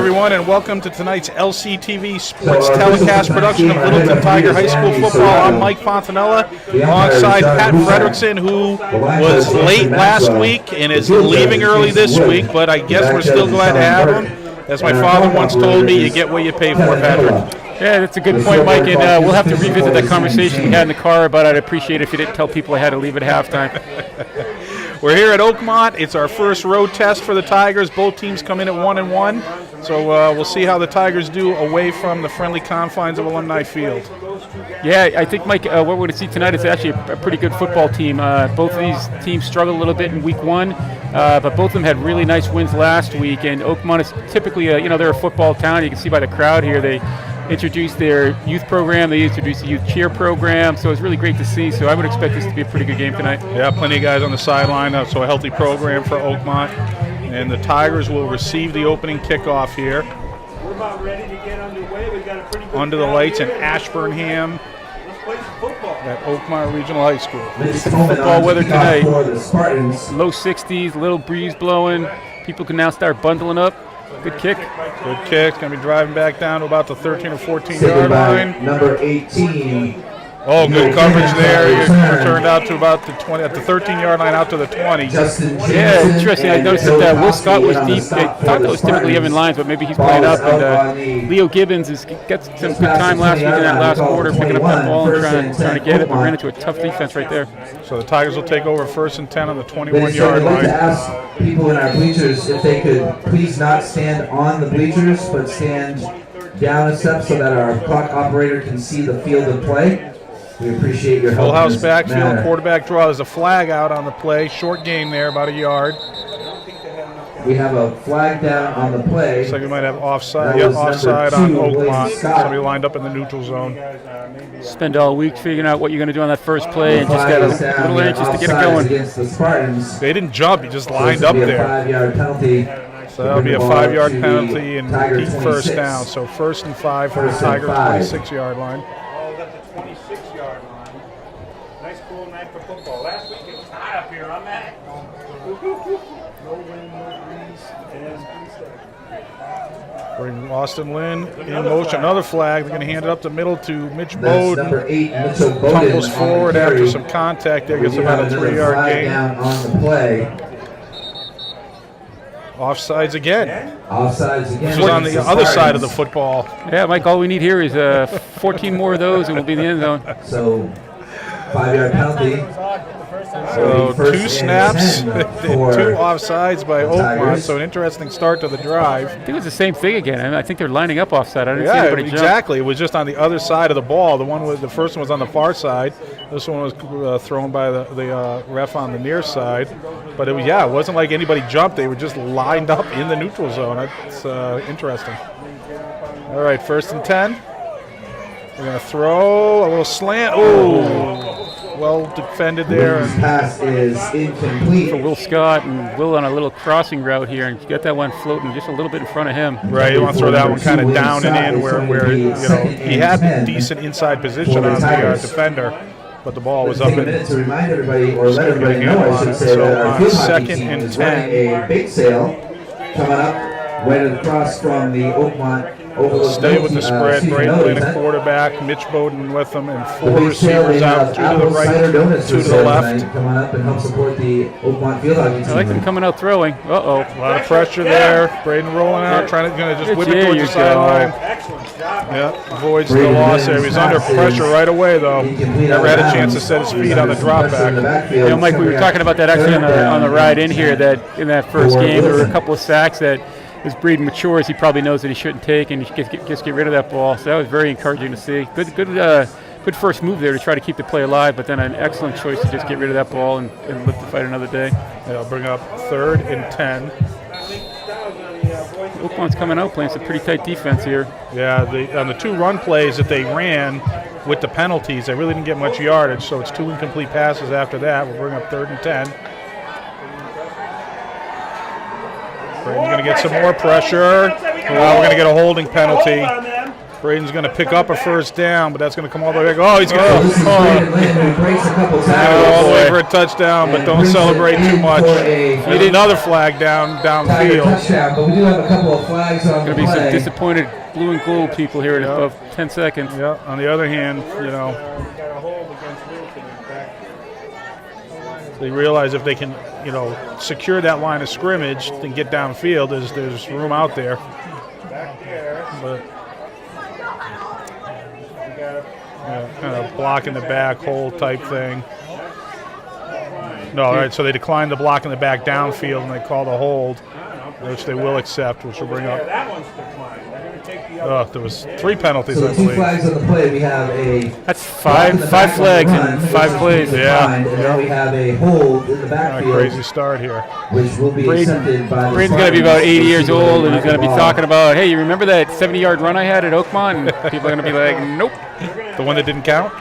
everyone, and welcome to tonight's LCTV Sports Telecast production of Littleton Tiger High School football. I'm Mike Fontanella, alongside Pat Frederickson, who was late last week and is leaving early this week, but I guess we're still glad to have him. As my father once told me, you get what you pay for, Patrick. Yeah, that's a good point, Mike, and we'll have to revisit that conversation we had in the car, but I'd appreciate it if you didn't tell people I had to leave at halftime. We're here at Oakmont. It's our first road test for the Tigers. Both teams come in at 1-1, so we'll see how the Tigers do away from the friendly confines of Alumni Field. Yeah, I think, Mike, what we're going to see tonight is actually a pretty good football team. Both of these teams struggled a little bit in week one, but both of them had really nice wins last week, and Oakmont is typically, they're a football town. You can see by the crowd here, they introduced their youth program, they introduced the youth cheer program, so it's really great to see. So I would expect this to be a pretty good game tonight. Yeah, plenty of guys on the sideline, so a healthy program for Oakmont. And the Tigers will receive the opening kickoff here. We're about ready to get underway. We've got a pretty good under the lights in Ashburnham at Oakmont Regional High School. Football weather tonight. Low 60s, little breeze blowing. People can now start bundling up. Good kick. Good kick. Going to be driving back down to about the 13 or 14-yard line. Number 18. Oh, good coverage there. It turned out to about the 20, at the 13-yard line out to the 20. Yeah, interesting. I noticed that Will Scott was deep. They thought that was typically Evan Lyons, but maybe he's playing up. And Leo Gibbons gets some good time last week in that last quarter, picking up that ball and trying to get it, but ran into a tough defense right there. So the Tigers will take over 1st and 10 on the 21-yard line. I'd like to ask people in our bleachers if they could please not stand on the bleachers, but stand down a step so that our clock operator can see the field of play. We appreciate your help. Full house backfield, quarterback draw. There's a flag out on the play. Short game there, about a yard. We have a flag down on the play. Looks like we might have offside. Yep, offside on Oakmont. Somebody lined up in the neutral zone. Spend all week figuring out what you're going to do on that first play and just got a little anxious to get it going. Against the Spartans. They didn't jump. He just lined up there. 5-yard penalty. So that'll be a 5-yard penalty and deep first down. So 1st and 5 for the Tigers, 26-yard line. nice cool night for football. Last week it was hot up here, huh, Matt? No wind, no breeze, and Bring Austin Lynn in motion. Another flag. They're going to hand it up the middle to Mitch Bowden. Number 8, Mitchell Bowden. Tumbles forward after some contact there. Gets about a 3-yard gain. Down on the play. Offsides again. Offsides again. This was on the other side of the football. Yeah, Mike, all we need here is 14 more of those and we'll be in the end zone. So, 5-yard penalty. So 2 snaps, 2 offsides by Oakmont. So an interesting start to the drive. I think it was the same thing again. I think they're lining up offside. I didn't see anybody jump. Exactly. It was just on the other side of the ball. The first one was on the far side. This one was thrown by the ref on the near side. But it wasn't like anybody jumped. They were just lined up in the neutral zone. That's interesting. All right, 1st and 10. We're going to throw a little slant. Oh, well defended there. Pass is incomplete. For Will Scott, and Will on a little crossing route here, and get that one floating just a little bit in front of him. Right, you want to throw that one kind of down and in where he had decent inside position on the defender, but the ball was up in. To remind everybody, or let everybody know, I should say, that our field hockey team is running a bake sale coming up right across from the Oakmont. Stay with the spread. Braden Lynn, a quarterback. Mitch Bowden with them, and 4 receivers out. 2 to the right, 2 to the left. Coming up and help support the Oakmont field hockey team. I like them coming out throwing. Uh-oh. A lot of pressure there. Braden rolling out, trying to just whip it towards the sideline. Yeah, avoids the loss there. He was under pressure right away, though. Never had a chance to set his feet on the drop back. Mike, we were talking about that actually on the ride in here, that in that first game there were a couple of sacks that as Breeden matures, he probably knows that he shouldn't take, and he just get rid of that ball. So that was very encouraging to see. Good first move there to try to keep the play alive, but then an excellent choice to just get rid of that ball and live to fight another day. Yeah, I'll bring up 3rd and 10. Oakmont's coming out playing some pretty tight defense here. Yeah, on the 2 run plays that they ran with the penalties, they really didn't get much yardage, so it's 2 incomplete passes after that. We'll bring up 3rd and 10. Braden's going to get some more pressure. We're going to get a holding penalty. Braden's going to pick up a first down, but that's going to come all the way back. Oh, he's going So this is Braden Lynn, who breaks a couple all tackles. the way for a touchdown, but And don't brings it celebrate in too much. for a Need another flag Tiger downfield. touchdown, but we do have a couple of flags on Going the to be some play. disappointed blue and gold people here in Yeah. about 10 seconds. Yeah. On the other hand, got a hold against Wilson in back. they realize if they can, secure that line of scrimmage and get downfield, there's room out there. Back there. But We got kind of block in the back, hole type thing. No, all right. So they declined the block in the back downfield, and they called a hold, which they will accept, which will bring up. that one's declined. They're going to take the other. There was 3 penalties, So I the two believe. flags on the play, we have a That's block in the five back flags on the run, in which 5 is plays. declined, and then we have a hold in the A backfield, crazy start here. which will be accepted by the Braden's going to be about 80 years Spartans. old, and he's going to be talking about, hey, you remember that 70-yard run I had at Oakmont? And people are going to be like, nope. The one that didn't count?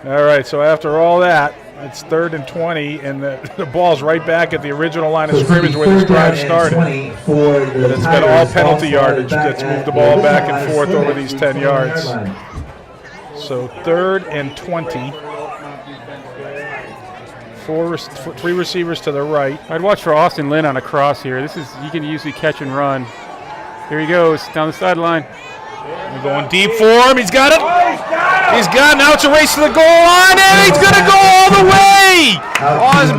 All right, so after all that, it's 3rd and 20, and the ball's right back at the original line of So it's gonna be scrimmage where this third down drive and started. 20 for the It's been all Tigers. penalty Ball yardage back that's at moved the ball back and line of forth over scrimmage, these 10 yards. 20-yard line. So 3rd and 20. 3 receivers to the right. I'd watch for Austin Lynn on a cross here. He can usually catch and run. Here he goes, down the sideline. They're going deep for him. He's got it. He's got it. Now it's a race to the goal line, and he's going to go all the way.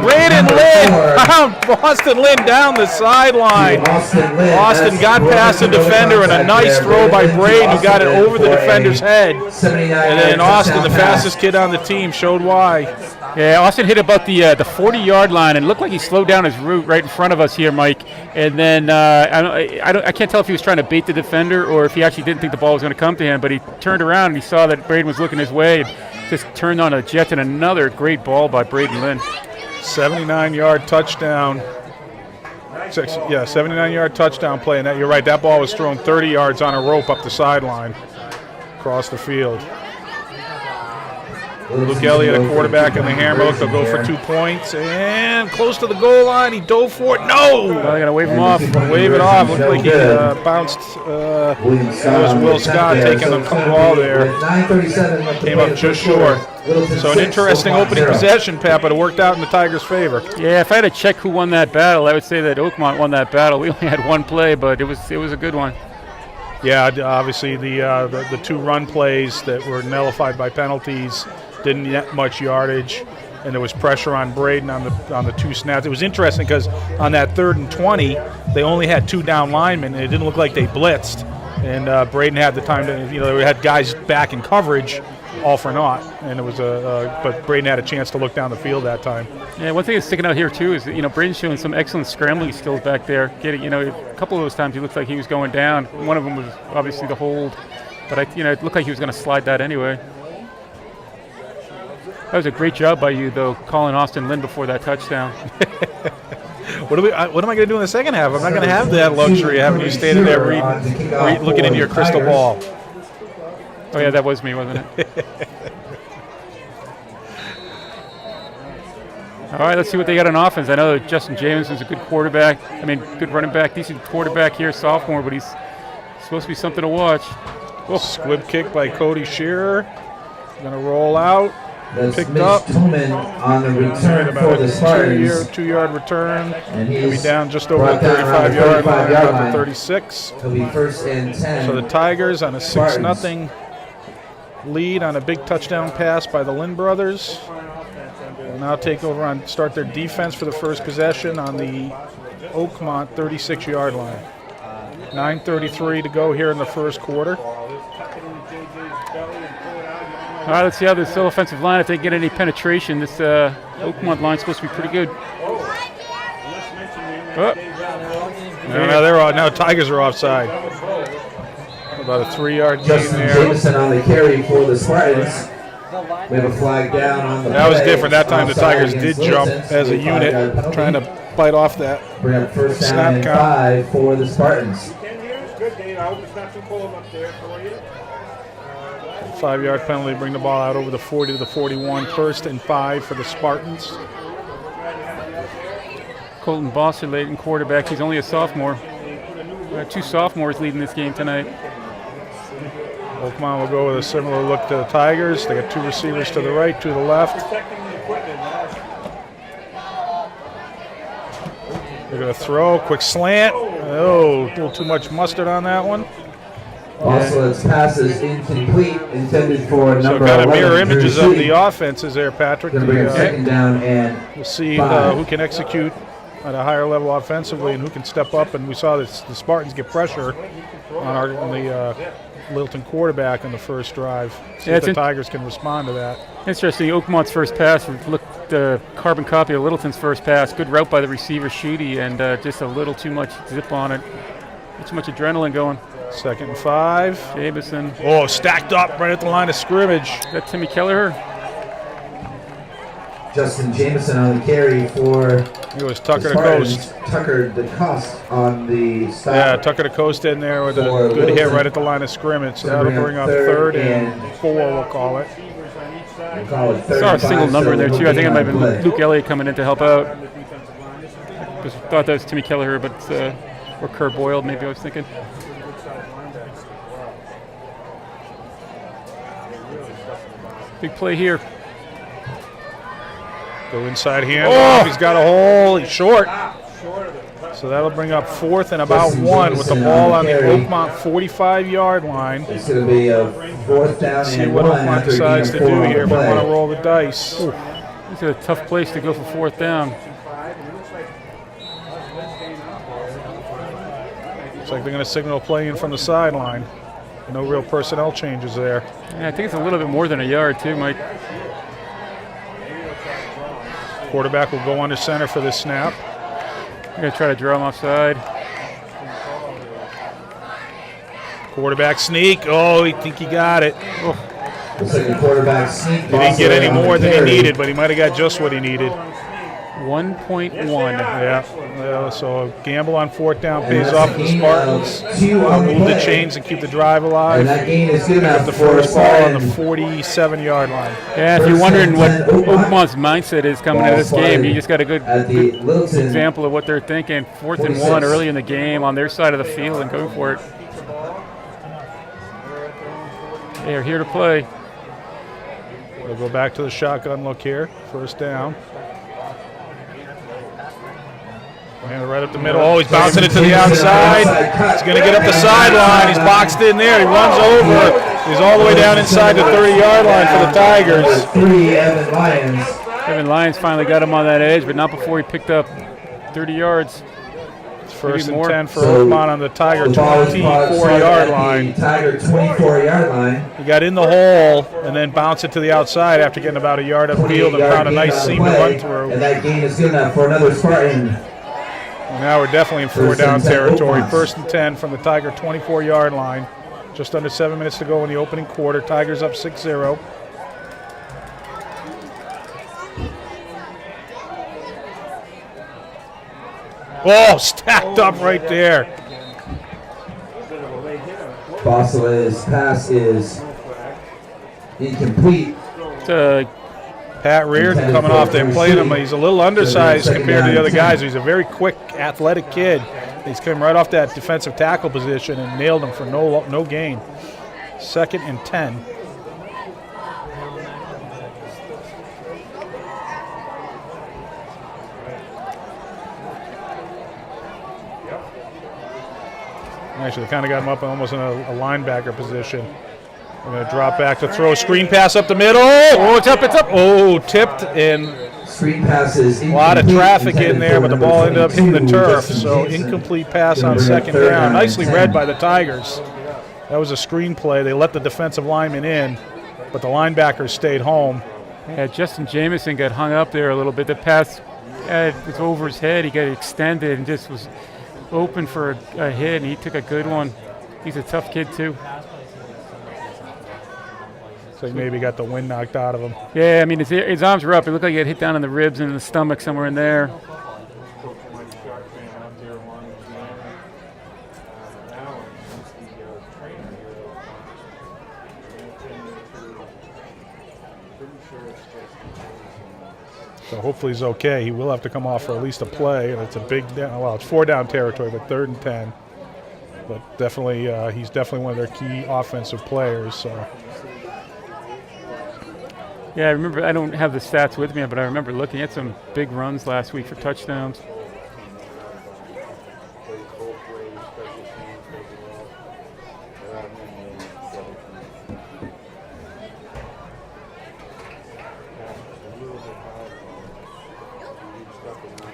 Braden Lynn. Austin Lynn down the sideline. Austin got past the defender, and a nice throw by Braden, who got it over the defender's head. And then Austin, the fastest kid on the team, showed why. Yeah, Austin hit about the 40-yard line, and it looked like he slowed down his route right in front of us here, Mike. And then I can't tell if he was trying to bait the defender or if he actually didn't think the ball was going to come to him, but he turned around and he saw that Braden was looking his way and just turned on a jet, and another great ball by Braden Lynn. 79-yard touchdown. Yeah, 79-yard touchdown play. And you're right, that ball was thrown 30 yards on a rope up the sideline across the field. Luke Elliott, a quarterback in the hammer hook. They'll go for 2 points. And close to the goal line. He dove for it. No! They're going to wave him off. Wave it off. Looked like he bounced. It was Will Scott taking the ball there. Came up just short. So an interesting opening possession, Pat, but it worked out in the Tigers' favor. Yeah, if I had to check who won that battle, I would say that Oakmont won that battle. We only had one play, but it was a good one. Yeah, obviously the 2 run plays that were nullified by penalties didn't get much yardage, and there was pressure on Braden on the 2 snaps. It was interesting because on that 3rd and 20, they only had 2 down linemen, and it didn't look like they blitzed. And Braden had the time to, they had guys back in coverage, all for naught. And it was but Braden had a chance to look down the field that time. Yeah, one thing that's sticking out here too is that, Braden's showing some excellent scrambling skills back there. Getting, a couple of those times he looked like he was going down. One of them was obviously the hold, but it looked like he was going to slide that anyway. That was a great job by you, though, calling Austin Lynn before that touchdown. What am I going to do in the second half? I'm not going to have that luxury of having you standing there looking into your crystal ball. Oh, yeah, that was me, wasn't it? All right, let's see what they got on offense. I know that Justin Jameson's a good quarterback. Good running back, decent quarterback here, sophomore, but he's supposed to be something to watch. Squib kick by Cody Shearer. Going to roll out. That's Picked Mitch up. Tillman on the return for About the a Spartans. 2-yard return. And He'll be he's down just over the brought down around 35-yard line, 35-yard about line. the 36. It'll be 1st and 10. So the Tigers on a Spartans. 6-0 lead on a big touchdown pass by the Lynn brothers. They'll now start their defense for the first possession on the Oakmont 36-yard line. 9:33 to go here in the first quarter. All right, let's see how this offensive line, if they get any penetration. This Oakmont line's supposed to be pretty good. Oh. Now Tigers are offside. About a 3-yard gain Justin there. Jameson on the carry for the Spartans. We have a flag down on the That was play. different. That time the Offside Tigers did against jump Littleton. as a unit, 5-yard penalty. trying to bite off that. Bring up 1st down Snap and count. 5 for the Spartans. Good, Dave. I hope it's not too cold up there for you. 5-yard penalty, bring the ball out over the 40 to the 41. 1st and 5 for the Spartans. Colton Boston, late in quarterback. He's only a sophomore. Two sophomores leading this game tonight. Oakmont will go with a similar look to the Tigers. They got two receivers to the right, two to the left. Protecting the equipment. They're going to throw, quick slant. Oh, a little too much mustard on that one. Also, its pass is incomplete, intended for So number kind of 11. mirror images of Drew the offenses there, Patrick. Going to bring up second down and We'll see 5. who can execute at a higher level offensively and who can step up. And we saw this, the Spartans get pressure on the Littleton quarterback on the first drive. See if the Tigers can respond to that. Interesting. Oakmont's first pass looked the carbon copy of Littleton's first pass. Good route by the receiver, Schutte, and just a little too much zip on it. Too much adrenaline going. 2nd and 5. Jamison. Oh, stacked up right at the line of scrimmage. Is that Timmy Kelleher? Justin Jameson on the carry for It was the Tucker to Spartans. Coast. Tucker the Cost on the stop. Yeah, Tucker to Coast in there with a For good hit Littleton. right at the line of scrimmage. So Gonna that'll bring bring up up 3rd and and 4, we'll call it. We'll call it I saw a 35, single number in there so too. I think it might have looking been on Luke Elliott coming in to help out. Just thought that was Timmy Kelleher, but or Kerr Boyle, maybe I was thinking. Big play here. Go inside handoff. He's got a hole. He's short. So that'll bring up 4th and about Justin 1 with the Jameson ball on on the the carry. Oakmont 45-yard line. It's going to be a 4th down See and what 1 Oakmont after decides to getting a 4 do on here the if I want to play. roll the dice. This is a tough place to go for 4th down. Looks like they're going to signal play in from the sideline. No real personnel changes there. Yeah, I think it's a little bit more than a yard too, Mike. Quarterback will go under center for this snap. I'm gonna try to draw him offside. Quarterback sneak. Oh, I think he got it. Looks like the quarterback sneak. He didn't get any more than he needed, but he might have got just what he needed. 1.1. Yeah, so a gamble on 4th down pays that's off a for the gain Spartans. of 2 on the Move the play. chains and keep the drive And alive. that gain is good enough The for first ball on the Spartans. 47-yard line. Yeah, if you're First wondering what and 10, Oakmont's mindset is coming into this game, you just got a good At the Littleton example of what they're thinking. 4th and 46. 1 early in the game on their side of the field and go for it. They're here to play. We'll go back to the shotgun look here. 1st down. And right up the middle. Oh, he's bouncing it to the outside. He's going to get up the sideline. He's boxed in there. He runs over. He's all the way down inside the 30-yard line for the Tigers. 3 Evan Lyons. Kevin Lyons finally got him on that edge, but not before he picked up 30 yards. It's 1st and more. 10 for So, Oakmont on the Tiger The ball is 24-yard line. Tiger 24-yard line. He got in the hole and then bounced it to the outside after getting about a yard upfield and 28-yard found a gain nice on the seam to play, run through. And that gain is good enough for another Spartan. Now we're definitely in 4 First down and 10 territory. Oakmont. 1st and 10 from the Tiger 24-yard line. Just under 7 minutes to go in the opening quarter. Tigers up 6-0. Oh, stacked up right there. Bossel's pass is incomplete. Pat Reardon coming off there playing him. He's a little undersized compared to the other guys. He's a very quick, athletic kid. He's come right off that defensive tackle position and nailed him for no gain. 2nd and 10. Actually, they kind of got him up almost in a linebacker position. We're going to drop back to throw. Screen pass up the middle. Oh, it's up, it's up. Oh, tipped and Screen passes. a lot of traffic in there, but the ball ended up hitting the turf. So incomplete pass on 2nd down. Nicely read by the Tigers. That was a screen play. They let the defensive lineman in, but the linebackers stayed home. Yeah, Justin Jameson got hung up there a little bit. The pass was over his head. He got extended and just was open for a hit, and he took a good one. He's a tough kid too. So he maybe got the wind knocked out of him. Yeah, I mean, his arms were up. It looked like he got hit down in the ribs and in the stomach, somewhere in there. So hopefully he's okay. He will have to come off for at least a play, and it's a big down. Well, it's 4 down territory, but 3rd and 10. But definitely, he's definitely one of their key offensive players. So. Yeah, I remember. I don't have the stats with me, but I remember looking at some big runs last week for touchdowns.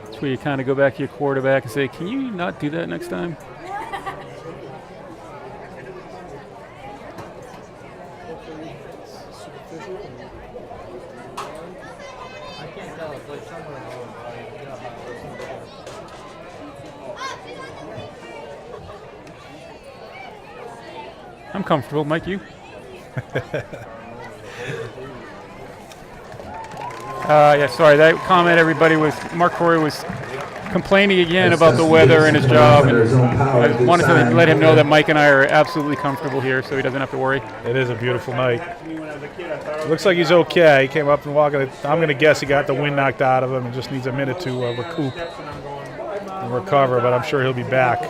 That's where you kind of go back to your quarterback and say, "Can you not do that next time?" I'm comfortable, Mike. You? Yeah, sorry. That comment, everybody, was Mark Corey was complaining again about the weather and his job, and I wanted to let him know that Mike and I are absolutely comfortable here, so he doesn't have to worry. It is a beautiful night. Looks like he's okay. He came up and walked. I'm going to guess he got the wind knocked out of him and just needs a minute to recoup and recover, but I'm sure he'll be back.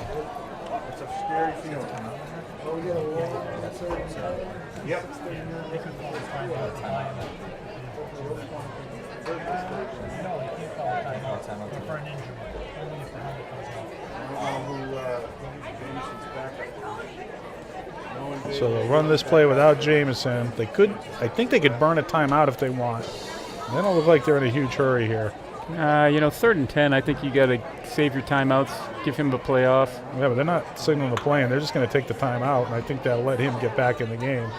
So they'll run this play without Jameson. They could, I think they could burn a timeout if they want. They don't look like they're in a huge hurry here. 3rd and 10, I think you got to save your timeouts, give him the play off. Yeah, but they're not signaling the play, and they're just going to take the timeout, and I think that'll let him get back in the game.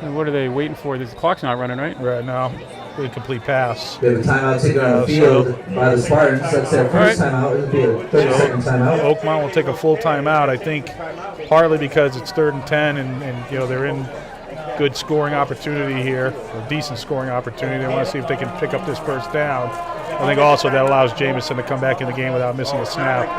And what are they waiting for? The clock's not running, right? Right now, incomplete pass. We have a timeout taken on the field by the Spartans. That's their first timeout. It'll be a 30-second timeout. Oakmont will take a full timeout, I think, partly because it's 3rd and 10, and they're in good scoring opportunity here, or decent scoring opportunity. They want to see if they can pick up this first down. I think also that allows Jameson to come back in the game without missing a snap.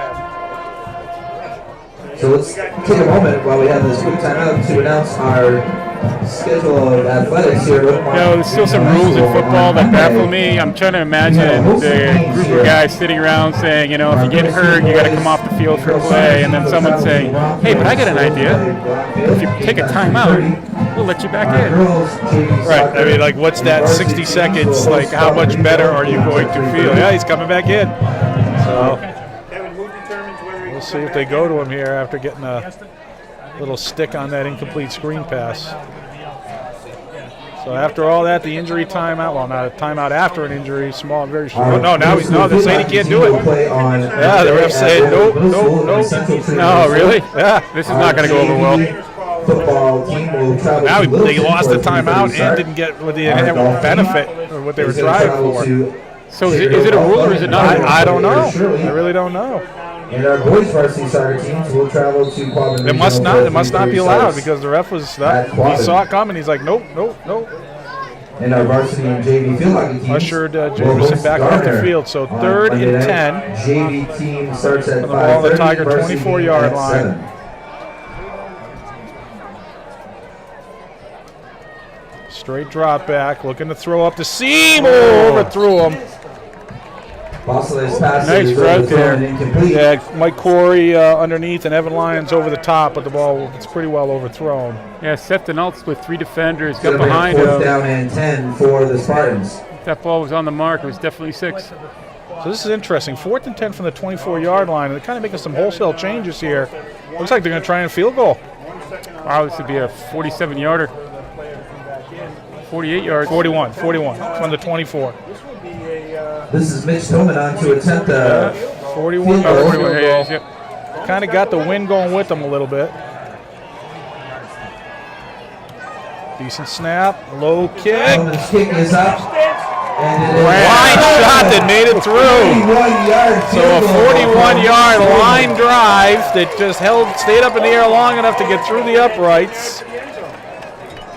So let's take a moment while we have this quick timeout to announce our schedule of athletics here. There's still some rules in football that baffle me. I'm trying to imagine the group of guys sitting around saying, if you get hurt, you got to come off the field for a play, and then someone saying, hey, but I got an idea. If you take a timeout, we'll let you back in. Right. I mean, like, what's that 60 seconds? Like, how much better are you going to feel? Yeah, he's coming back in. So we'll see if they go to him here after getting a little stick on that incomplete screen pass. So after all that, the injury timeout, well, not a timeout after an injury, small, very short. Oh, no, now they're saying he can't do it. Yeah, the ref saying nope. No, really? Yeah. This is not going to go over well. Football team will travel. Now they lost the timeout and didn't get the benefit or what they were trying for. So is it a rule or is it not? I don't know. I really don't know. And our boys varsity soccer teams will travel to Quabbin. It must not be allowed because the ref was he saw it coming. He's like, nope. And our varsity and JV field hockey teams ushered Jameson back off the field. So 3rd and 10. JV team starts at 5:30. The ball on the Tiger 24-yard line. Straight drop back, looking to throw up the seam. Overthrew him. Nice route there. Yeah, Mike Corey underneath and Evan Lyons over the top, but the ball it's pretty well overthrown. Yeah, Seth Denaltz with 3 defenders got behind him. 4th down and 10 for the Spartans. That ball was on the mark. It was definitely 6. So this is interesting. 4th and 10 from the 24-yard line, and they're kind of making some wholesale changes here. Looks like they're going to try and field goal. Wow, this would be a 47-yarder. 48 yards. 41 from the 24. This is Mitch Tillman on to attempt a 41 field goal. Yep. Kind of got the wind going with them a little bit. Decent snap, low kick. Tillman's kick is up. And it is Line shot that made it through. 41-yard So a 41-yard line drive that just stayed up in the air long enough to get through the uprights.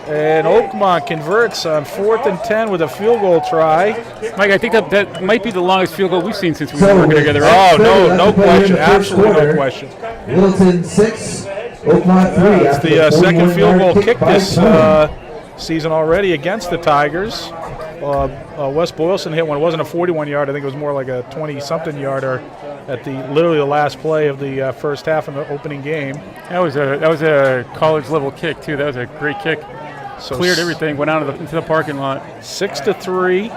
And Oakmont converts on 4th and 10 with a field goal try. Mike, I think that might be the longest field goal we've seen since we've been working together, right? Oh, no question. Absolutely no question. Littleton 6, Oakmont 3. It's the second field goal kick this season already against the Tigers. Wes Boylston hit one. It wasn't a 41-yard. I think it was more like a 20-something yarder at literally the last play of the first half in the opening game. That was a college level kick too. That was a great kick. So cleared everything, went out into the parking lot. 6-3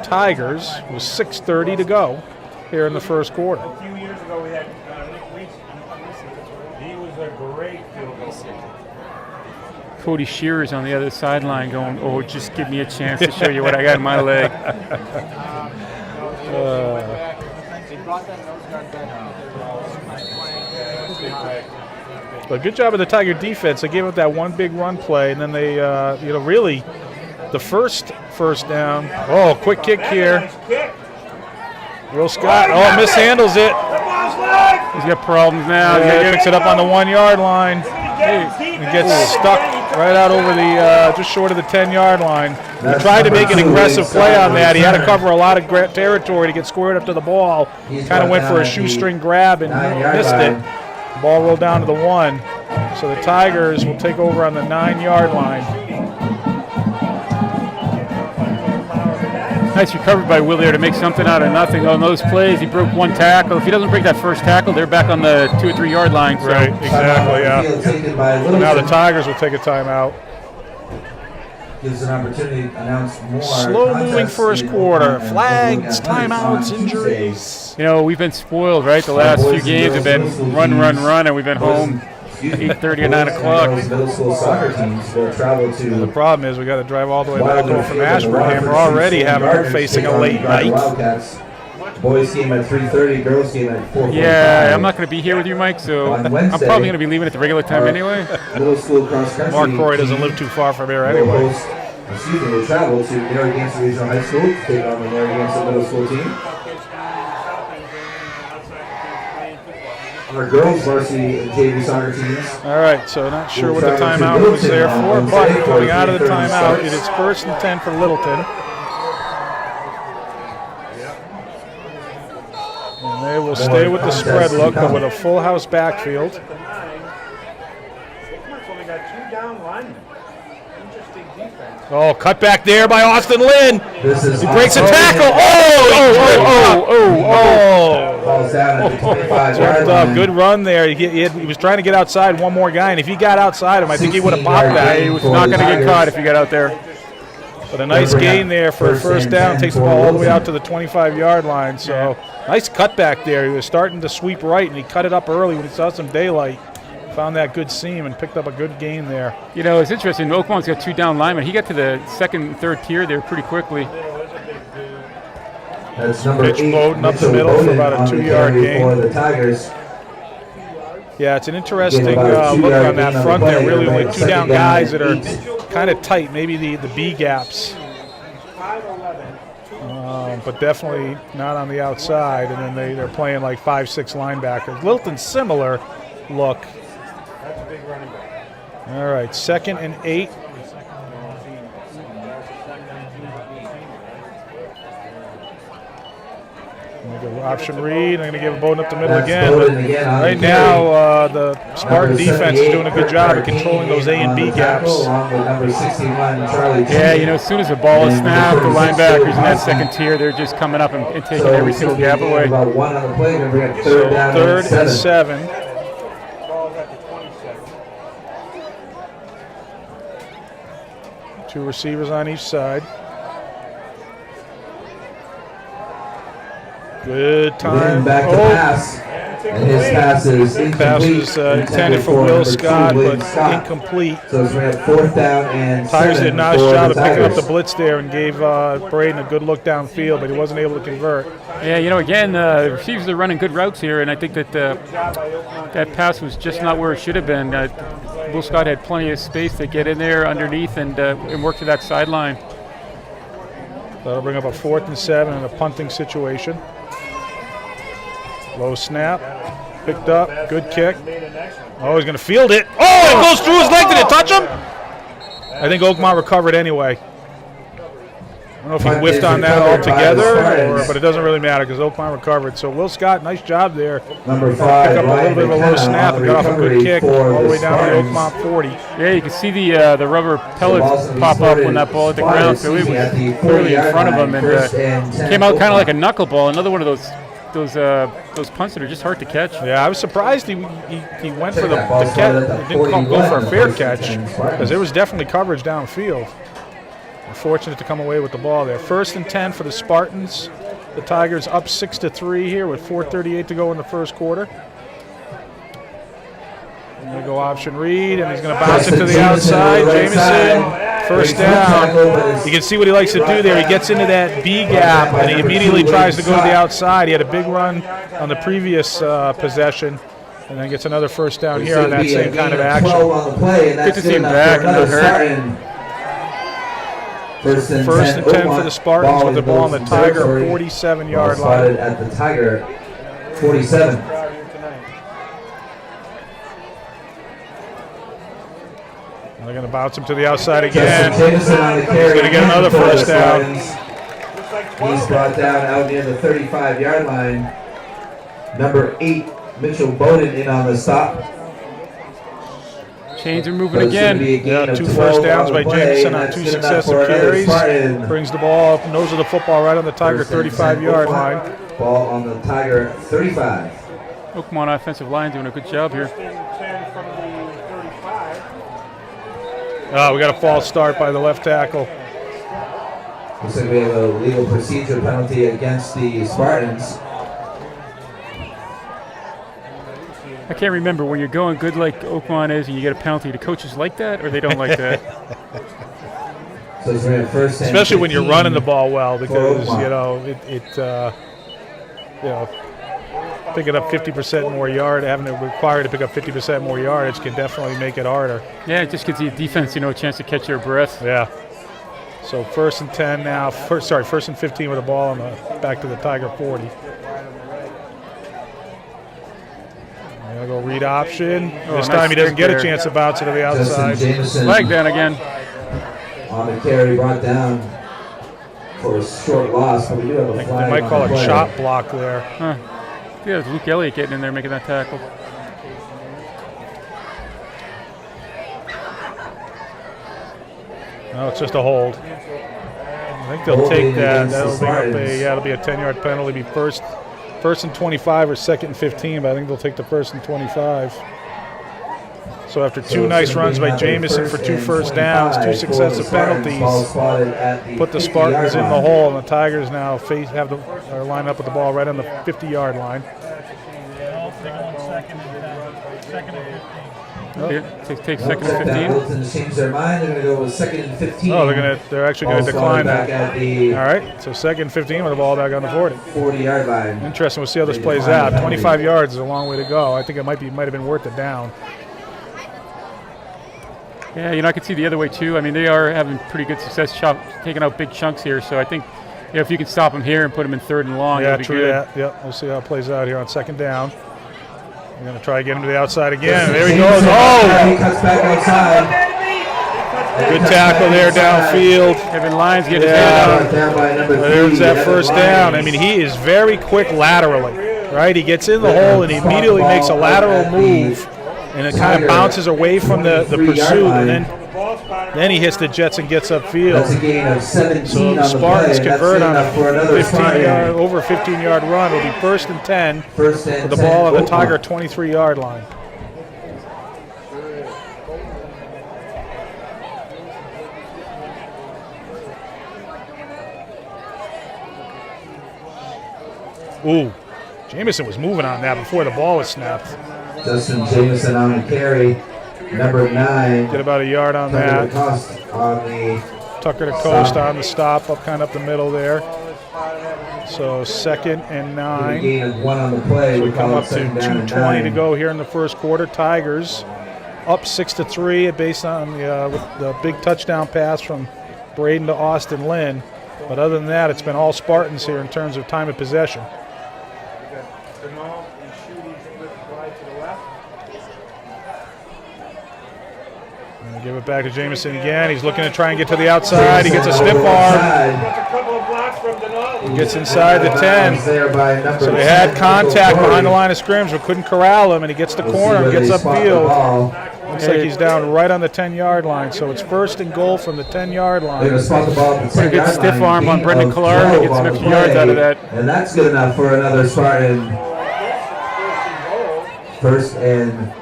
Tigers with 6:30 to go here in the first quarter. A few years ago, we had he was a great field goal kicker. Cody Shearer's on the other sideline going, "Oh, just give me a chance to show you what I got in my leg." But good job of the Tiger defense. They gave up that one big run play, and then they, really, the first down. Oh, quick kick here. Nice kick. Will Scott. Oh, mishandles it. He's got problems now. Yeah, he picks it up on the 1-yard line. He gets stuck right out over just short of the 10-yard line. He tried to make an aggressive play on that. He had to cover a lot of territory to get squared up to the ball. Kind of went for a shoestring grab and missed it. Ball rolled down to the 1. So the Tigers will take over on the 9-yard line. Nice recovery by Will there to make something out of nothing. On those plays, he broke one tackle. If he doesn't break that first tackle, they're back on the 2 or 3 yard line. So. Right, exactly, yeah. So now the Tigers will take a timeout. Gives an opportunity to announce more. Slow-moving first quarter. Flags, timeouts, injuries. You know, we've been spoiled, right? The last few games have been run, and we've been home 8:30 or 9 o'clock. Middle school soccer teams will travel to. The problem is we got to drive all the way back over from Ashburn, and we're already facing a late night. Boys game at 3:30, girls game at 4:45. Yeah, I'm not going to be here with you, Mike, so I'm probably going to be leaving at the regular time anyway. Middle school cross country. Mark Croy doesn't live too far from here anyway. Will travel to Narragansett Regional High School to take on the Narragansett Middle School team. Our girls varsity and JV soccer teams. All right, so not sure what the timeout was there for, but coming out of the timeout, it is 1st and 10 for Littleton. And they will stay with the spread look, but with a full house backfield. Oakmont's only got 2 down linemen. Interesting defense. Oh, cut back there by Austin Lynn. He breaks a tackle. Falls down at the 25-yard line. Good run there. He was trying to get outside one more guy, and if he got outside him, I think he would have popped that. He was not going to get caught if he got out there. But a nice gain there for a first down. Takes the ball all the way out to the 25-yard line. So nice cutback there. He was starting to sweep right, and he cut it up early when he saw some daylight. Found that good seam and picked up a good gain there. You know, it's interesting. Oakmont's got 2 down linemen. He got to the 2nd and 3rd tier there pretty quickly. That's number Mitch 8, Bowden up the middle for about a 2-yard gain. For the Tigers. Yeah, it's an interesting look on that front there. Really only 2 down guys that are kind of tight. Maybe the B gaps. But definitely not on the outside. And then they're playing like 5-6 linebackers. Littleton similar look. That's a big running back. All right, 2nd and 8. Option read. I'm going to give Bowden up the middle again. But right now, the Spartan defense is doing a good job of controlling those A and B gaps. Yeah, you know, as soon as the ball is snapped, the linebackers in that 2nd tier, they're just coming up and taking every single gap away. So 3rd and 7. Ball's at the 27. 2 receivers on each side. Good time. Back to pass. And his pass is incomplete. Pass was intended for Will Scott, but incomplete. So it's at 4th down and Tigers did a 7 nice for job of the picking up Tigers. the blitz there and gave Braden a good look downfield, but he wasn't able to convert. Yeah, you know, again, the receivers are running good routes here, and I think that that pass was just not where it should have been. Will Scott had plenty of space to get in there underneath and work to that sideline. That'll bring up a 4th and 7 in a punting situation. Low snap, picked up, good kick. Oh, he's going to field it. Oh, it goes through his leg. Did it touch him? I think Oakmont recovered anyway. I don't know if he whiffed on that altogether, but it doesn't really matter because Oakmont recovered. So Will Scott, nice job there. Number 5, pick up a little bit of a low snap and got off a good kick all the way down to the Oakmont 40. Yeah, you can see the rubber pellets pop up when that ball hit the ground, so it was clearly in front of him, and came out kind of like a knuckleball. Another one of those punts that are just hard to catch. Yeah, I was surprised he went for the catch. He didn't go for a fair catch because there was definitely coverage downfield. Fortunate to come away with the ball there. 1st and 10 for the Spartans. The Tigers up 6-3 here with 4:38 to go in the first quarter. I'm going to go option read, and he's going to bounce it to the outside. Jamison, first down. You can see what he likes to do there. He gets into that B gap, and he immediately tries to go to the outside. He had a big run on the previous possession, and then gets another first down here on that same kind of action. Good to see him back and not hurt. First and 10 for the Spartans with the ball on the Tiger 47-yard line. At the Tiger 47. They're going to bounce him to the outside again. He's going to get another first down. He's brought down out near the 35-yard line. Number 8, Mitchell Bowden in on the stop. Chains are moving again. Yeah, 2 first downs by Jameson on 2 successive carries. Brings the ball up, nose of the football right on the Tiger 35-yard line. Ball on the Tiger 35. Oakmont offensive line doing a good job here. Oh, we got a false start by the left tackle. Looks like we have a legal procedure penalty against the Spartans. I can't remember when you're going good like Oakmont is and you get a penalty. Do coaches like that or they don't like that? So it's first and especially when you're running the ball well, because picking up 50% more yard, having it required to pick up 50% more yardage can definitely make it harder. Yeah, it just gives the defense, a chance to catch their breath. Yeah. So 1st and 10 now. 1st and 15 with the ball on the back to the Tiger 40. Gonna go read option. This time he doesn't get a chance to bounce it to the outside. Flag down again. On the carry, brought down for a short loss, but we do have a flag. They might call it chop block there. Huh. Yeah, it's Luke Elliott getting in there making that tackle. No, it's just a hold. I think they'll take that. It'll be a 10-yard penalty. Be first and 25 or 2nd and 15, but I think they'll take the 1st and 25. So after 2 nice runs by Jamison for 2 first downs, 2 successive penalties, put the Spartans in the hole, and the Tigers now are lined up with the ball right on the 50-yard line. Take 2nd and 15. Wilton changed their mind. They're going to go with 2nd and 15. Oh, they're actually going to decline that. All right, so 2nd and 15 with the ball back on the 40. 40-yard line. Interesting. We'll see how this plays out. 25 yards is a long way to go. I think it might have been worth it down. Yeah, I could see the other way too. I mean, they are having pretty good success taking out big chunks here. So I think if you can stop them here and put them in 3rd and long, yeah, it'll be true good. That. Yep, we'll see how it plays out here on 2nd down. We're going to try to get him to the outside again. There he goes. Oh! He cuts back outside. Good tackle there downfield. Kevin Lyons getting down. There's that first down. I mean, he is very quick laterally, right? He gets in the hole and he immediately makes a lateral move, and it kind of bounces away from the pursuit, and then he hits the jets and gets upfield. That's a gain of 17 so the Spartans convert on a over 15-yard run. It'll be 1st and 10 with the ball on the Tiger 23-yard line. Ooh, Jamison was moving on that before the ball was snapped. Justin Jamison on the carry. Number 9. Get about a yard on that. Tucker to Coast on the stop, kind of up the middle there. So 2nd and 9. Gain of 1 on the play. So we come up to 2:20 to go here in the first quarter. Tigers up 6-3 based on the big touchdown pass from Braden to Austin Lynn. But other than that, it's been all Spartans here in terms of time of possession. Give it back to Jameson again. He's looking to try and get to the outside. He gets a stiff arm. A couple of blocks from Denali. Gets inside the 10. So they had contact behind the line of scrimmage, but couldn't corral him, and he gets the corner and gets upfield. Looks like he's down right on the 10-yard line. So it's 1st and goal from the 10-yard line. Pretty good stiff arm on Brendan Clark. He gets some extra yards out of that. And that's good enough for another Spartan. 1st and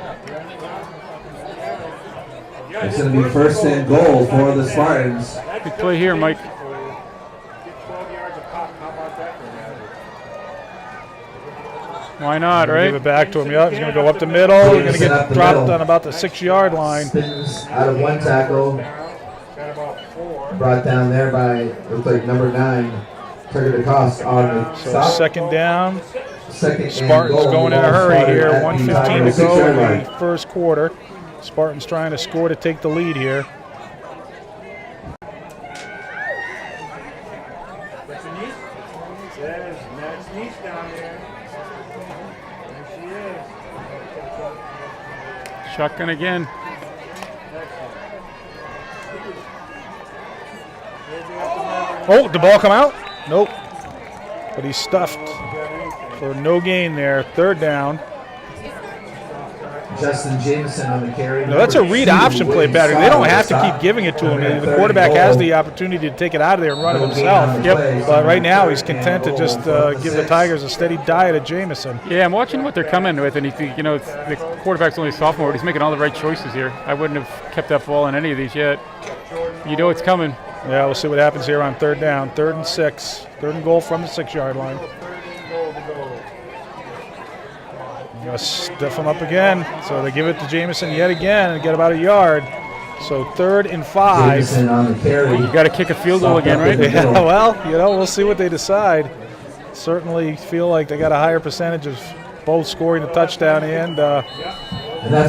it's going to be 1st and goal for the Spartans. Good play here, Mike. Get 12 yards a pop. How about that? Why not, right? Give it back to him. Yeah, he's going to go up the middle. He's going to get dropped on about the 6-yard line. Spins out of one tackle. Got about 4. Brought down there by, looks like number 9, Tucker DeCoste on the So stop. 2nd down. 2nd and Spartans goal. going in a hurry here. At the 1:15 to go in 6-yard the line. 1st quarter. Spartans trying to score to take the lead here. There's Matt's niece down there. There she is. Shotgun again. Oh, did the ball come out? Nope. But he's stuffed for no gain there. 3rd down. Justin Jameson on the carry. No, that's a read option play pattern. They don't have to keep giving it to him. The quarterback has the opportunity to take it out of there and run it himself. Yep. But right now he's content to just give the Tigers a steady diet of Jameson. Yeah, I'm watching what they're coming with, and the quarterback's only a sophomore, but he's making all the right choices here. I wouldn't have kept that ball in any of these yet. You know it's coming. Yeah, we'll see what happens here on 3rd down. 3rd and 6. 3rd and goal from the 6-yard line. Gonna stiff him up again. So they give it to Jameson yet again and get about a yard. So 3rd and 5. Jameson on the carry. You got to kick a field goal again, right? Yeah, well, we'll see what they decide. Certainly feel like they got a higher percentage of both scoring a touchdown and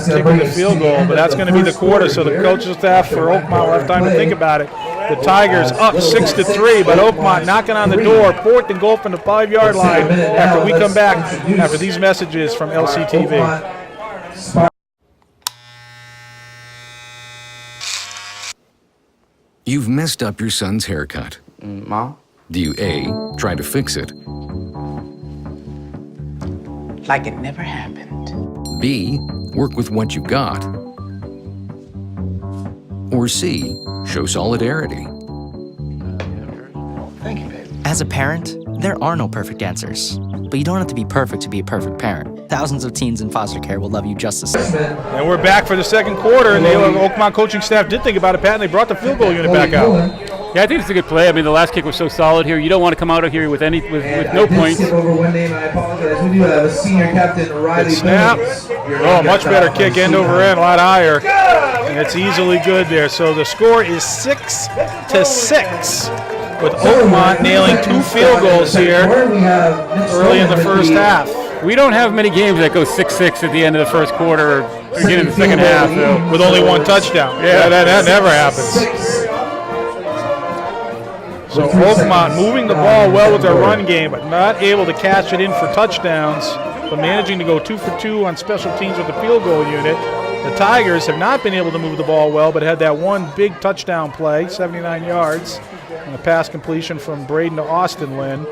kicking the field goal, but that's going to be the quarter. So the coaching staff for Oakmont will have time to think about it. The Tigers up 6-3, but Oakmont knocking on the door. 4th and goal from the 5-yard line after we come back after these messages from LCTV. You've messed up your son's haircut. Mom? Do you A, try to fix it, Like it never happened. B, work with what you got, or C, show solidarity? Thank you, baby. As a parent, there are no perfect answers. But you don't have to be perfect to be a perfect parent. Thousands of teens in foster care will love you just the same. And we're back for the 2nd quarter, and the Oakmont coaching staff did think about it, Pat, and they brought the field goal unit back out. Yeah, I think it's a good play. I mean, the last kick was so solid here. You don't want to come out of here with no points. Skip over one name, I apologize. We do have a senior captain, Riley Snap. Billings. Oh, much better kick, end over end, a lot higher. And it's easily good there. So the score is 6-6, with Oakmont nailing 2 field goals here early in the first half. We don't have many games that go 6-6 at the end of the first quarter or beginning of the second half. So. With only 1 touchdown. Yeah, that never happens. So Oakmont moving the ball well with their run game, but not able to catch it in for touchdowns, but managing to go 2 for 2 on special teams with the field goal unit. The Tigers have not been able to move the ball well, but had that one big touchdown play, 79 yards, and a pass completion from Braden to Austin Lynn.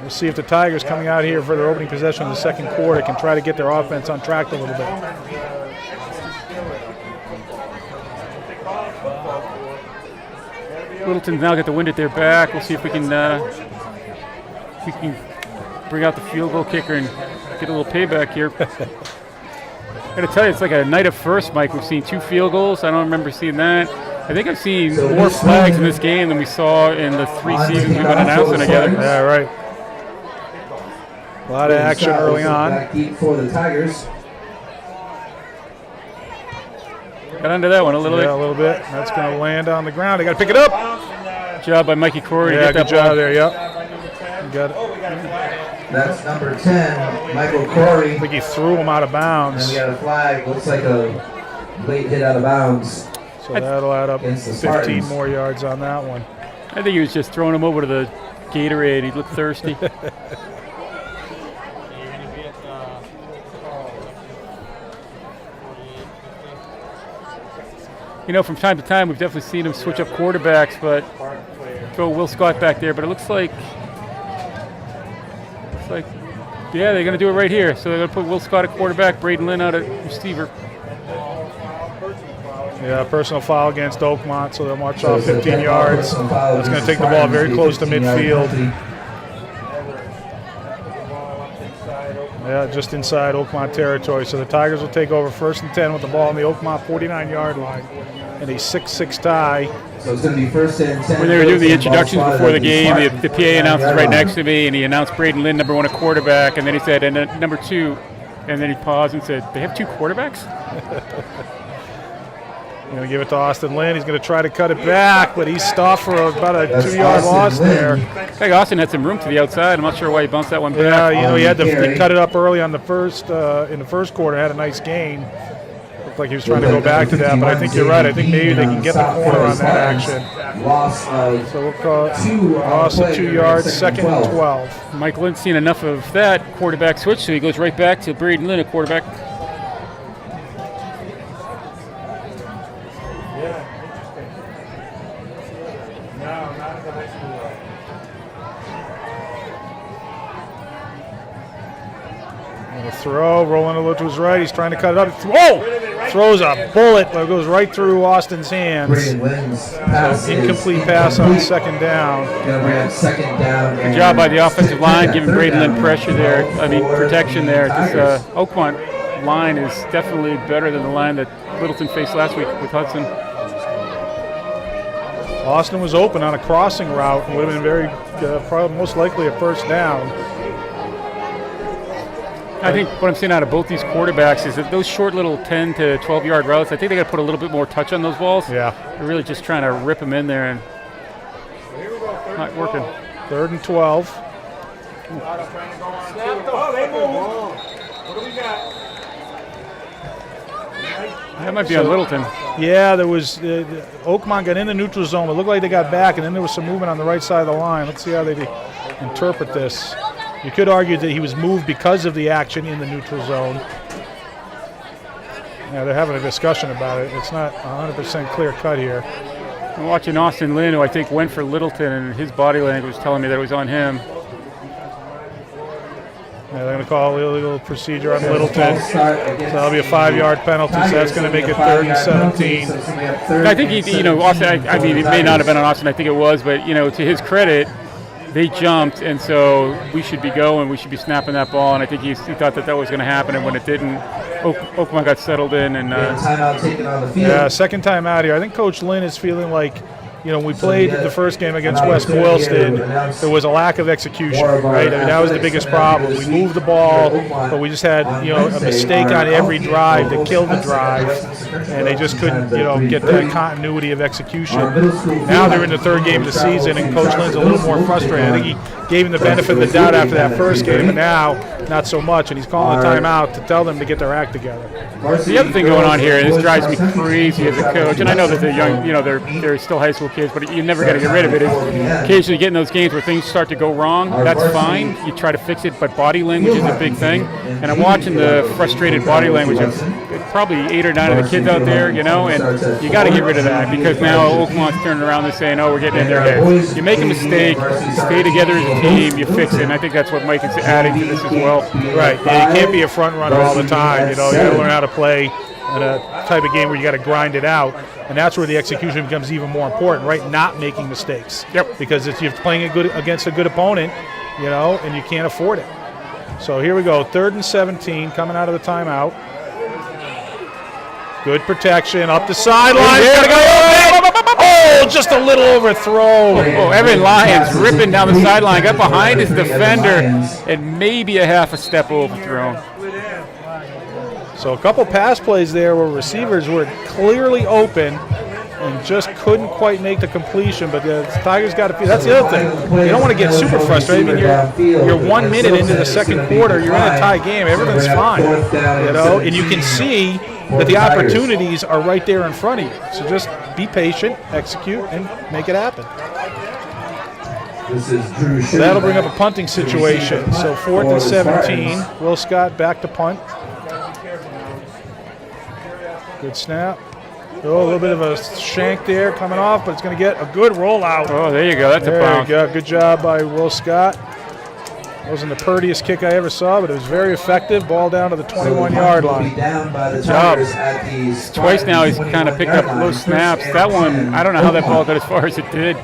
We'll see if the Tigers coming out here for their opening possession in the 2nd quarter can try to get their offense on track a little bit. Littleton's now got the wind at their back. We'll see if we can bring out the field goal kicker and get a little payback here. I got to tell you, it's like a night of first, Mike. We've seen 2 field goals. I don't remember seeing that. I think I've seen more flags in this game than we saw in the 3 seasons we've been announcing together. Yeah, right. A lot of action early on. Back deep for the Tigers. Got under that one a little bit. Yeah, a little bit. That's going to land on the ground. They got to pick it up. Good job by Mikey Corey. Yeah, to get good that job ball. there. Yep. You got it. That's number 10, Michael Corey. I think he threw him out of And bounds. we got a flag. Looks like a late hit out of bounds. So that'll add up Against the 15 Spartans. more yards on that one. I think he was just throwing him over to the Gatorade. He looked thirsty. from time to time we've definitely seen him switch up quarterbacks, but throw Will Scott back there. But it looks like, yeah, they're going to do it right here. So they're going to put Will Scott at quarterback, Braden Lynn out at receiver. Yeah, personal foul against Oakmont, so they'll march off 15 yards. That's going to take the ball very close to midfield. Yeah, just inside Oakmont territory. So the Tigers will take over 1st and 10 with the ball on the Oakmont 49-yard line and a 6-6 tie. So it's going to be 1st and 10. When they were doing the introductions before the game, the PA announcer right next to me, and he announced Braden Lynn, number 1 at quarterback, and then he said, and number 2, and then he paused and said, they have 2 quarterbacks? Going to give it to Austin Lynn. He's going to try to cut it back, but he's stopped for about a 2-yard loss there. I think Austin had some room to the outside. I'm not sure why he bounced that one back. Yeah, he had to cut it up early on the first in the first quarter. Had a nice gain. Looked like he was trying to go back to that, but I think you're right. I think maybe they can get the corner on that action. So we'll call it loss of 2 yards, 2nd and 12. Mike Lynn's seen enough of that quarterback switch, so he goes right back to Braden Lynn at quarterback. Throw, rolling a little to his right. He's trying to cut it up. Whoa! Throws a bullet, but it goes right through Austin's hands. Incomplete pass on 2nd down. Good job by the offensive line, giving Braden Lynn pressure there. Protection there. This Oakmont line is definitely better than the line that Littleton faced last week with Hudson. Austin was open on a crossing route and would have been very, probably most likely a 1st down. I think what I'm seeing out of both these quarterbacks is that those short little 10 to 12-yard routes, I think they got to put a little bit more touch on those balls. Yeah. They're really just trying to rip them in there and not working. 3rd and 12. What do we got? That might be on Littleton. Yeah, there was Oakmont got in the neutral zone. It looked like they got back, and then there was some movement on the right side of the line. Let's see how they interpret this. You could argue that he was moved because of the action in the neutral zone. Yeah, they're having a discussion about it. It's not 100% clear cut here. I'm watching Austin Lynn, who I think went for Littleton, and his body language was telling me that it was on him. Yeah, they're going to call illegal procedure on Littleton. So that'll be a 5-yard penalty, so that's going to make it 3rd and 17. I think Austin, I mean, it may not have been on Austin, I think it was, but, to his credit, they jumped, and so we should be going. We should be snapping that ball, and I think he thought that was going to happen, and when it didn't, Oakmont got settled in. And timeout taken on the field. Yeah, 2nd time out here. I think Coach Lynn is feeling like, when we played the first game against West Boylston, there was a lack of execution, right? I mean, that was the biggest problem. We moved the ball, but we just had, a mistake on every drive that killed the drive, and they just couldn't, get that continuity of execution. Now they're in the 3rd game of the season, and Coach Lynn's a little more frustrated. I think he gave him the benefit of the doubt after that first game, but now not so much, and he's calling a timeout to tell them to get their act together. The other thing going on here, and this drives me crazy as a coach, and I know that they're young, they're still high school kids, but you never got to get rid of it. Is occasionally getting those games where things start to go wrong. That's fine. You try to fix it, but body language is a big thing. And I'm watching the frustrated body language of probably 8 or 9 of the kids out there, and you got to get rid of that, because now Oakmont's turning around and saying, oh, we're getting in their heads. You make a mistake, stay together as a team, you fix it. And I think that's what Mike is adding to this as well. Right. Yeah, you can't be a front runner all the time. You got to learn how to play in a type of game where you got to grind it out, and that's where the execution becomes even more important, right? Not making mistakes. Yep. Because you're playing against a good opponent, and you can't afford it. So here we go, 3rd and 17, coming out of the timeout. Good protection up the sideline. Oh, just a little overthrow. Oh, Evan Lyons ripping down the sideline, got behind his defender, and maybe a half a step overthrown. So a couple pass plays there where receivers were clearly open and just couldn't quite make the completion, but the Tigers got to – that's the other thing. You don't want to get super frustrated. I mean, you're 1 minute into the 2nd quarter. You're in a tie game. Everything's fine, and you can see that the opportunities are right there in front of you. So just be patient, execute, and make it happen. So that'll bring up a punting situation. So 4th and 17. Will Scott back to punt. Good snap. Oh, a little bit of a shank there coming off, but it's going to get a good rollout. Oh, there you go. That's a There bounce. you go. Good job by Will Scott. Wasn't the prettiest kick I ever saw, but it was very effective. Ball down to the 21-yard line. Twice now he's kind of picked up low snaps. That one, I don't know how that ball got as far as it did.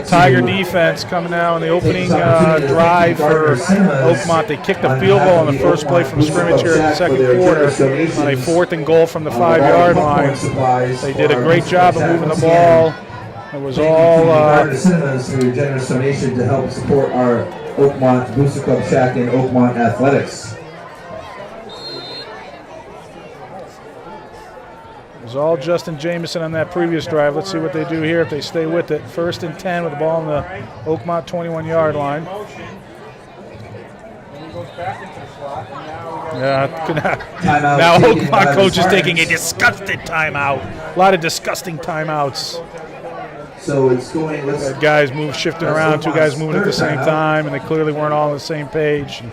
Tiger defense coming now in the opening drive for Oakmont. They kicked a field goal on the first play from scrimmage here in the second quarter on a 4th and goal from the 5-yard line. They did a great job of moving the ball. It was all Cinemas for your generous donation to help support our Oakmont Booster Club Shack and Oakmont Athletics. It was all Justin Jameson on that previous drive. Let's see what they do here if they stay with it. 1st and 10 with the ball on the Oakmont 21-yard line. Yeah, now Oakmont coach is taking a disgusting timeout. A lot of disgusting timeouts. So it's going. Guys shifting around. 2 guys moving at the same time, and they clearly weren't all on the same page.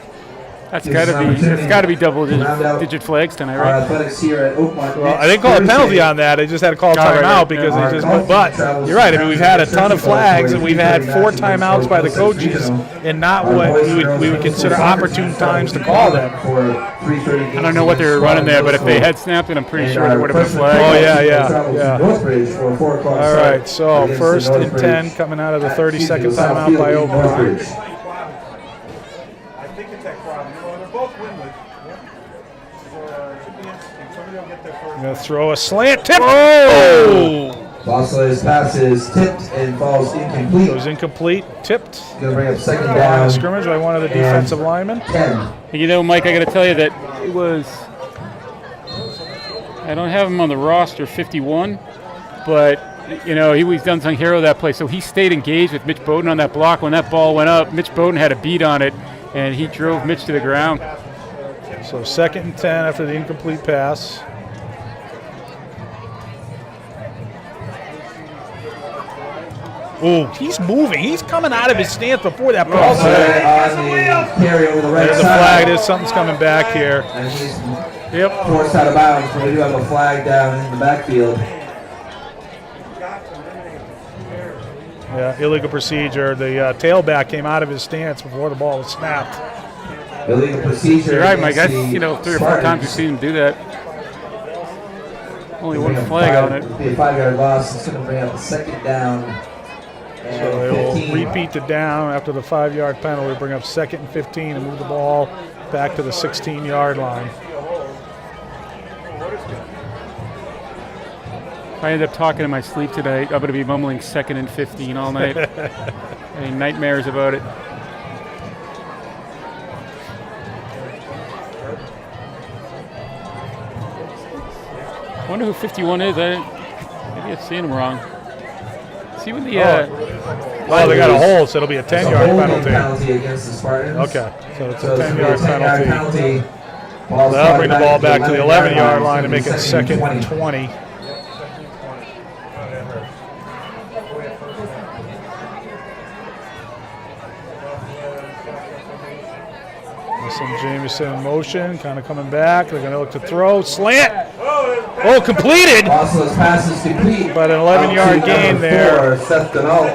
That's got to be double-digit flags tonight, Our right? athletics here at Oakmont. Well, I didn't call a penalty on that. They just had to call a timeout because they just. But you're right. I mean, we've had a ton of flags, and we've had 4 timeouts by the coaches, and not what we would consider opportune times to call them. I don't know what they were running there, but if they had snapped it, I'm pretty sure there would have been a flag. Oh yeah. All right. So 1st and 10 coming out of the 32nd timeout by Oakmont. Going to throw a slant tip. Oh! Bosler's pass is tipped and falls incomplete. Goes incomplete, tipped. Going to bring up 2nd On down. the scrimmage by one of the defensive linemen. 10. You know, Mike, I got to tell you that it was. I don't have him on the roster, 51, but you know he's done some hero that play, so he stayed engaged with Mitch Bowden on that block. When that ball went up, Mitch Bowden had a beat on it, and he drove Mitch to the ground. So 2nd and 10 after the incomplete pass. Oh, he's moving. He's coming out of his stance before that ball. Carry over the right There's a side. flag. There's something's coming back here. And he's Yep. forced out of bounds, but we do have a flag down in the backfield. Yeah, illegal procedure. The tailback came out of his stance before the ball was snapped. Illegal procedure. You're right, Mike. That's against the 3 or 4 times we've Spartans. seen him do that. Only one Bring up flag on it. It'll be a 5-yard loss. It's going to bring up 2nd down. And So they will 15. repeat the down after the 5-yard penalty, bring up 2nd and 15 and move the ball back to the 16-yard line. If I end up talking in my sleep tonight, I'm going to be mumbling 2nd and 15 all night. Having nightmares about it. I wonder who 51 is. Maybe I'm seeing him wrong. See when the Oh, they got a hold, so it'll be a 10-yard penalty. Against the Spartans. Okay, so it's a So it's gonna be 10-yard 10-yard penalty. Ball's That'll bring the ball back to the 11-yard line line and make it 2nd and 20. Jameson in motion, kind of coming back. They're going to look to throw. Slant! Oh, completed! Bosler's pass is complete. But an 11-yard gain there. Seth Denault.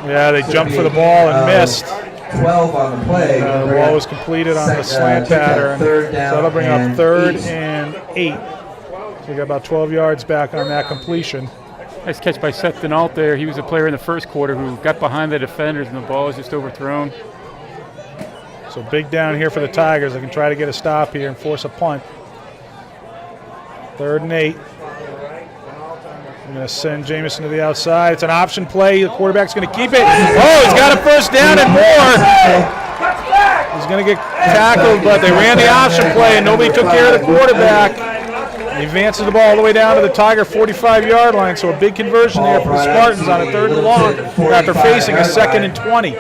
Yeah, they jumped for the ball and missed. 12 on the play. The ball was completed on the slant pattern. So that'll bring up 3rd and 8. So we got about 12 yards back on that completion. nice catch by Seth Denault there. He was a player in the first quarter who got behind the defenders, and the ball was just overthrown. So big down here for the Tigers. They can try to get a stop here and force a punt. 3rd and 8. I'm going to send Jameson to the outside. It's an option play. The quarterback's going to keep it. Oh, he's got a 1st down and more. He's going to get tackled, but they ran the option play and nobody took care of the quarterback. He advances the ball all the way down to the Tiger 45-yard line. So a big conversion there for the Spartans on a 3rd and long after facing a 2nd and 20.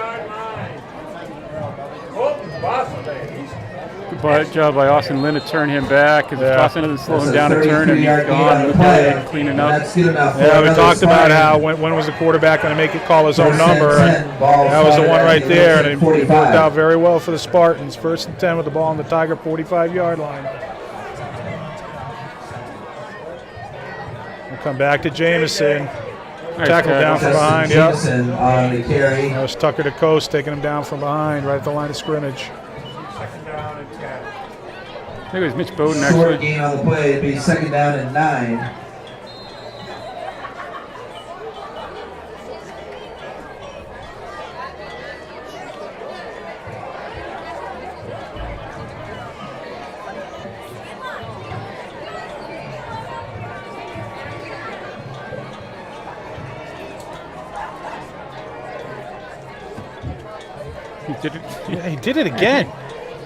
Good job by Austin Lynn to turn him back. Because Austin doesn't slow him down to turn him. He's gone. Look at him cleaning up. Yeah, we talked about how when was the quarterback going to make it call his own number. And that was the one right there. And it worked out very well for the Spartans. 1st and 10 with the ball on the Tiger 45-yard line. We'll come back to Jameson. Nice Tackle down from behind, yep. Jameson on the carry. That was Tucker to Coast taking him down from behind, right at the line of scrimmage. Second down and 10. I think it was Mitch Bowden, Short actually. gain on the play. It'd be 2nd down and 9. He did it. Yeah, he did it again.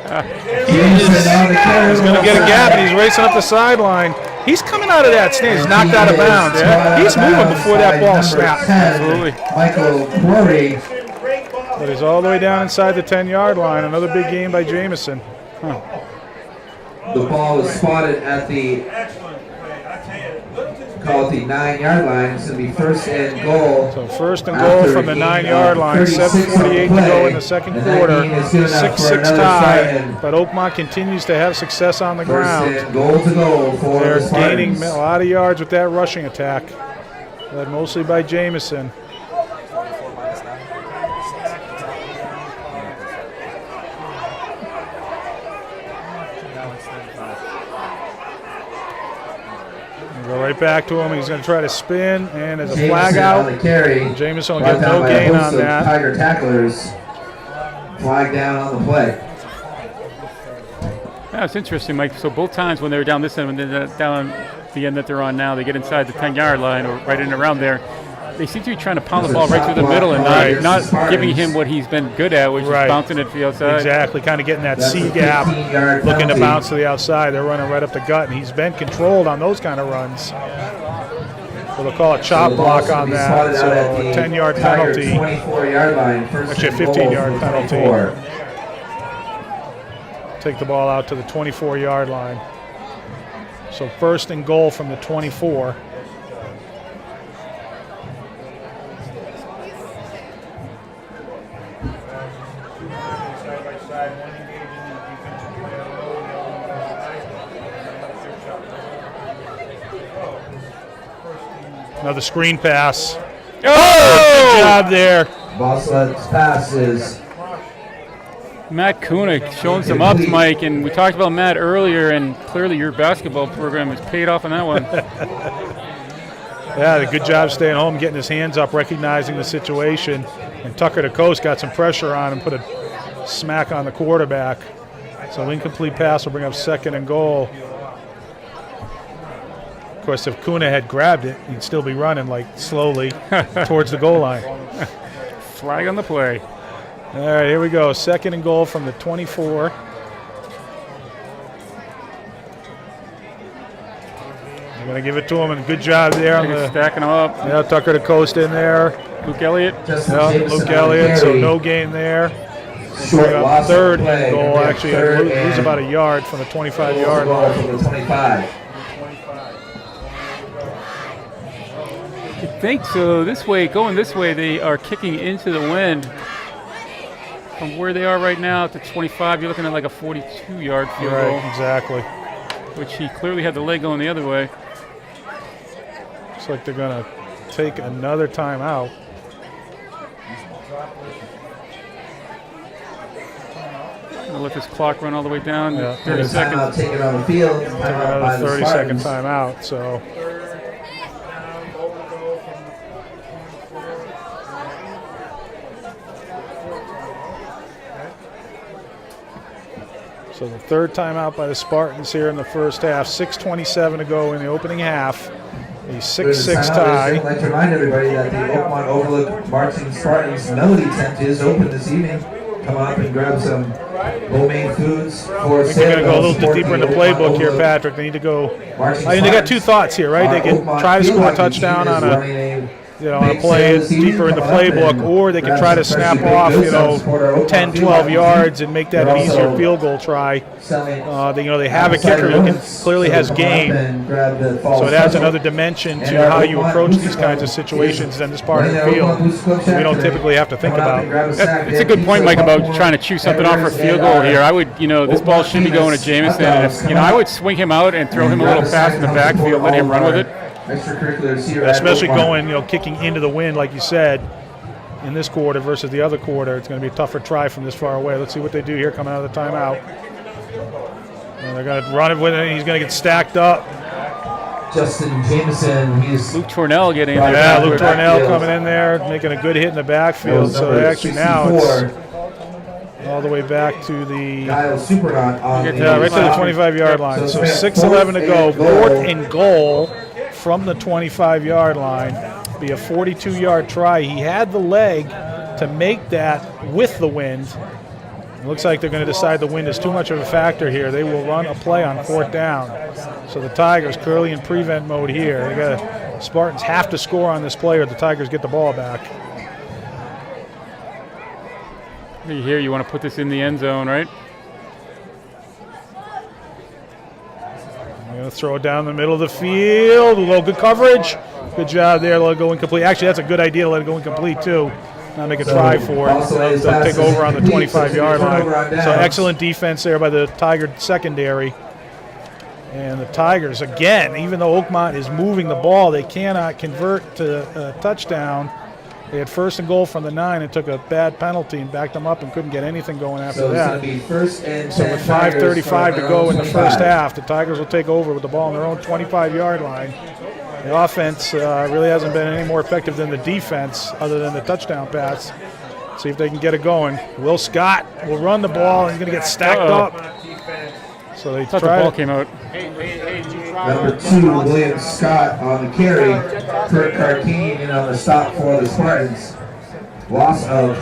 Jameson on the carry. He's going to get a gap, and he's racing up the sideline. He's coming out of that stand. He's knocked out of bounds. He's moving before that ball snapped. Absolutely. Michael Corey. Great ball. But he's all the way down inside the 10-yard line. Another big game by Jameson. The ball was spotted at the Excellent play. I tell you, Littleton's call it the 9-yard line. It's going to be 1st and goal. So 1st and goal from the 9-yard line. 7:48 to go in the second quarter. 6-6 tie. But Oakmont continues to have success on the ground. 1st and goal to go for They're the gaining Spartans. a lot of yards with that rushing attack. Led mostly by Jameson. Go right back to him. He's going to try to spin, and there's a flag Jameson out. on the carry. Jameson will Brought get down no by a gain host on of that. Tiger tacklers. Flag down on the play. Yeah, it's interesting, Mike. So both times when they were down this end, when they're down the end that they're on now, they get inside the 10-yard line or right in and around there. They seem to be trying to pound the ball right through the middle and not giving him what he's been good at, which is bouncing it to the outside. Exactly, kind of getting that That's C a gap, 15-yard looking to penalty. bounce to the outside. They're running right up the gut, and he's been controlled on those kind of runs. So they'll call a chop So the block ball's on gonna be that. spotted So out at a the 10-yard Tiger penalty. 24-yard line. First Actually, a and goal 15-yard for penalty. 24. Take the ball out to the 24-yard line. So 1st and goal from the 24. side by side, one engaging the defensive player low, the other one on the side. Another screen pass. Oh! Good job there. Boslett's pass is Matt Kuna showing some ups, Mike, and we talked about Matt earlier, and clearly your basketball program has paid off on that one. Yeah, good job staying home, getting his hands up, recognizing the situation. And Tucker to Coast got some pressure on him, put a smack on the quarterback. So incomplete pass will bring up 2nd and goal. Of course, if Kuna had grabbed it, he'd still be running like slowly towards the goal line. Flag on the play. All right, here we go. 2nd and goal from the 24. They're going to give it to him, and good job there on the Stacking them up. yeah, Tucker to Coast in there. Luke Elliott. Justin Yeah, Jameson Luke on the Elliott, so carry. no gain there. Short loss on the 3rd play. and goal, Gonna be a actually, third lose and about a yard from the 25-yard goal line. from the 25. I think so. Going this way, they are kicking into the wind. From where they are right now to 25, you're looking at like a 42-yard field goal, Right, exactly. which he clearly had the leg going the other way. Looks like they're going to take another timeout. We'll let this clock run all the way down. Yeah. 30 Timeout seconds. taken on the field. Timeout by Another the 30-second Spartans. timeout. So So the 3rd timeout by the Spartans here in the first half. 6:27 to go in the opening half. A 6-6 tie. I'd like to remind everybody that the Oakmont Overlook Marching Spartans Melody Tent is open this evening. Come up and grab some homemade foods for I think sale. they're going to go a little bit Support deeper in the Oakmont playbook here, Overlook Patrick. They need to go. Marching I mean, they got Spartans. two thoughts here, right? They Our can Oakmont try to field score a hockey touchdown team on is a running on a big play sale this evening. deeper in the Come on up playbook, and or they can grab try to some snap freshly off, baked goods. Support our Oakmont 10, field 12 hockey yards team. and make that They're an easier also field goal try. selling They have a kicker who can clearly has game, so it adds another dimension to how you approach these kinds of situations in this part of the field. We don't typically have to think about. It's a good point, Mike, about trying to chew something off for a field goal here. I would, this ball should be going to Jamison. And I would swing him out and throw him a little pass in the backfield, let him run with it. extracurriculars here at Especially Oakmont. going, kicking into the wind, like you said, in this quarter versus the other quarter. It's going to be a tougher try from this far away. Let's see what they do here coming out of the timeout. And they're going to run it with it. He's going to get stacked up. Justin Jameson, he's Luke Tornell getting in there. Yeah, Luke backfield. Tornell coming in there, making a good hit in the backfield. So number actually now it's 64, all the way back to the Kyle Supernaut on the right to the 25-yard line. So 6:11 to go. Fourth and goal from the 25-yard line. Be a 42-yard try. He had the leg to make that with the wind. It looks like they're going to decide the wind is too much of a factor here. They will run a play on 4th down. So the Tigers clearly in prevent mode here. Spartans have to score on this play or the Tigers get the ball back. Here, you want to put this in the end zone, right? They're going to throw it down the middle of the field. A little good coverage. Good job there. Let it go incomplete. Actually, that's a good idea to let it go incomplete, too. Not make a try for it. They'll take over on the 25-yard line. So excellent defense there by the Tiger secondary. And the Tigers, again, even though Oakmont is moving the ball, they cannot convert to a touchdown. They had 1st and goal from the 9 and took a bad penalty and backed them up and couldn't get anything going after that. So it's going to be 1st and 10. So with 5:35 to go in the first half, the Tigers will take over with the ball on their own 25-yard line. The offense really hasn't been any more effective than the defense other than the touchdown pass. See if they can get it going. Will Scott will run the ball and he's going to get stacked up. So they Thought the ball came out. Number 2, William Scott on the carry. Kurt Carkane in on the stop for the Spartans. Loss of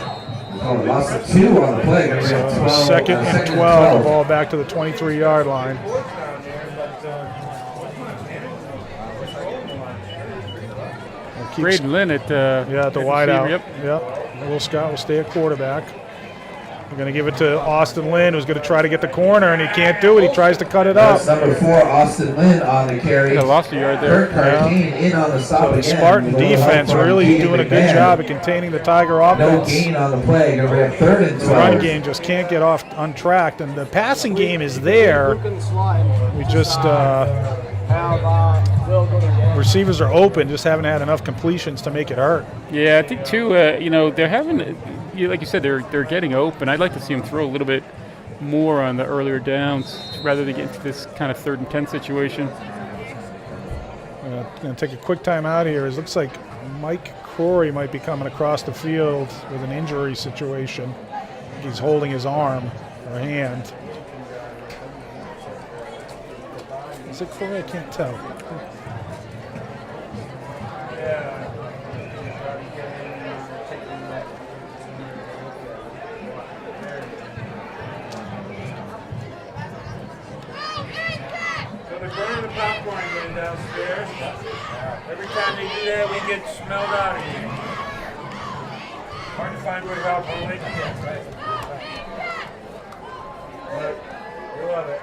2 on the play. Gonna bring up 12, 2nd and 12. The ball back to the 23-yard line. Braden Lynn at the wideout. receiver, Yep. Will Scott will stay at quarterback. We're going to give it to Austin Lynn, who's going to try to get the corner, and he can't do it. He tries to cut it up. That's number 4, Austin Lynn on the carry. Yeah, lost a yard there. Kurt Carkane in on the stop So the again. Spartan defense really doing a good job at containing the Tiger offense. No gain on the play. Gonna bring up 3rd and 12. The run game just can't get off untracked, and the passing game is there. We just receivers are open, just haven't had enough completions to make it hurt. Yeah, I think too. They're having, like you said, they're getting open. I'd like to see them throw a little bit more on the earlier downs rather than get into this kind of 3rd and 10 situation. Going to take a quick time out here. It looks like Mike Crory might be coming across the field with an injury situation. He's holding his arm or hand. Is it Crory? I can't tell. So they're burning the popcorn again downstairs. Every time they do that, we get smelled out of here. Hard to find where Ralph Lake is. But we love it.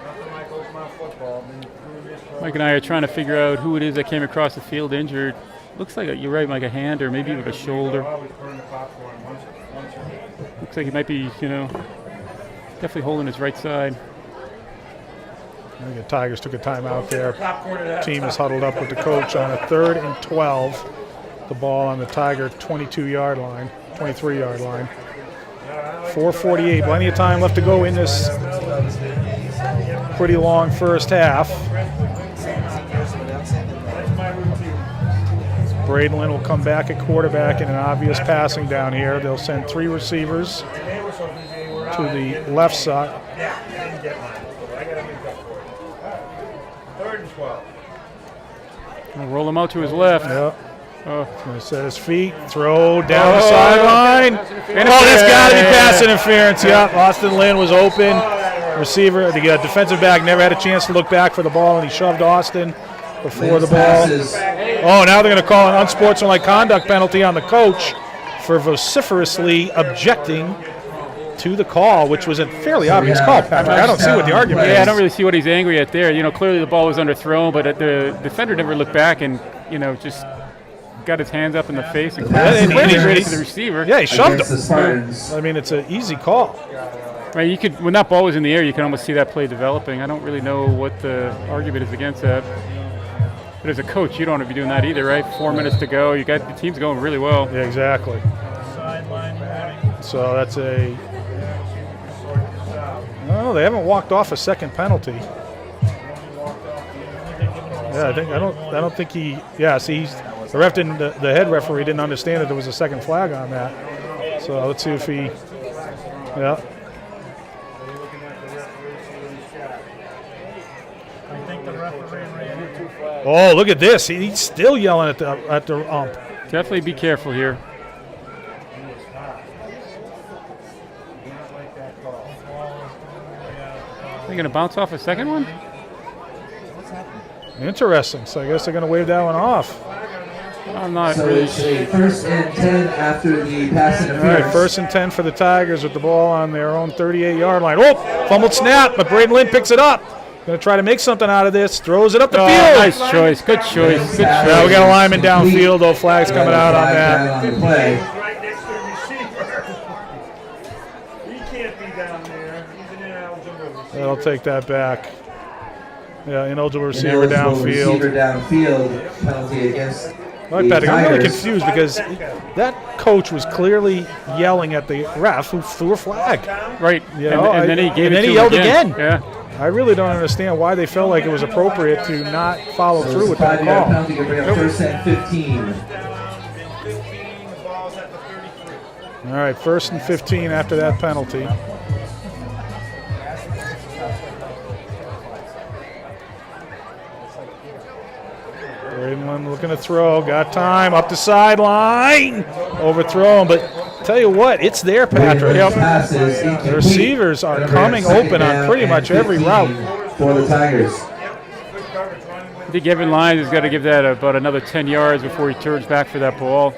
Nothing like Oakmont football. Been doing this for Mike and I are trying to figure out who it is that came across the field injured. Looks like you're right, like a hand or maybe even a shoulder. always burn the popcorn once Looks like he might be, definitely holding his right side. I think the Tigers took a timeout there. popcorn at that Team is huddled up with the coach on a 3rd and 12. The ball on the Tiger 22-yard line, 23-yard line. 4:48, plenty of time left to go in this pretty long first half. Braden Lynn will come back at quarterback in an obvious passing down here. They'll send 3 receivers to the left side. Yeah, I didn't get mine. I got to make up for it. 3rd and 12. We'll roll him out to his left. Yep. Oh, Going to set his feet, throw down the sideline. Interference. Oh, that's got to be pass interference. Yep, Austin Lynn was open. Receiver, the defensive back never had a chance to look back for the ball, and he shoved Austin before the ball. Oh, now they're going to call an unsportsmanlike conduct penalty on the coach for vociferously objecting to the call, which was a fairly obvious call, Patrick. I don't see what the argument is. yeah, I don't really see what he's angry at there. Clearly the ball was underthrown, but the defender never looked back and, just got his hands up in the face and clearly to the receiver. Yeah, he shoved Against the him. Spartans. I mean, it's an easy call. Right, you could, when that ball was in the air, you can almost see that play developing. I don't really know what the argument is against that. But as a coach, you don't want to be doing that either, right? 4 minutes to go. You got the team's going really well. Yeah, exactly. So that's a. No, they haven't walked off a second penalty. Yeah, I don't think he. Yeah, see, the ref didn't. The head referee didn't understand that there was a second flag on that. So let's see if he. Yeah. Oh, look at this! He's still yelling at the ump. Definitely be careful here. They're going to bounce off a second one? Interesting. So I guess they're going to wave that one off. I'm not So really it's a 1st and 10 after the pass All interference. right, 1st and 10 for the Tigers with the ball on their own 38-yard line. Oh, fumbled snap, but Braden Lynn picks it up. Going to try to make something out of this. Throws it up the field. Nice choice. Good choice. Good choice. Yeah, we got a lineman downfield, though. Flag's coming out on that. On the play. Right next to the receiver. He can't be down there. He's an ineligible receiver. They'll take that back. Yeah, ineligible receiver Ineligible receiver downfield. downfield. Penalty against Like the Patrick, I'm really Tigers. confused because that coach was clearly yelling at the ref who threw a flag. Right. You know, and then he gave and it then to he him yelled again. Yeah. I really don't understand why they felt like it was appropriate to not follow through with that 5-yard call. penalty to bring up 1st and 15. 15, the ball's at the 33. All right, 1st and 15 after that penalty. Braden looking to throw, got time, up the sideline, overthrown, but tell you what, it's there, Patrick. Passes The incomplete. receivers are Number coming 2nd open on down pretty and much every 15 route. for the Tigers. I think Evan Lyons has got to give that about another 10 yards before he turns back for that ball.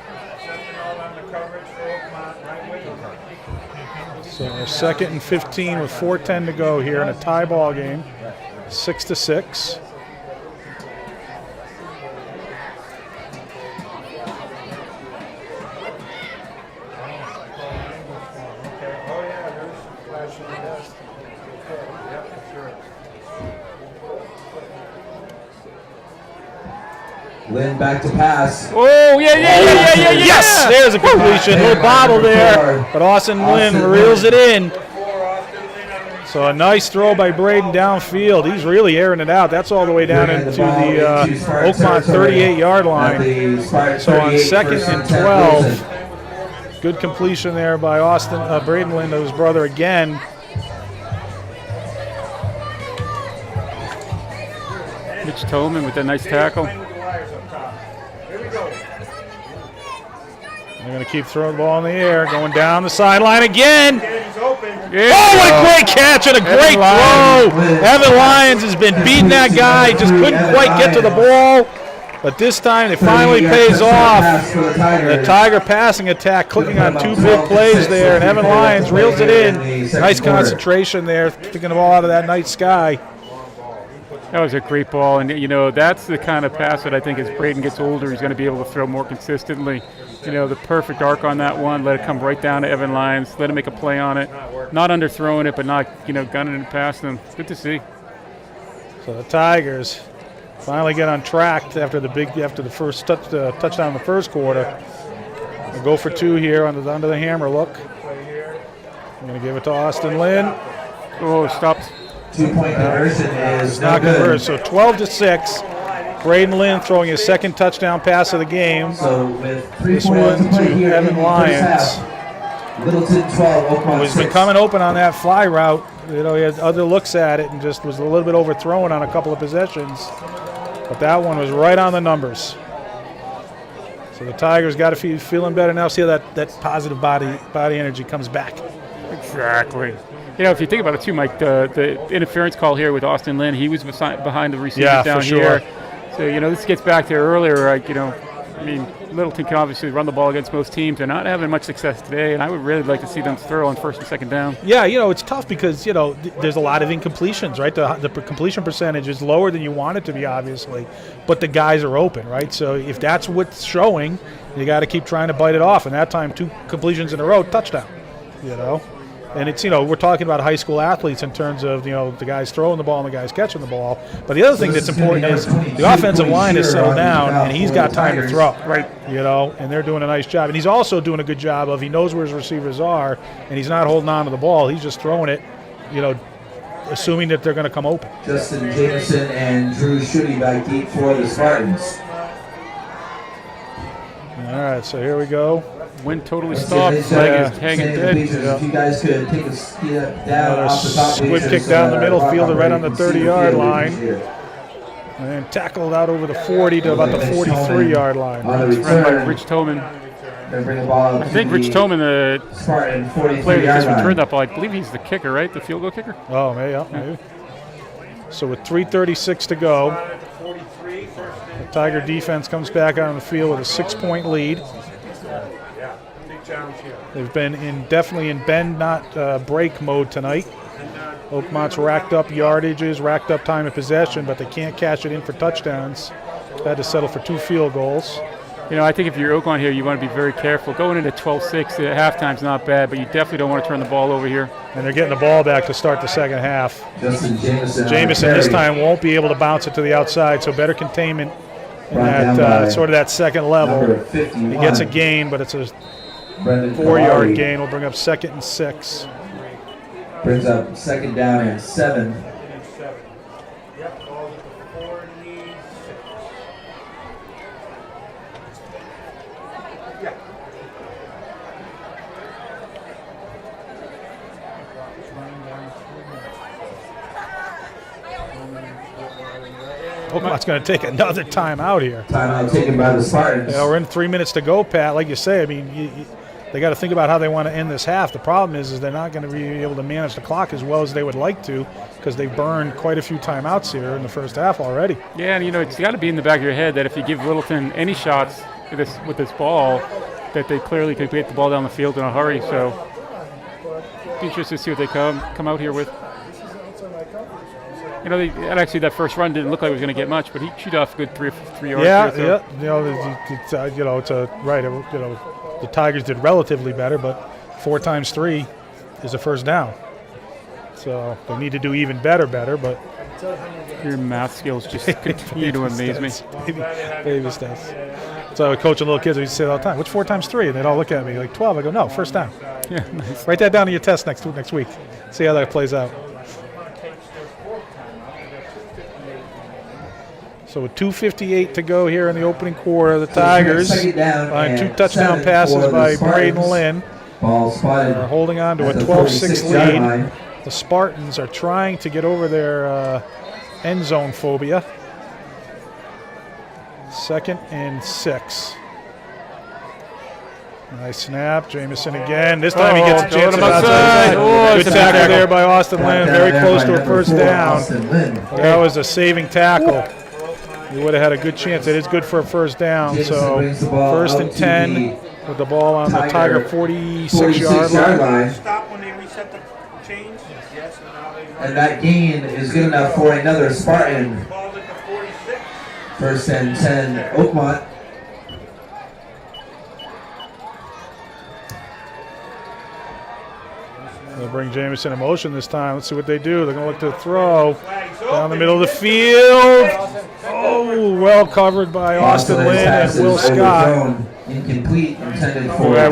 So 2nd and 15 with 4:10 to go here in a tie ball game, 6-6. Lynn back to pass. Oh, yeah. Yes, there's a completion, little bobble there, but Austin Lynn reels it in. So a nice throw by Braden downfield. He's really airing it out. That's all the way down into the Oakmont 38-yard line. So on 2nd and 12, good completion there by Braden Lynn to his brother again. Mitch Tolman with that nice tackle. They're going to keep throwing the ball in the air, going down the sideline again. Yeah. Oh, what a great catch and a great throw. Evan Lyons has been beating that guy, just couldn't quite get to the ball. But this time it finally pays off. The Tiger passing attack, clicking on 2 big plays there, and Evan Lyons reels it in. Nice concentration there, picking the ball out of that night sky. That was a great ball, and you know that's the kind of pass that I think as Braden gets older, he's going to be able to throw more consistently. You know, the perfect arc on that one, let it come right down to Evan Lyons, let him make a play on it, not underthrowing it, but not gunning it past him. Good to see. So the Tigers finally get on track after the first touchdown in the first quarter. They'll go for 2 here under the hammer look. I'm going to give it to Austin Lynn. Oh, stopped. 2-point conversion is Not not converted. good. So 12-6. Braden Lynn throwing his 2nd touchdown pass of the game. So with This 3:41 one to play to here Evan in the first Lyons. half. Littleton 12, Oakmont He's been 6. coming open on that fly route. You know, he had other looks at it and just was a little bit overthrown on a couple of possessions. But that one was right on the numbers. So the Tigers got to be feeling better now. See how that positive body energy comes back. Exactly. You know, if you think about it too, Mike, the interference call here with Austin Lynn, he was behind the receivers down for sure. here. So, you know, this gets back to earlier, like, I mean, Littleton can obviously run the ball against most teams. They're not having much success today, and I would really like to see them throw on 1st and 2nd down. Yeah, it's tough because, there's a lot of incompletions, right? The completion percentage is lower than you want it to be, obviously, but the guys are open, right? So if that's what's showing, you got to keep trying to bite it off. And that time, 2 completions in a row, touchdown, And it's, we're talking about high school athletes in terms of, the guys throwing the ball and the guys catching the ball. But the other thing that's important is the offensive line is settled down, and he's got time to throw. Right. And they're doing a nice job. And he's also doing a good job of, he knows where his receivers are, and he's not holding on to the ball. He's just throwing it, assuming that they're going to come open. Justin Jameson and Drew Schutte back deep for the Spartans. All right, so here we go. Wind totally stopped. Flag is hanging dead. If you guys could take a step down off the top Squib bleachers, kick down the middle, fielded right on the you can see 30-yard field line. here. And then tackled out over the 40 to about the 43-yard line. On the Run by return, Rich Toman. they bring the ball I think Rich Toman, the Spartan player that 43-yard just returned line. that ball, I believe he's the kicker, right? The field goal kicker? Oh, maybe. So with 3:36 to go, the Tiger defense comes back out on the field with a 6-point lead. They've been definitely in bend, not break mode tonight. Oakmont's racked up yardages, racked up time of possession, but they can't cash it in for touchdowns. Had to settle for 2 field goals. I think if you're Oakmont here, you want to be very careful. Going into 12-6 at halftime's not bad, but you definitely don't want to turn the ball over here. And they're getting the ball back to start the second half. Justin Jameson. Jameson this time won't be able to bounce it to the outside, so better containment in that sort of that second level. He gets a gain, but it's a 4-yard gain. Will bring up 2nd and 6. Brings up 2nd down and 7. Oakmont's going to take another timeout here. Timeout taken by the Spartans. We're in 3 minutes to go, Pat. Like you say, I mean, they got to think about how they want to end this half. The problem is they're not going to be able to manage the clock as well as they would like to because they burned quite a few timeouts here in the first half already. Yeah, and it's got to be in the back of your head that if you give Littleton any shots with this ball, that they clearly could get the ball down the field in a hurry. So, be interested to see what they come out here with. And actually that first run didn't look like it was going to get much, but he chewed off a good 3 yards. Yeah. The Tigers did relatively better, but 4 times 3 is a first down. So they need to do even better, but your math skills just continue to amaze me. Baby steps. So coaching little kids, we say it all the time, what's 4 times 3? And they'd all look at me like 12. I go, no, first down. Yeah, nice. Write that down in your test next week. See how that plays out. So with 2:58 to go here in the opening quarter, the Tigers on 2 touchdown passes by Braden Lynn are holding on to a 12-6 lead. The Spartans are trying to get over their end zone phobia. 2nd and 6. Nice snap. Jameson again. This time he gets a chance outside. Good tackle there by Austin Lynn. Very close to a first down. That was a saving tackle. He would have had a good chance. It is good for a first down. So 1st and 10 with the ball on the Tiger 46-yard line. Stop when they reset the chains. Yes, And that gain is good enough for another Spartan. ball at the 46. 1st and 10, Oakmont. They'll bring Jameson in motion this time. Let's see what they do. They're going to look to throw down the middle of the field. Oh, well covered by Austin Lynn and Will Scott. Incomplete, intended for I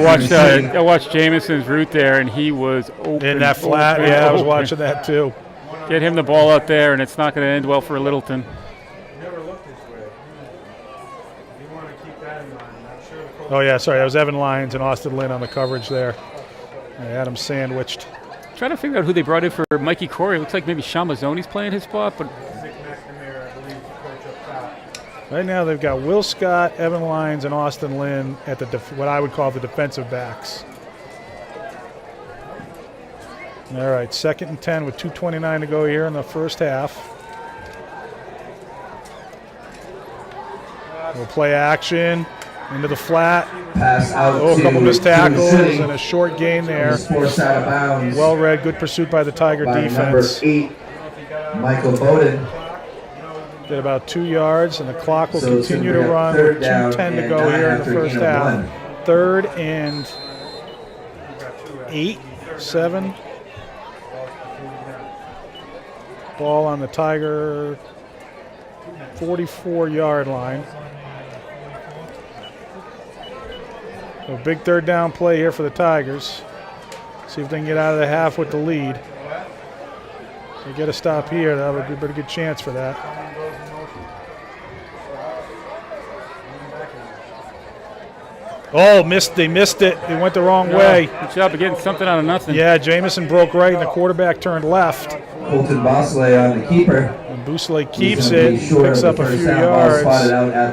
watched Jameson's route there, and he was open. In that flat, open, yeah, I was open. watching that too. Get him the ball out there, and it's not going to end well for Littleton. Never looked this way. You want to keep that in mind. I'm sure the coach Oh, yeah, sorry. That was Evan Lyons and Austin Lynn on the coverage there. They had him sandwiched. Trying to figure out who they brought in for Mikey Corey. It looks like maybe Sean Mazzoni's playing his spot, but McNamara, I believe, the coach up top. Right now they've got Will Scott, Evan Lyons, and Austin Lynn at the what I would call the defensive backs. All right, 2nd and 10 with 2:29 to go here in the first half. We'll play action into the flat. pass out Oh, a couple to missed tackles City. and a short gain there. Forced out of bounds Well read, good pursuit by the Tiger by defense. number 8, Michael Bowden. Did about 2 yards, and the clock will So it's continue gonna to bring up run third with down 2:10 to and go 9 here in the after first gain of half. 1. 3rd and 8, 7. Ball on the Tiger 44-yard line. A big third down play here for the Tigers. See if they can get out of the half with the lead. They get a stop here. That would be a pretty good chance for that. Oh, missed! They missed it. They went the wrong way. Good job of getting something out of nothing. Yeah, Jamison broke right, and the quarterback turned left. Colton Bosley on the keeper. And Bosley keeps it, picks up a few yards.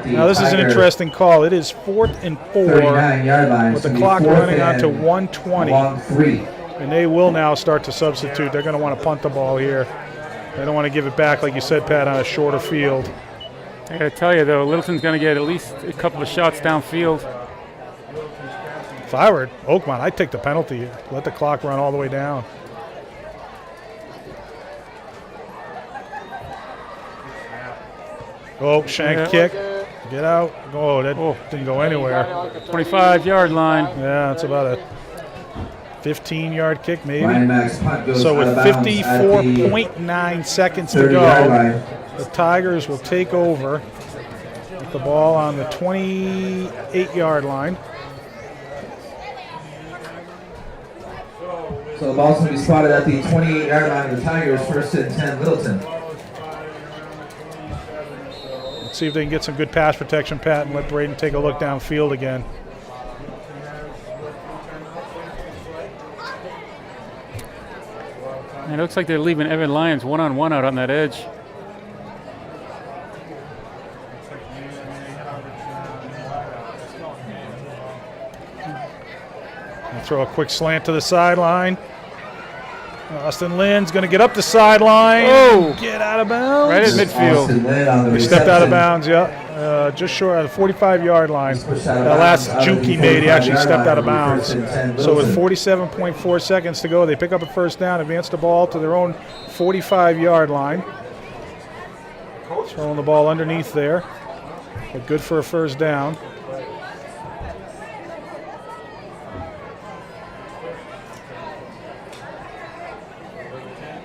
Now this is an interesting call. It is 4th and 4 39-yard line. with the clock running on to 1:20. And they will now start to substitute. They're going to want to punt the ball here. They don't want to give it back, like you said, Pat, on a shorter field. I got to tell you, though, Littleton's going to get at least a couple of shots downfield. If I were Oakmont, I'd take the penalty. Let the clock run all the way down. Oh, shank kick. Get out. Oh, that didn't go anywhere. 25-yard line. Yeah, it's about a 15-yard kick maybe. Punt goes So with out of bounds at the 54.9 seconds to 30-yard go, line. the Tigers will take over with the ball on the 28-yard line. So the ball's going to be spotted at the 28-yard line of the Tigers, 1st and 10, Littleton. Let's see if they can get some good pass protection, Pat, and let Braden take a look downfield again. And it looks like they're leaving Evan Lyons one-on-one out on that edge. I'll throw a quick slant to the sideline. Austin Lynn's going to get up the sideline. Oh! Get out of bounds. Right at midfield. Austin Lynn on the He stepped out of reception. bounds, yeah. Just short of the 45-yard line. Pushed That out of last bounds out of juke the he made, he actually 45-yard stepped out of line, bounds. 1st and 10, So with Littleton. 47.4 seconds to go, they pick up a first down, advance the ball to their own 45-yard line. Throwing the ball underneath there, but good for a first down.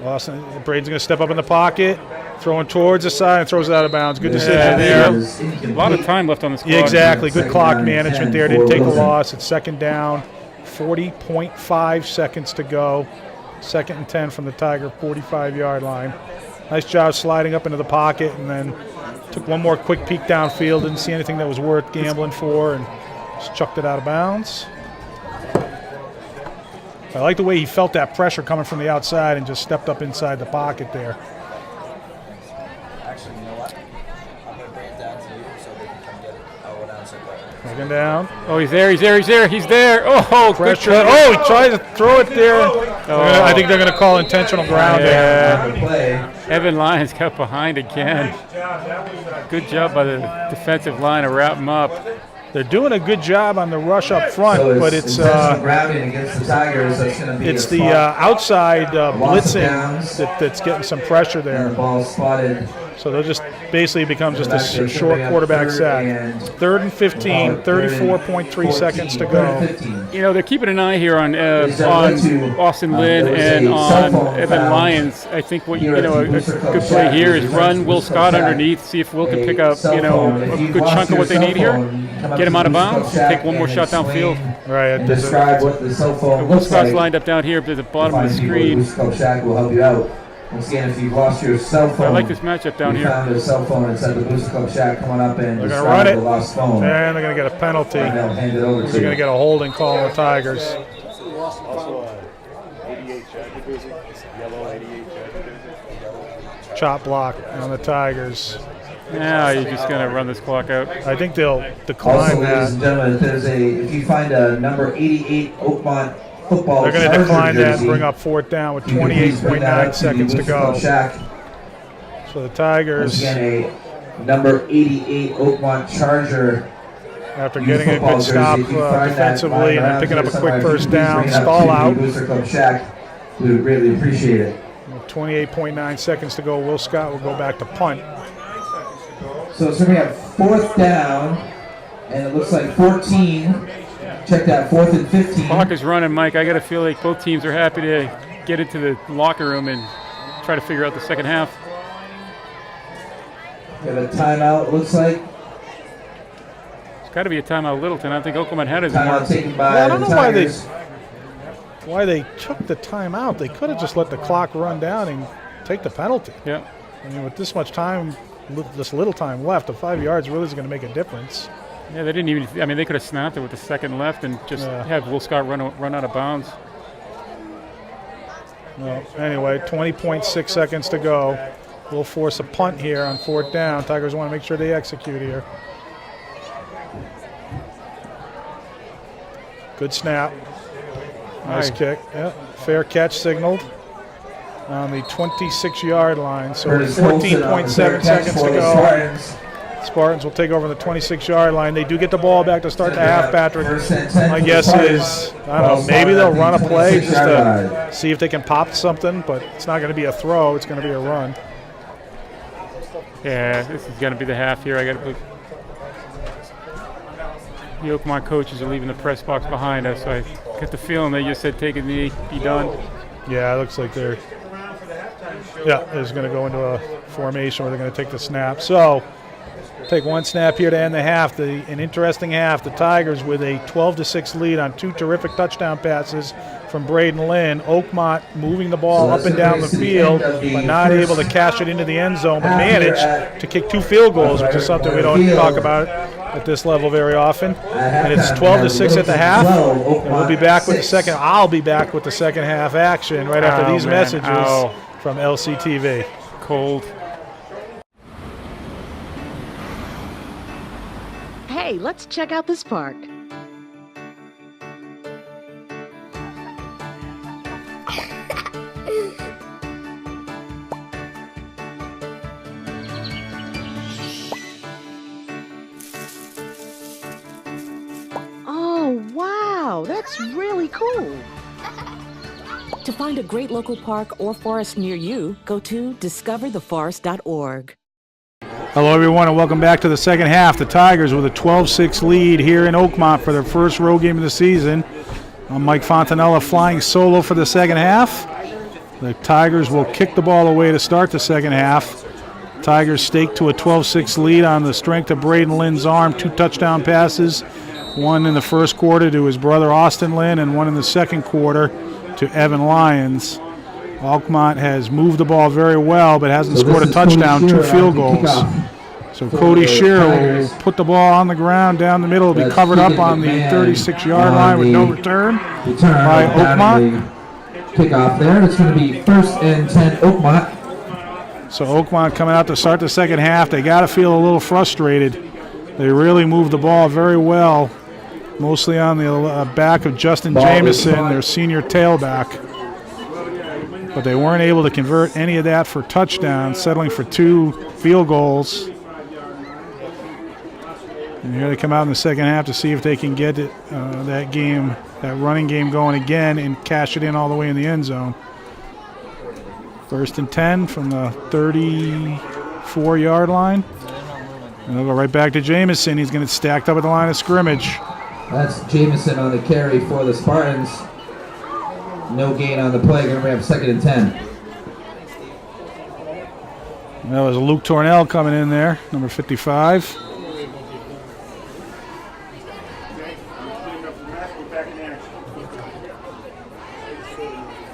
Austin, Braden's going to step up in the pocket, throwing towards the side and throws it out of bounds. Good decision there. A lot of time left on this clock. Yeah, exactly. Good Second clock down, management 10 there. Didn't for take a Littleton. loss. It's second down, 40.5 seconds to go. 2nd and 10 from the Tiger 45-yard line. Nice job sliding up into the pocket and then took one more quick peek downfield. Didn't see anything that was worth gambling for and just chucked it out of bounds. I like the way he felt that pressure coming from the outside and just stepped up inside the pocket there. Actually, you know what? I'm going to bring it down to you so they can come get it. I'll go down and circle. Looking down. Oh, he's there. He's there. Oh, good Pressure. try. Oh, he tries to throw it there. I think they're going to call intentional grounding. Yeah. On the play. Evan Lyons got behind again. Good job by the defensive line to wrap him up. They're doing a good job on the rush up front, So but it's intentional grounding against the Tigers. That's going to be it's a the spot. outside Loss of blitzing downs. that's getting some pressure And the there. ball spotted. So they'll just basically become just a Back there, short bring up quarterback 3rd sack. and 3rd and 15, 34.3 seconds to go. 15. You know, they're keeping an eye here on Ladies and gentlemen, Austin there Lynn was and a on cell phone Evan found Lyons. I think what here you know at a the Booster Club good play Shack. here is This run is Will Booster Club Scott Shack. underneath, see if Will can A pick up cell you know phone. a If you've good lost chunk of your what they cell need here. phone, you come up Get him to out of the Booster Club bounds. Shack Take one more and shot downfield. explain Right. and describe what the cell phone Will looks Scott's like. lined up down here at the bottom of the Find people at screen. Booster Club Shack will help you out. Once again, if you've lost your cell phone, I like this matchup down you here. found a cell phone inside the Booster Club Shack, come on up and They're gonna describe run it. the lost phone. And they're going to get a penalty. And they'll hand it over to They're going to you. get a holding call on the Tigers. Chop block on the Tigers. Now you're just going to run this clock out. I think they'll Also, decline ladies and that. gentlemen, if you find a number 88 Oakmont football They're going to Charger decline that and jersey, bring up 4th down with you can please bring that 28.9 up the seconds to Booster Club go. Shack. So the Once Tigers, again, a number 88 Oakmont Charger. after youth getting a football good jersey. stop If you find that defensively lying and then around picking up here a quick somewhere, first if you down, bring it up stall to the out. Booster Club Shack, we would greatly appreciate it. 28.9 seconds to go. Will Scott will go back to punt. So it's going to be a 4th down, and it looks like 14. Check that, 4th and 15. Clock is running, Mike. I got to feel like both teams are happy to get into the locker room and try to figure out the second half. Got a timeout, looks like. It's got to be a timeout, Littleton. I think Oakland had his Timeout mark. taken by Well, I don't the know Tigers. why they took the timeout. They could have just let the clock run down and take the penalty. Yeah. I mean, with this much time, this little time left, the 5 yards really is going to make a difference. Yeah, they didn't even. I mean, they could have snapped it with the second left and just had Will Scott run out of bounds. Well, anyway, 20.6 seconds to go. We'll force a punt here on 4th down. Tigers want to make sure they execute here. Good snap. Nice kick. Yeah. Fair catch signaled on the 26-yard line. So 14.7 seconds to go. Spartans will take over the 26-yard line. They do get the ball back to start the half, Patrick. My guess is, I don't know, maybe they'll run a play just to see if they can pop something, but it's not going to be a throw. It's going to be a run. Yeah, this is going to be the half here. I got to put. The Oakmont coaches are leaving the press box behind us, so I get the feeling they just said take a knee, be done. Yeah, it looks like they're. Yeah, they're just going to go into a formation where they're going to take the snap. So, take one snap here to end the half. An interesting half. The Tigers with a 12-6 lead on 2 terrific touchdown passes from Braden Lynn. Oakmont moving the ball up and down the field, but not able to cash it into the end zone, but managed to kick 2 field goals, which is something we don't talk about at this level very often. And it's 12-6 at the half. And we'll be back with the second. I'll be back with the second half action right after these messages from LCTV. Cold. Hey, let's check out this park. Oh, wow, that's really cool. To find a great local park or forest near you, go to discovertheforest.org. Hello, everyone, and welcome back to the second half. The Tigers with a 12-6 lead here in Oakmont for their first road game of the season. I'm Mike Fontanella flying solo for the second half. The Tigers will kick the ball away to start the second half. Tigers stake to a 12-6 lead on the strength of Braden Lynn's arm. 2 touchdown passes, one in the first quarter to his brother Austin Lynn and one in the second quarter to Evan Lyons. Oakmont has moved the ball very well, but hasn't scored a touchdown, 2 field goals. So Cody Shearer will put the ball on the ground down the middle. It'll be covered up on the 36-yard line with no return by Oakmont. Kickoff there. It's going to be 1st and 10 Oakmont. So Oakmont coming out to start the second half. They got to feel a little frustrated. They really moved the ball very well, mostly on the back of Justin Jameson, their senior tailback. But they weren't able to convert any of that for touchdowns, settling for 2 field goals. And here they come out in the second half to see if they can get it, that running game going again and cash it in all the way in the end zone. 1st and 10 from the 34-yard line. And they'll go right back to Jameson. He's going to get stacked up at the line of scrimmage. That's Jameson on the carry for the Spartans. No gain on the play. Going to bring up 2nd and 10. That was Luke Tornell coming in there, number 55.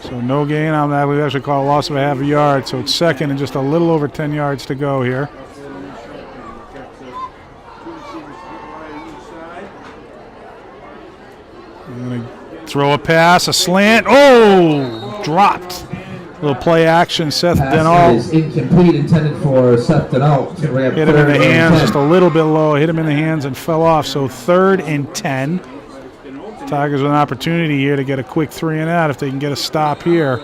So no gain on that. We've actually called a loss of a half a yard. So it's 2nd and just a little over 10 yards to go here. I'm going to throw a pass, a slant. Oh, dropped. Little play action. Seth Denall is incomplete, intended for Seth Denall. Hit him in the hands, just a little bit low. Hit him in the hands and fell off. So 3rd and 10. Tigers with an opportunity here to get a quick 3 and out if they can get a stop here.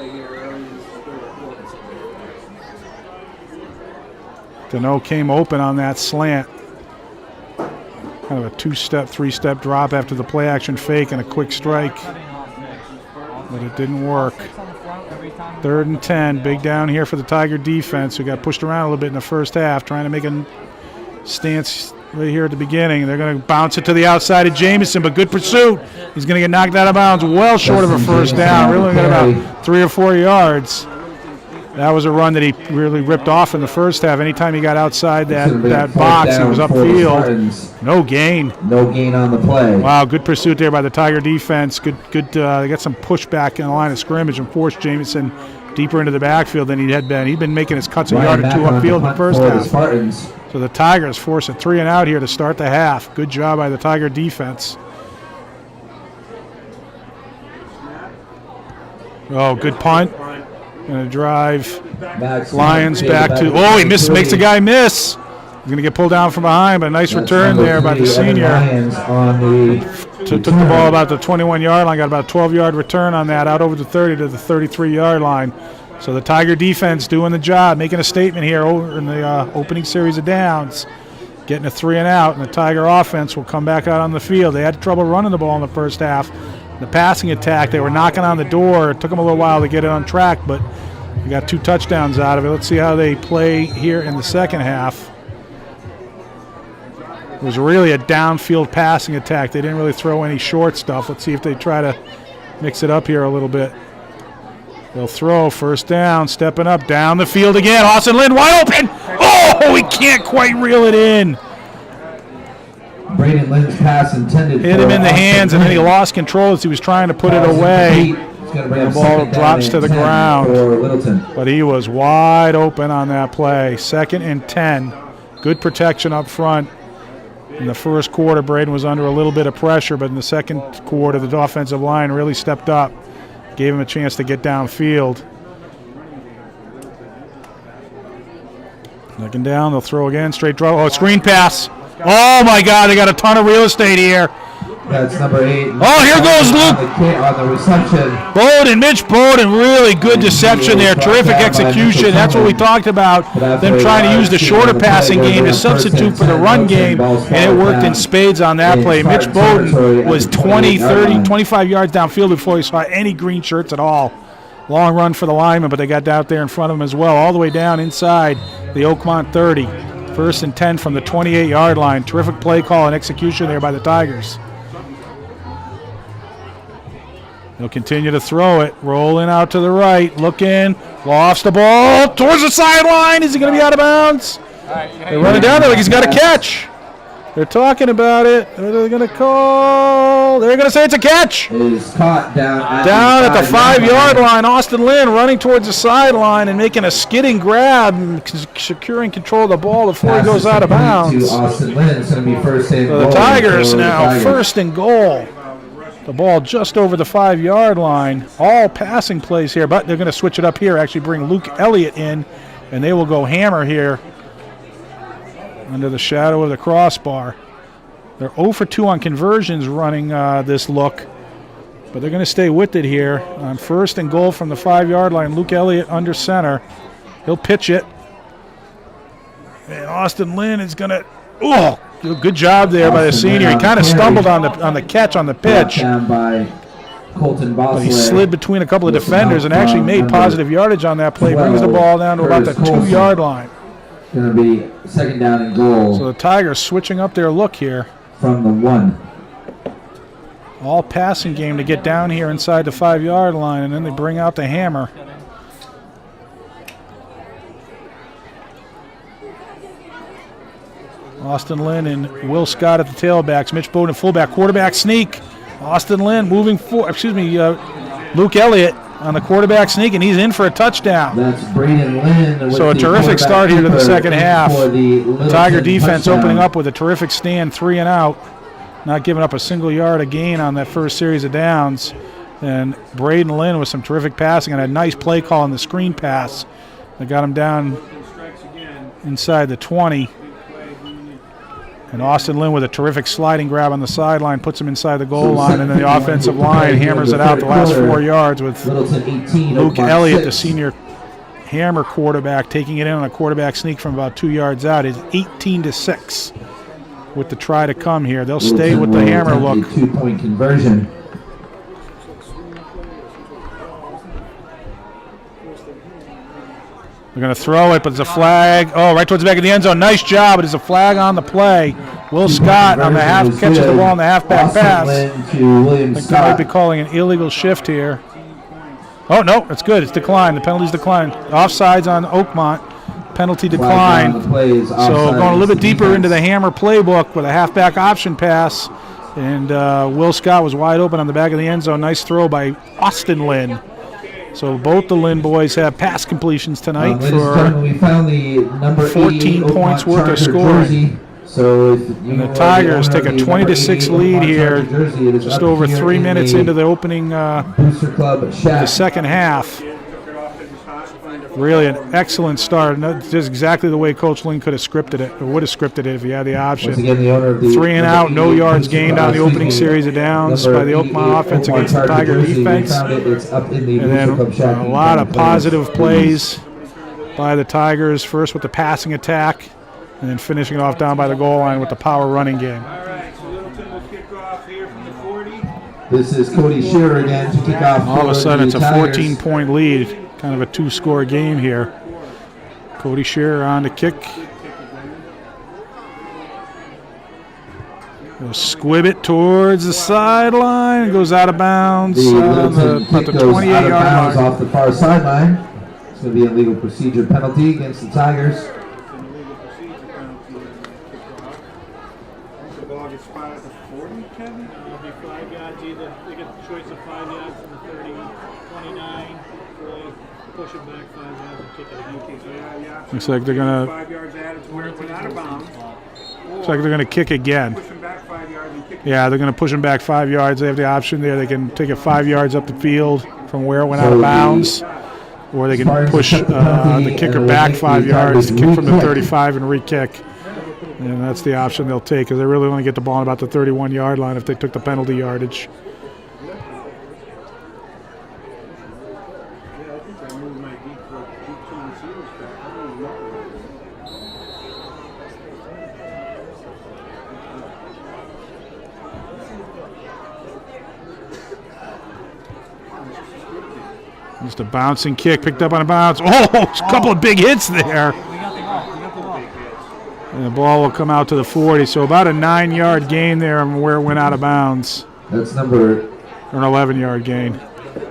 Denall came open on that slant. Kind of a 2-step, 3-step drop after the play action fake and a quick strike. But it didn't work. 3rd and 10. Big down here for the Tiger defense, who got pushed around a little bit in the first half, trying to make a stance right here at the beginning. They're going to bounce it to the outside of Jameson, but good pursuit. He's going to get knocked out of bounds well short of a first down. Really got about 3 or 4 yards. That was a run that he really ripped off in the first half. Anytime he got outside that box, he was upfield. No gain. No gain on the play. Wow, good pursuit there by the Tiger defense. Good. They got some pushback in the line of scrimmage and forced Jamison deeper into the backfield than he had been. He'd been making his cuts a yard or two upfield in the first half. So the Tigers force a 3 and out here to start the half. Good job by the Tiger defense. Oh, good punt. Going to drive Lions back to. Oh, he makes the guy miss. He's going to get pulled down from behind, but a nice return there by the senior. Took the ball about the 21-yard line, got about a 12-yard return on that, out over the 30 to the 33-yard line. So the Tiger defense doing the job, making a statement here in the opening series of downs, getting a 3 and out, and the Tiger offense will come back out on the field. They had trouble running the ball in the first half. The passing attack, they were knocking on the door. It took them a little while to get it on track, but we got 2 touchdowns out of it. Let's see how they play here in the second half. It was really a downfield passing attack. They didn't really throw any short stuff. Let's see if they try to mix it up here a little bit. They'll throw, first down, stepping up, down the field again. Austin Lynn wide open. Oh, he can't quite reel it in. Braden Lynn's pass intended hit him in the hands, and then he lost control as he was trying to put it away. The ball drops to the ground, but he was wide open on that play. 2nd and 10. Good protection up front. In the first quarter, Braden was under a little bit of pressure, but in the second quarter, the offensive line really stepped up, gave him a chance to get downfield. Looking down, they'll throw again, straight draw. Oh, screen pass. Oh, my God, they got a ton of real estate here. That's number 8. Oh, here goes Luke. On the reception. Mitch Bowden, really good deception there. Terrific execution. That's what we talked about, them trying to use the shorter passing game to substitute for the run game, and it worked in spades on that play. Mitch Bowden was 20, 30, 25 yards downfield before he saw any green shirts at all. Long run for the lineman, but they got out there in front of him as well, all the way down inside the Oakmont 30. 1st and 10 from the 28-yard line. Terrific play call and execution there by the Tigers. They'll continue to throw it. Rolling out to the right. Looking. Lofts the ball towards the sideline. Is he going to be out of bounds? They're running down there like he's got a catch. They're talking about it. They're going to call. They're going to say it's a catch. It is caught down at the 5-yard line. Austin Lynn running towards the sideline and making a skidding grab and securing control of the ball before he goes out of bounds. Austin Lynn. It's going to be first and goal. The Tigers now 1st and goal. The ball just over the 5-yard line. All passing plays here, but they're going to switch it up here, actually bring Luke Elliott in, and they will go hammer here under the shadow of the crossbar. They're 0 for 2 on conversions running this look, but they're going to stay with it here. On 1st and goal from the 5-yard line, Luke Elliott under center. He'll pitch it. And Austin Lynn is going to, good job there by the senior. He kind of stumbled on the catch on the pitch. But he slid between a couple of defenders and actually made positive yardage on that play. Brings the ball down to about the 2-yard line. Going to be 2nd down and goal. So the Tigers switching up their look here. From the 1. All passing game to get down here inside the 5-yard line, and then they bring out the hammer. Austin Lynn and Will Scott at the tailbacks. Mitch Bowden fullback. Quarterback sneak. Austin Lynn moving forward. Luke Elliott on the quarterback sneak, and he's in for a touchdown. That's Braden Lynn. So a terrific start here to the second half. The Tiger defense opening up with a terrific stand, 3 and out. Not giving up a single yard of gain on that first series of downs. And Braden Lynn with some terrific passing and a nice play call on the screen pass that got him down inside the 20. And Austin Lynn with a terrific sliding grab on the sideline puts him inside the goal line, and then the offensive line hammers it out the last 4 yards with Luke Elliott, the senior hammer quarterback, taking it in on a quarterback sneak from about 2 yards out. It's 18-6 with the try to come here. They'll stay with the hammer look. 2-point conversion. They're going to throw it, but it's a flag. Oh, right towards the back of the end zone. Nice job, but it's a flag on the play. Will Scott on the half catches the ball on the halfback pass. They might be calling an illegal shift here. Oh, no, it's good. It's declined. The penalty's declined. Offsides on Oakmont. Penalty declined. So going a little bit deeper into the Hammer playbook with a halfback option pass. And Will Scott was wide open on the back of the end zone. Nice throw by Austin Lynn. So both the Lynn boys have pass completions tonight for we found the number 14 points worth of scoring. So and the Tigers take a 20-6 lead here, just over 3 minutes into the opening, the second half. Really an excellent start. Just exactly the way Coach Lynn could have scripted it, or would have scripted it if he had the option. 3 and out, no yards gained on the opening series of downs by the Oakmont offense against the Tiger defense. And then a lot of positive plays by the Tigers, first with the passing attack, and then finishing it off down by the goal line with the power running game. All right, so Littleton will kick off here from the 40. This is Cody Shearer again to kick off. All of a sudden, it's a 14-point lead, kind of a 2-score game here. Cody Shearer on the kick. He'll squib it towards the sideline. It goes out of bounds on the 28-yard line. Off the far sideline. It's going to be a legal procedure penalty against the Tigers. Looks like they're gonna. Looks like they're gonna kick again. Yeah, they're gonna push him back 5 yards. They have the option there. They can take it 5 yards up the field from where it went out of bounds, or they can push the kicker back 5 yards, kick from the 35 and re-kick. And that's the option they'll take, because they really want to get the ball on about the 31-yard line if they took the penalty yardage. Just a bouncing kick, picked up on a bounce. Oh, a couple of big hits there. And the ball will come out to the 40, so about a 9-yard gain there from where it went out of bounds. That's or an 11-yard gain.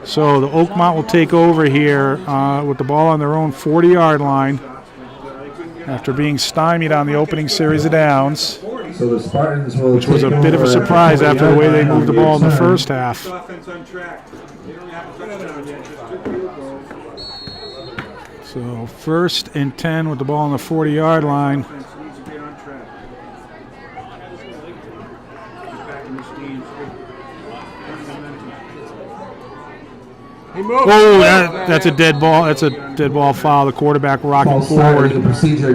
So the Oakmont will take over here with the ball on their own 40-yard line after being stymied on the opening series of downs, so the Spartans will, which was a bit of a surprise after the way they moved the ball in the first half. So 1st and 10 with the ball on the 40-yard line. Oh, that's a dead ball. That's a dead ball foul. The quarterback rocking forward,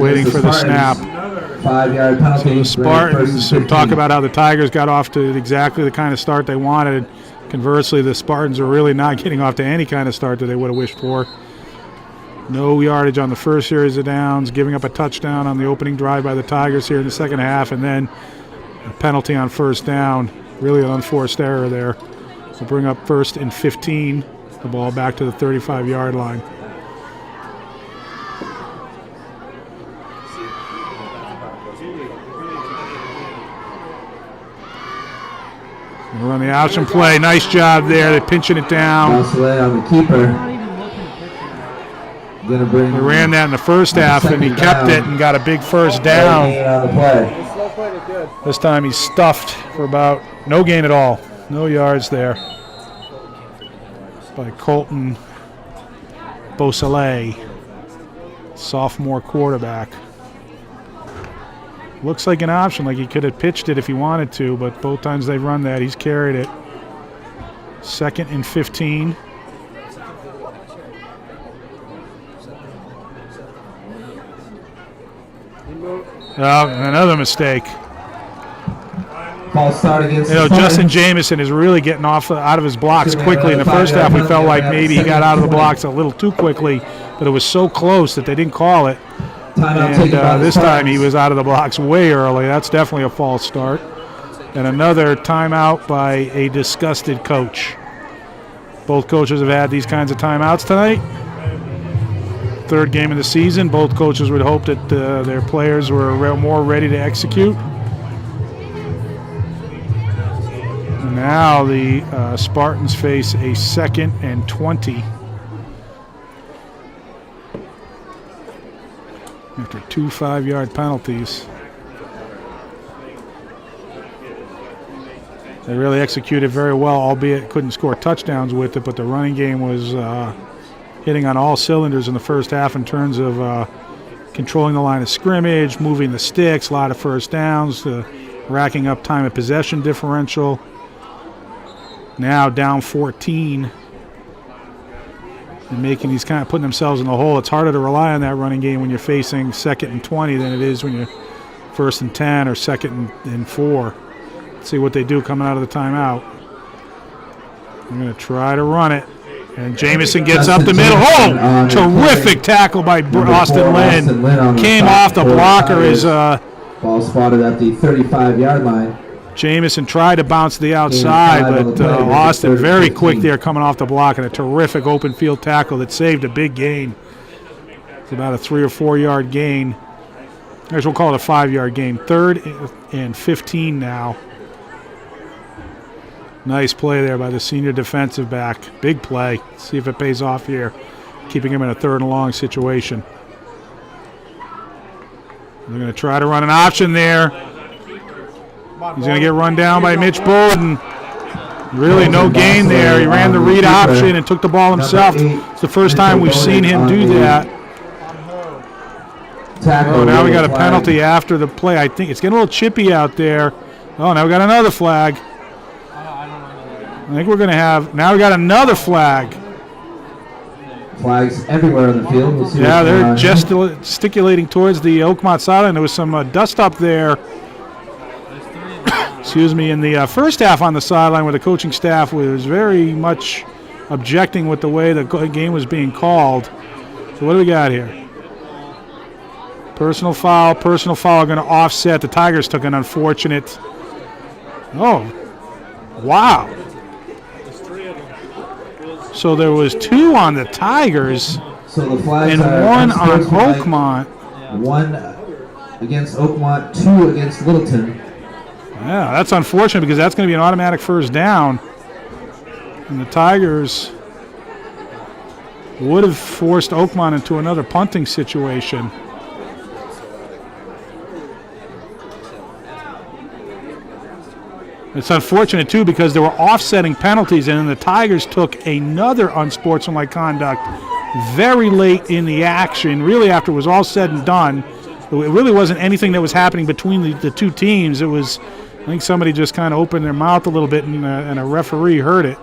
waiting for the snap. 5-yard penalty. So the Spartans, talk about how the Tigers got off to exactly the kind of start they wanted. Conversely, the Spartans are really not getting off to any kind of start that they would have wished for. No yardage on the first series of downs, giving up a touchdown on the opening drive by the Tigers here in the second half, and then a penalty on first down. Really an unforced error there. We'll bring up 1st and 15. The ball back to the 35-yard line. We'll run the option play. Nice job there. They're pinching it down. On the keeper. They ran that in the first half, and he kept it and got a big first down. This time he's stuffed for about no gain at all. No yards there by Colton Beausoleil, sophomore quarterback. Looks like an option, like he could have pitched it if he wanted to, but both times they've run that, he's carried it. 2nd and 15. Another mistake. False start against Justin Jamieson is really getting out of his blocks quickly. In the first half, we felt like maybe he got out of the blocks a little too quickly, but it was so close that they didn't call it. And this time he was out of the blocks way early. That's definitely a false start. And another timeout by a disgusted coach. Both coaches have had these kinds of timeouts tonight. 3rd game of the season. Both coaches would hope that their players were more ready to execute. And now the Spartans face a 2nd and 20 after 2 5-yard penalties. They really executed very well, albeit couldn't score touchdowns with it, but the running game was hitting on all cylinders in the first half in terms of controlling the line of scrimmage, moving the sticks, a lot of first downs, racking up time of possession differential. Now down 14 and making these kind of putting themselves in the hole. It's harder to rely on that running game when you're facing 2nd and 20 than it is when you're 1st and 10 or 2nd and 4. Let's see what they do coming out of the timeout. I'm going to try to run it. And Jamison gets up the middle. Oh, terrific tackle by Austin Lynn. Came off the blocker as ball spotted at the 35-yard line. Jamison tried to bounce to the outside, but Austin very quick there coming off the block, and a terrific open field tackle that saved a big gain. It's about a 3 or 4 yard gain. I guess we'll call it a 5-yard gain. 3rd and 15 now. Nice play there by the senior defensive back. Big play. See if it pays off here, keeping him in a 3rd and long situation. They're going to try to run an option there. He's going to get run down by Mitch Bolden. Really no gain there. He ran the read option and took the ball himself. It's the first time we've seen him do that. Oh, now we got a penalty after the play. I think it's getting a little chippy out there. Oh, now we got another flag. I think we're going to have, now we got another flag. Flags everywhere on the field. We'll see they're gesticulating towards the Oakmont sideline. There was some dust up there. Excuse me, in the first half on the sideline where the coaching staff was very much objecting with the way the game was being called. So what do we got here? Personal foul going to offset. The Tigers took an unfortunate. Oh, wow. So there was 2 on the Tigers so the flags and 1 on Oakmont. 1 against Oakmont, 2 against Littleton. Yeah, that's unfortunate because that's going to be an automatic first down. And the Tigers would have forced Oakmont into another punting situation. It's unfortunate, too, because there were offsetting penalties, and then the Tigers took another unsportsmanlike conduct very late in the action, really after it was all said and done. It really wasn't anything that was happening between the two teams. It was, I think somebody just kind of opened their mouth a little bit, and a referee heard it.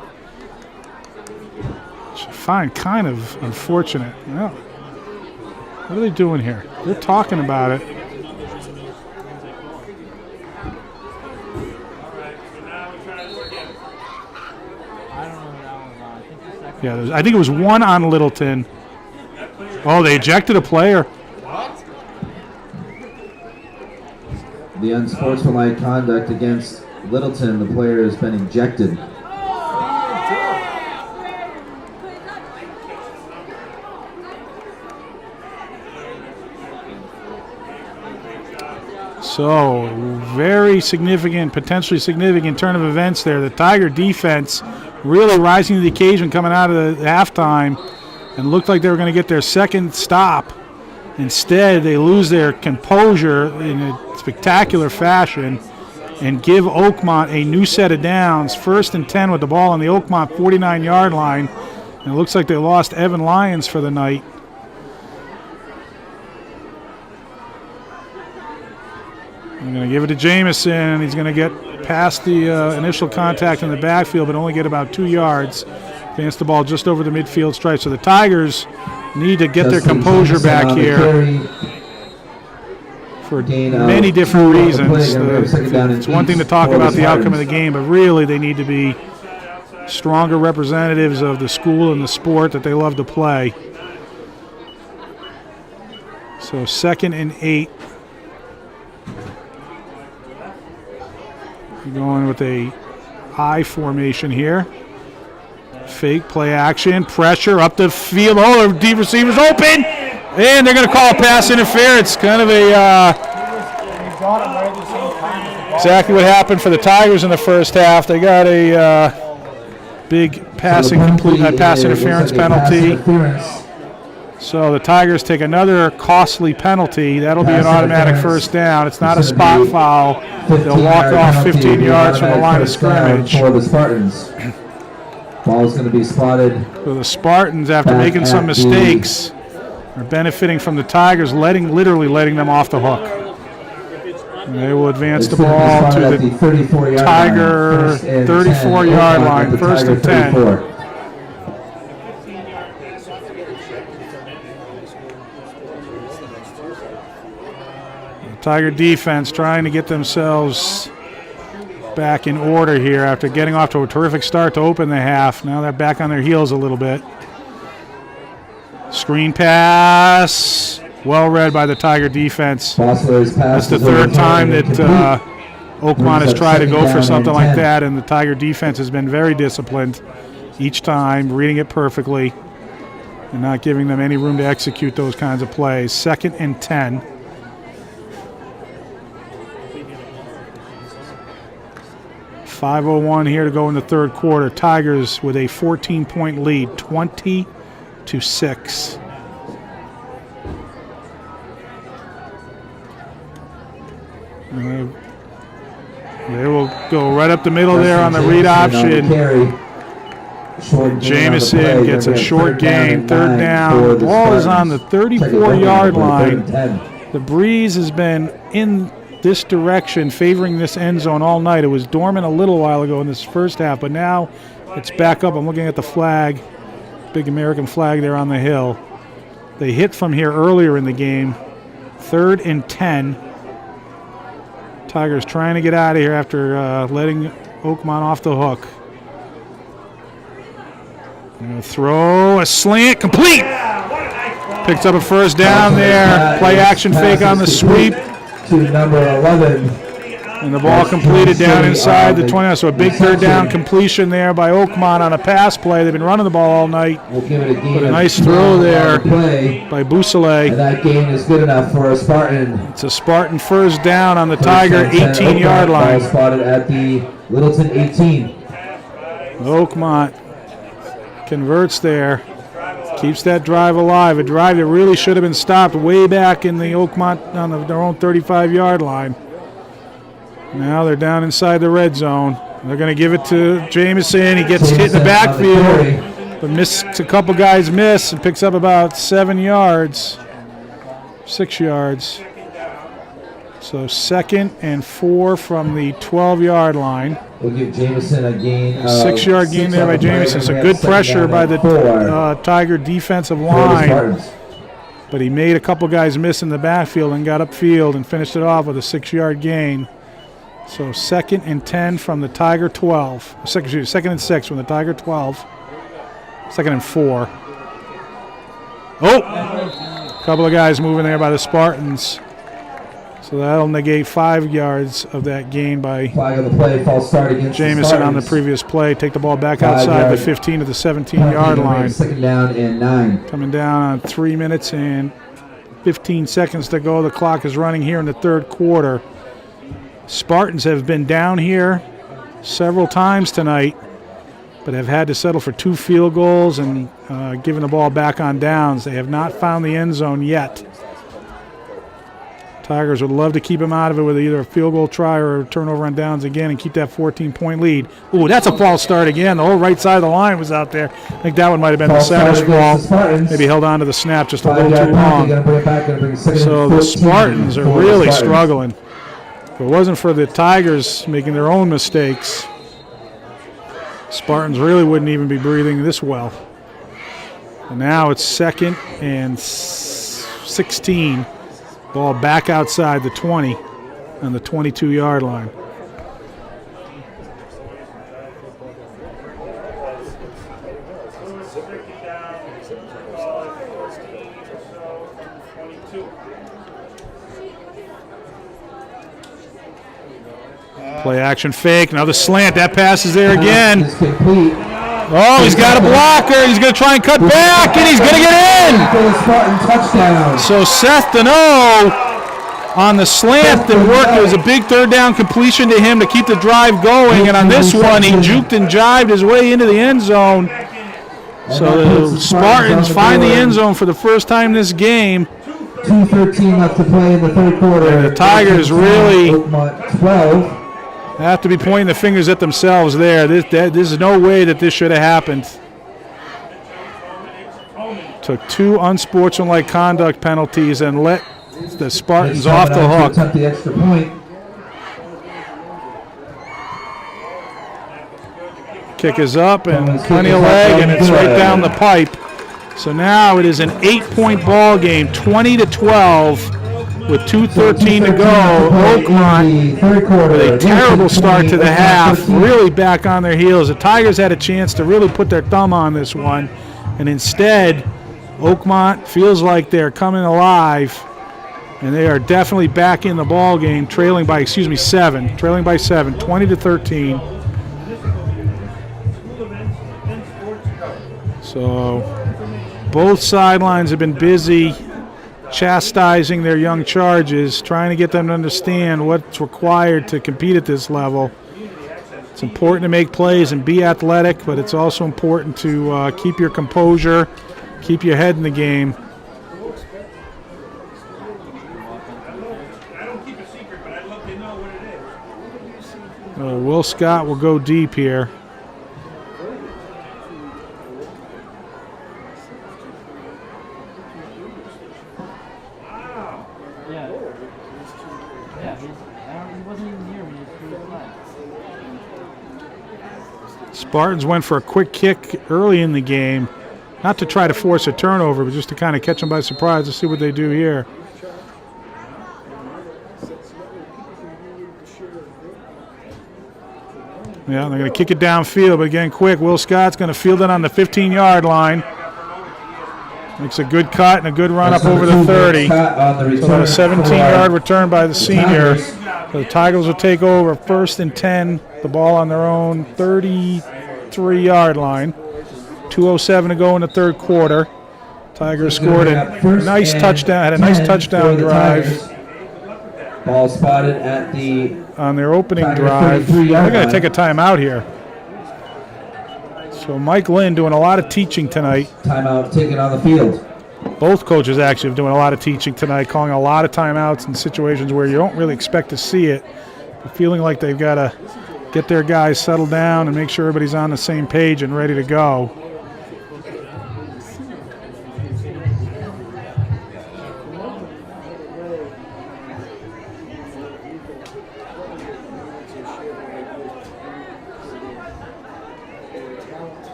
Which I find kind of unfortunate. Well, what are they doing here? They're talking about it. Yeah, I think it was 1 on Littleton. Oh, they ejected a player. The unsportsmanlike conduct against Littleton, the player has been ejected. So, very significant, potentially significant turn of events there. The Tiger defense really rising to the occasion coming out of the halftime and looked like they were going to get their second stop. Instead, they lose their composure in a spectacular fashion and give Oakmont a new set of downs. 1st and 10 with the ball on the Oakmont 49-yard line. And it looks like they lost Evan Lyons for the night. I'm going to give it to Jamison. He's going to get past the initial contact in the backfield, but only get about 2 yards. Advance the ball just over the midfield stripe. So the Tigers need to get their composure back here for many different reasons. It's one thing to talk about the outcome of the game, but really they need to be stronger representatives of the school and the sport that they love to play. So 2nd and 8. Going with a I formation here. Fake play action, pressure up the field. Oh, the deep receiver's open, and they're going to call a pass interference. Kind of a exactly what happened for the Tigers in the first half. They got a big pass interference penalty. So the Tigers take another costly penalty. That'll be an automatic first down. It's not a spot foul. They'll walk off 15 yards from the line of scrimmage. For the Spartans. Ball is going to be spotted. So the Spartans, after making some mistakes, are benefiting from the Tigers literally letting them off the hook. And they will advance the ball to the Tiger 34-yard line, first and 10. Tiger defense trying to get themselves back in order here after getting off to a terrific start to open the half. Now they're back on their heels a little bit. Screen pass. Well read by the Tiger defense. That's the third time that Oakmont has tried to go for something like that, and the Tiger defense has been very disciplined each time, reading it perfectly and not giving them any room to execute those kinds of plays. 2nd and 10. .501 here to go in the third quarter. Tigers with a 14-point lead, 20-6. They will go right up the middle there on the read option. Jamison gets a short gain, third down. The ball is on the 34-yard line. The breeze has been in this direction, favoring this end zone all night. It was dormant a little while ago in this first half, but now it's back up. I'm looking at the flag, big American flag there on the hill. They hit from here earlier in the game. 3rd and 10. Tigers trying to get out of here after letting Oakmont off the hook. Throw a slant, complete. Picks up a first down there. Play action fake on the sweep. To number 11. And the ball completed down inside the 20. So a big third down completion there by Oakmont on a pass play. They've been running the ball all night. But a nice throw there by Bousselet. That gain is good enough for a Spartan. It's a Spartan first down on the Tiger 18-yard line. Spotted at the Littleton 18. Oakmont converts there. Keeps that drive alive. A drive that really should have been stopped way back in the Oakmont on their own 35-yard line. Now they're down inside the red zone. They're going to give it to Jamison. He gets hit in the backfield, but a couple guys miss and picks up about 7 yards, 6 yards. So 2nd and 4 from the 12-yard line. We'll give Jamison a gain. 6-yard gain there by Jamison. So good pressure by the Tiger defensive line. But he made a couple guys miss in the backfield and got upfield and finished it off with a 6-yard gain. So 2nd and 10 from the Tiger 12. 2nd and 6 from the Tiger 12. 2nd and 4. Oh! A couple of guys moving there by the Spartans. So that'll negate 5 yards of that gain by flag of the play, false start against Jamison on the previous play. Take the ball back outside the 15 to the 17-yard line. 2nd down and 9. Coming down on 3 minutes and 15 seconds to go. The clock is running here in the third quarter. Spartans have been down here several times tonight, but have had to settle for 2 field goals and given the ball back on downs. They have not found the end zone yet. Tigers would love to keep him out of it with either a field goal try or a turnover on downs again and keep that 14-point lead. Ooh, that's a false start again. The whole right side of the line was out there. I think that one might have been the center's fault. Maybe held on to the snap just a little too long. So the Spartans are really struggling. If it wasn't for the Tigers making their own mistakes, Spartans really wouldn't even be breathing this well. And now it's 2nd and 16. Ball back outside the 20 on the 22-yard line. Play action fake. Another slant. That pass is there again. Oh, he's got a blocker. He's going to try and cut back, and he's going to get in. So Seth Deneau on the slant that worked. It was a big third down completion to him to keep the drive going. And on this one, he juked and jived his way into the end zone. So the Spartans find the end zone for the first time this game. 2:13 left to play in the third quarter. And the Tigers really Oakmont 12. have to be pointing the fingers at themselves there. There's no way that this should have happened. Took 2 unsportsmanlike conduct penalties and let the Spartans off the hook. Attempt the extra point. Kick is up and plenty of leg, and it's right down the pipe. So now it is an 8-point ball game, 20-12, with 2:13 to go. Oakmont with a terrible start to the half, really back on their heels. The Tigers had a chance to really put their thumb on this one, and instead, Oakmont feels like they're coming alive, and they are definitely back in the ball game, trailing by 7, 20-13. So both sidelines have been busy chastising their young charges, trying to get them to understand what's required to compete at this level. It's important to make plays and be athletic, but it's also important to keep your composure, keep your head in the game. Will Scott will go deep here. Spartans went for a quick kick early in the game, not to try to force a turnover, but just to kind of catch them by surprise to see what they do here. Yeah, they're going to kick it downfield, but again, quick. Will Scott's going to field it on the 15-yard line. Makes a good cut and a good run up over the 30. So about a 17-yard return by the senior. So the Tigers will take over 1st and 10, the ball on their own 33-yard line. 2:07 to go in the third quarter. Tigers scored a nice touchdown, had a nice touchdown drive. Ball spotted at on their opening drive. They're going to take a timeout here. So Mike Lynn doing a lot of teaching tonight. Timeout taken on the field. Both coaches actually are doing a lot of teaching tonight, calling a lot of timeouts in situations where you don't really expect to see it, but feeling like they've got to get their guys settled down and make sure everybody's on the same page and ready to go.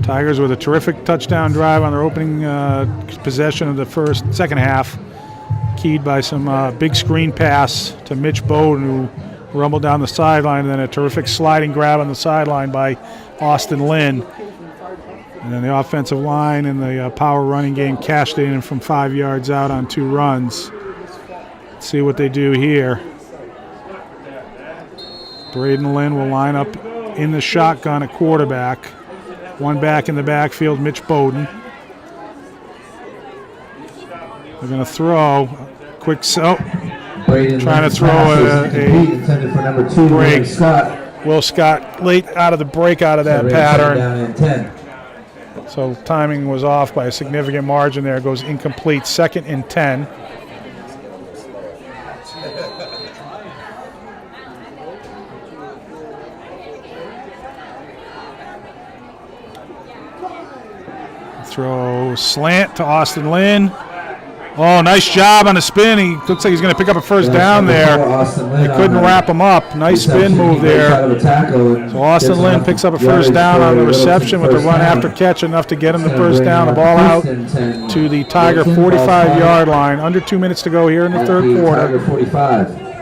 Tigers with a terrific touchdown drive on their opening possession of the second half, keyed by some big screen pass to Mitch Bowden, who rumbled down the sideline, and then a terrific sliding grab on the sideline by Austin Lynn. And then the offensive line and the power running game cashed it in from 5 yards out on 2 runs. Let's see what they do here. Braden Lynn will line up in the shotgun at quarterback. One back in the backfield, Mitch Bowden. They're going to throw quick, trying to throw a break. Will Scott late out of the break out of that pattern. So timing was off by a significant margin there. It goes incomplete, 2nd and 10. Throw slant to Austin Lynn. Oh, nice job on the spin. He looks like he's going to pick up a first down there. They couldn't wrap him up. Nice spin move there. So Austin Lynn picks up a first down on the reception with a run after catch, enough to get him the first down. The ball out to the Tiger 45-yard line. Under 2 minutes to go here in the third quarter. 45.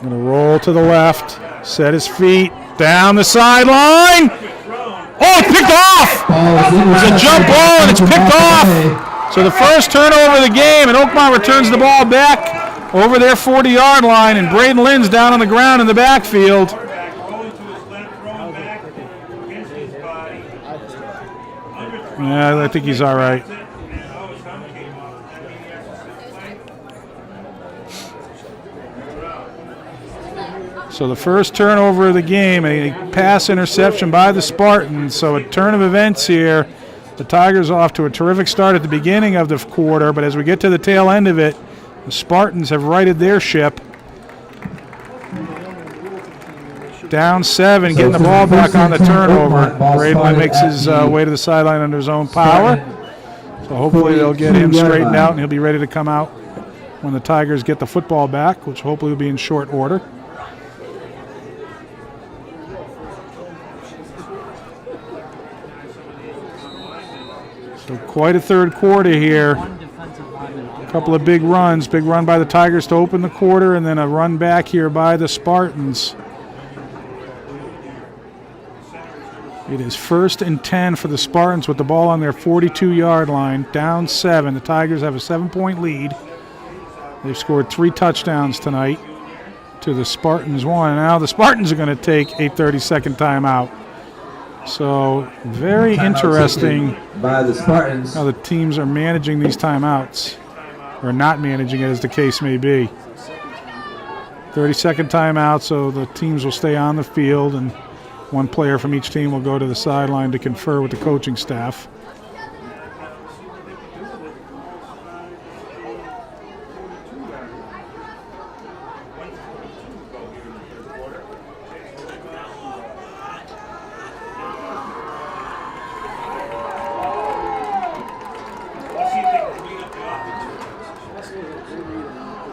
Going to roll to the left, set his feet, down the sideline. Oh, it's picked off! It's a jump ball and it's picked off. So the first turnover of the game, and Oakmont returns the ball back over their 40-yard line, and Braden Lynn's down on the ground in the backfield. Yeah, I think he's all right. So the first turnover of the game, a pass interception by the Spartans. So a turn of events here. The Tigers off to a terrific start at the beginning of the quarter, but as we get to the tail end of it, the Spartans have righted their ship. Down 7, getting the ball back on the turnover. Braidlin makes his way to the sideline under his own power. So hopefully they'll get him straightened out and he'll be ready to come out when the Tigers get the football back, which hopefully will be in short order. So quite a third quarter here. A couple of big runs. Big run by the Tigers to open the quarter, and then a run back here by the Spartans. It is 1st and 10 for the Spartans with the ball on their 42-yard line. Down 7. The Tigers have a 7-point lead. They've scored 3 touchdowns tonight to the Spartans 1. And now the Spartans are going to take a 30-second timeout. So very interesting by the Spartans. How the teams are managing these timeouts, or not managing it as the case may be. 30-second timeout, so the teams will stay on the field, and one player from each team will go to the sideline to confer with the coaching staff.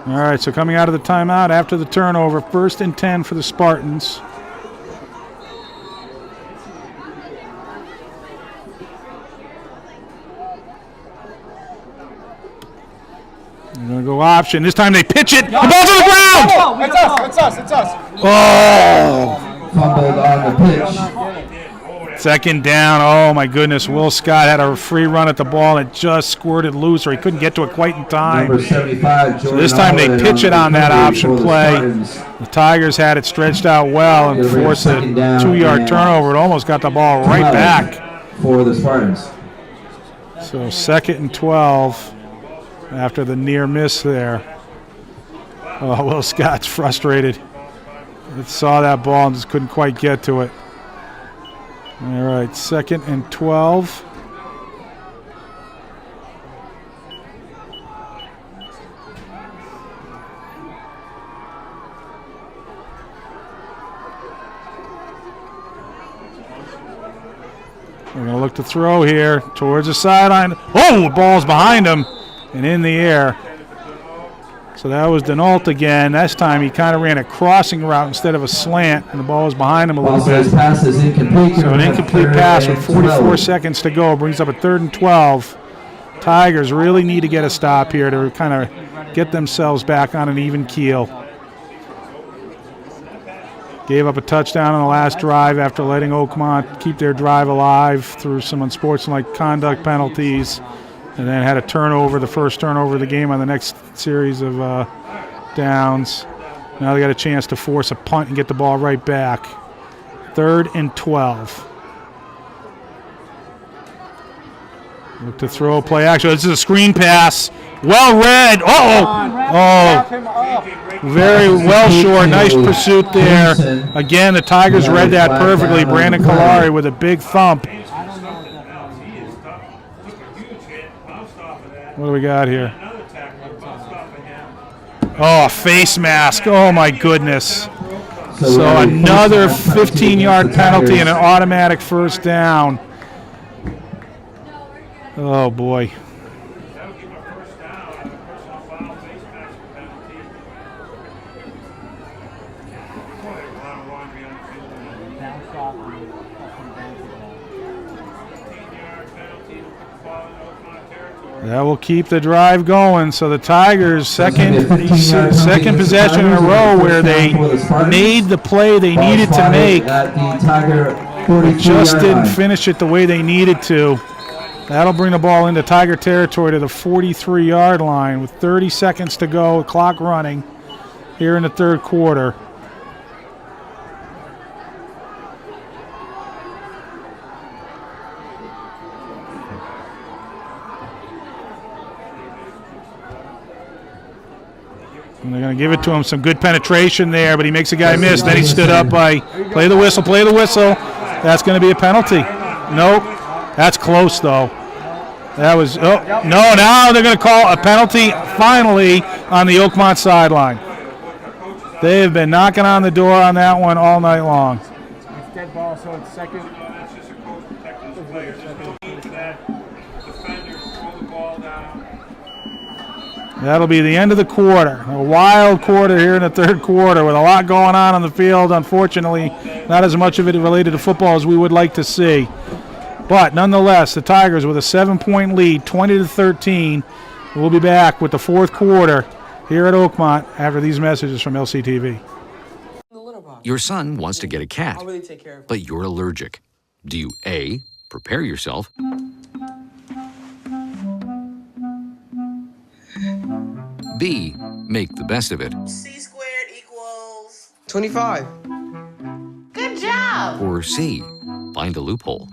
All right, so coming out of the timeout after the turnover, 1st and 10 for the Spartans. They're going to go option. This time they pitch it. The ball's on the ground! It's us. Oh! Fumbled on the pitch. Second down. Oh, my goodness. Will Scott had a free run at the ball and it just squirted loose, or he couldn't get to it quite in time. Number 75, so this time they pitch it on that option play. The Tigers had it stretched out well and forced a 2-yard turnover. It almost got the ball right back for the Spartans. So 2nd and 12 after the near miss there. Oh, Will Scott's frustrated. He saw that ball and just couldn't quite get to it. All right, 2nd and 12. We're going to look to throw here towards the sideline. Oh, the ball's behind him and in the air. So that was Denault again. This time he kind of ran a crossing route instead of a slant, and the ball was behind him a little bit. Pass is incomplete. So an incomplete pass with 44 seconds to go brings up a 3rd and 12. Tigers really need to get a stop here to kind of get themselves back on an even keel. Gave up a touchdown on the last drive after letting Oakmont keep their drive alive through some unsportsmanlike conduct penalties. And then had a turnover, the first turnover of the game on the next series of downs. Now they got a chance to force a punt and get the ball right back. 3rd and 12. Look to throw, play action. This is a screen pass. Well read. Oh, very well short. Nice pursuit there. Again, the Tigers read that perfectly. Brandon Kalari with a big thump. What do we got here? Oh, a face mask. Oh, my goodness. So another 15-yard penalty and an automatic 1st down. Oh, boy. That will keep the drive going. So the Tigers, second possession in a row where they made the play they needed to make. They just didn't finish it the way they needed to. That'll bring the ball into Tiger territory to the 43-yard line with 30 seconds to go, clock running here in the 3rd quarter. And they're going to give it to him. Some good penetration there, but he makes a guy miss. Then he stood up by, play the whistle, play the whistle. That's going to be a penalty. Nope. That's close, though. That was, oh, no, now they're going to call a penalty finally on the Oakmont sideline. They have been knocking on the door on that one all night long. It's dead ball, so it's second. That's just a call to protect the players. That defender pull the ball down. That'll be the end of the quarter. A wild quarter here in the third quarter with a lot going on the field. Unfortunately, not as much of it related to football as we would like to see. But nonetheless, the Tigers with a 7-point lead, 20-13. We'll be back with the fourth quarter here at Oakmont after these messages from LCTV. Your son wants to get a cat, I'll really take care of it. but you're allergic. Do you A, prepare yourself, B, make the best of it, C squared equals 25. Good job! or C, find a loophole?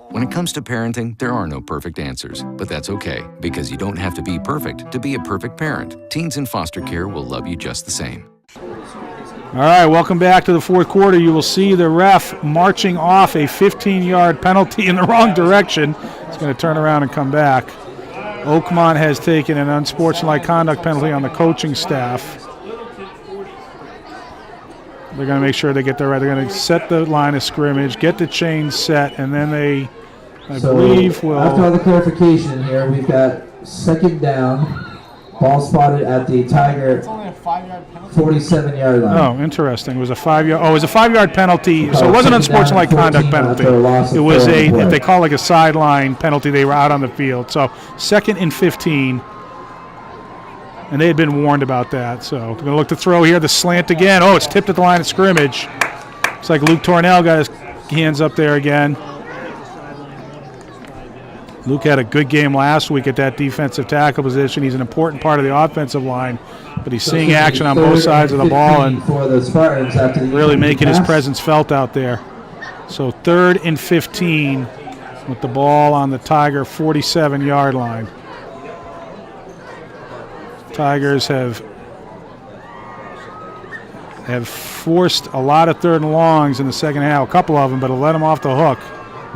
When it comes to parenting, there are no perfect answers, but that's okay, because you don't have to be perfect to be a perfect parent. Teens in foster care will love you just the same. All right, welcome back to the fourth quarter. You will see the ref marching off a 15-yard penalty in the wrong direction. He's going to turn around and come back. Oakmont has taken an unsportsmanlike conduct penalty on the coaching staff. They're going to make sure they get that right. They're going to set the line of scrimmage, get the chain set, and then they, I believe, will... After all the clarification here, we've got second down. Ball spotted at the Tiger 47-yard line. Oh, interesting. It was a 5-yard. Oh, it was a 5-yard penalty. So it wasn't an unsportsmanlike conduct penalty. It was what they call like a sideline penalty. They were out on the field. So 2nd and 15. And they had been warned about that. So they're going to look to throw here. The slant again. Oh, it's tipped at the line of scrimmage. Looks like Luke Tornell got his hands up there again. Luke had a good game last week at that defensive tackle position. He's an important part of the offensive line, but he's seeing action on both sides of the ball and really making his presence felt out there. So 3rd and 15 with the ball on the Tiger 47-yard line. Tigers have forced a lot of 3rd and longs in the second half, a couple of them, but have let them off the hook.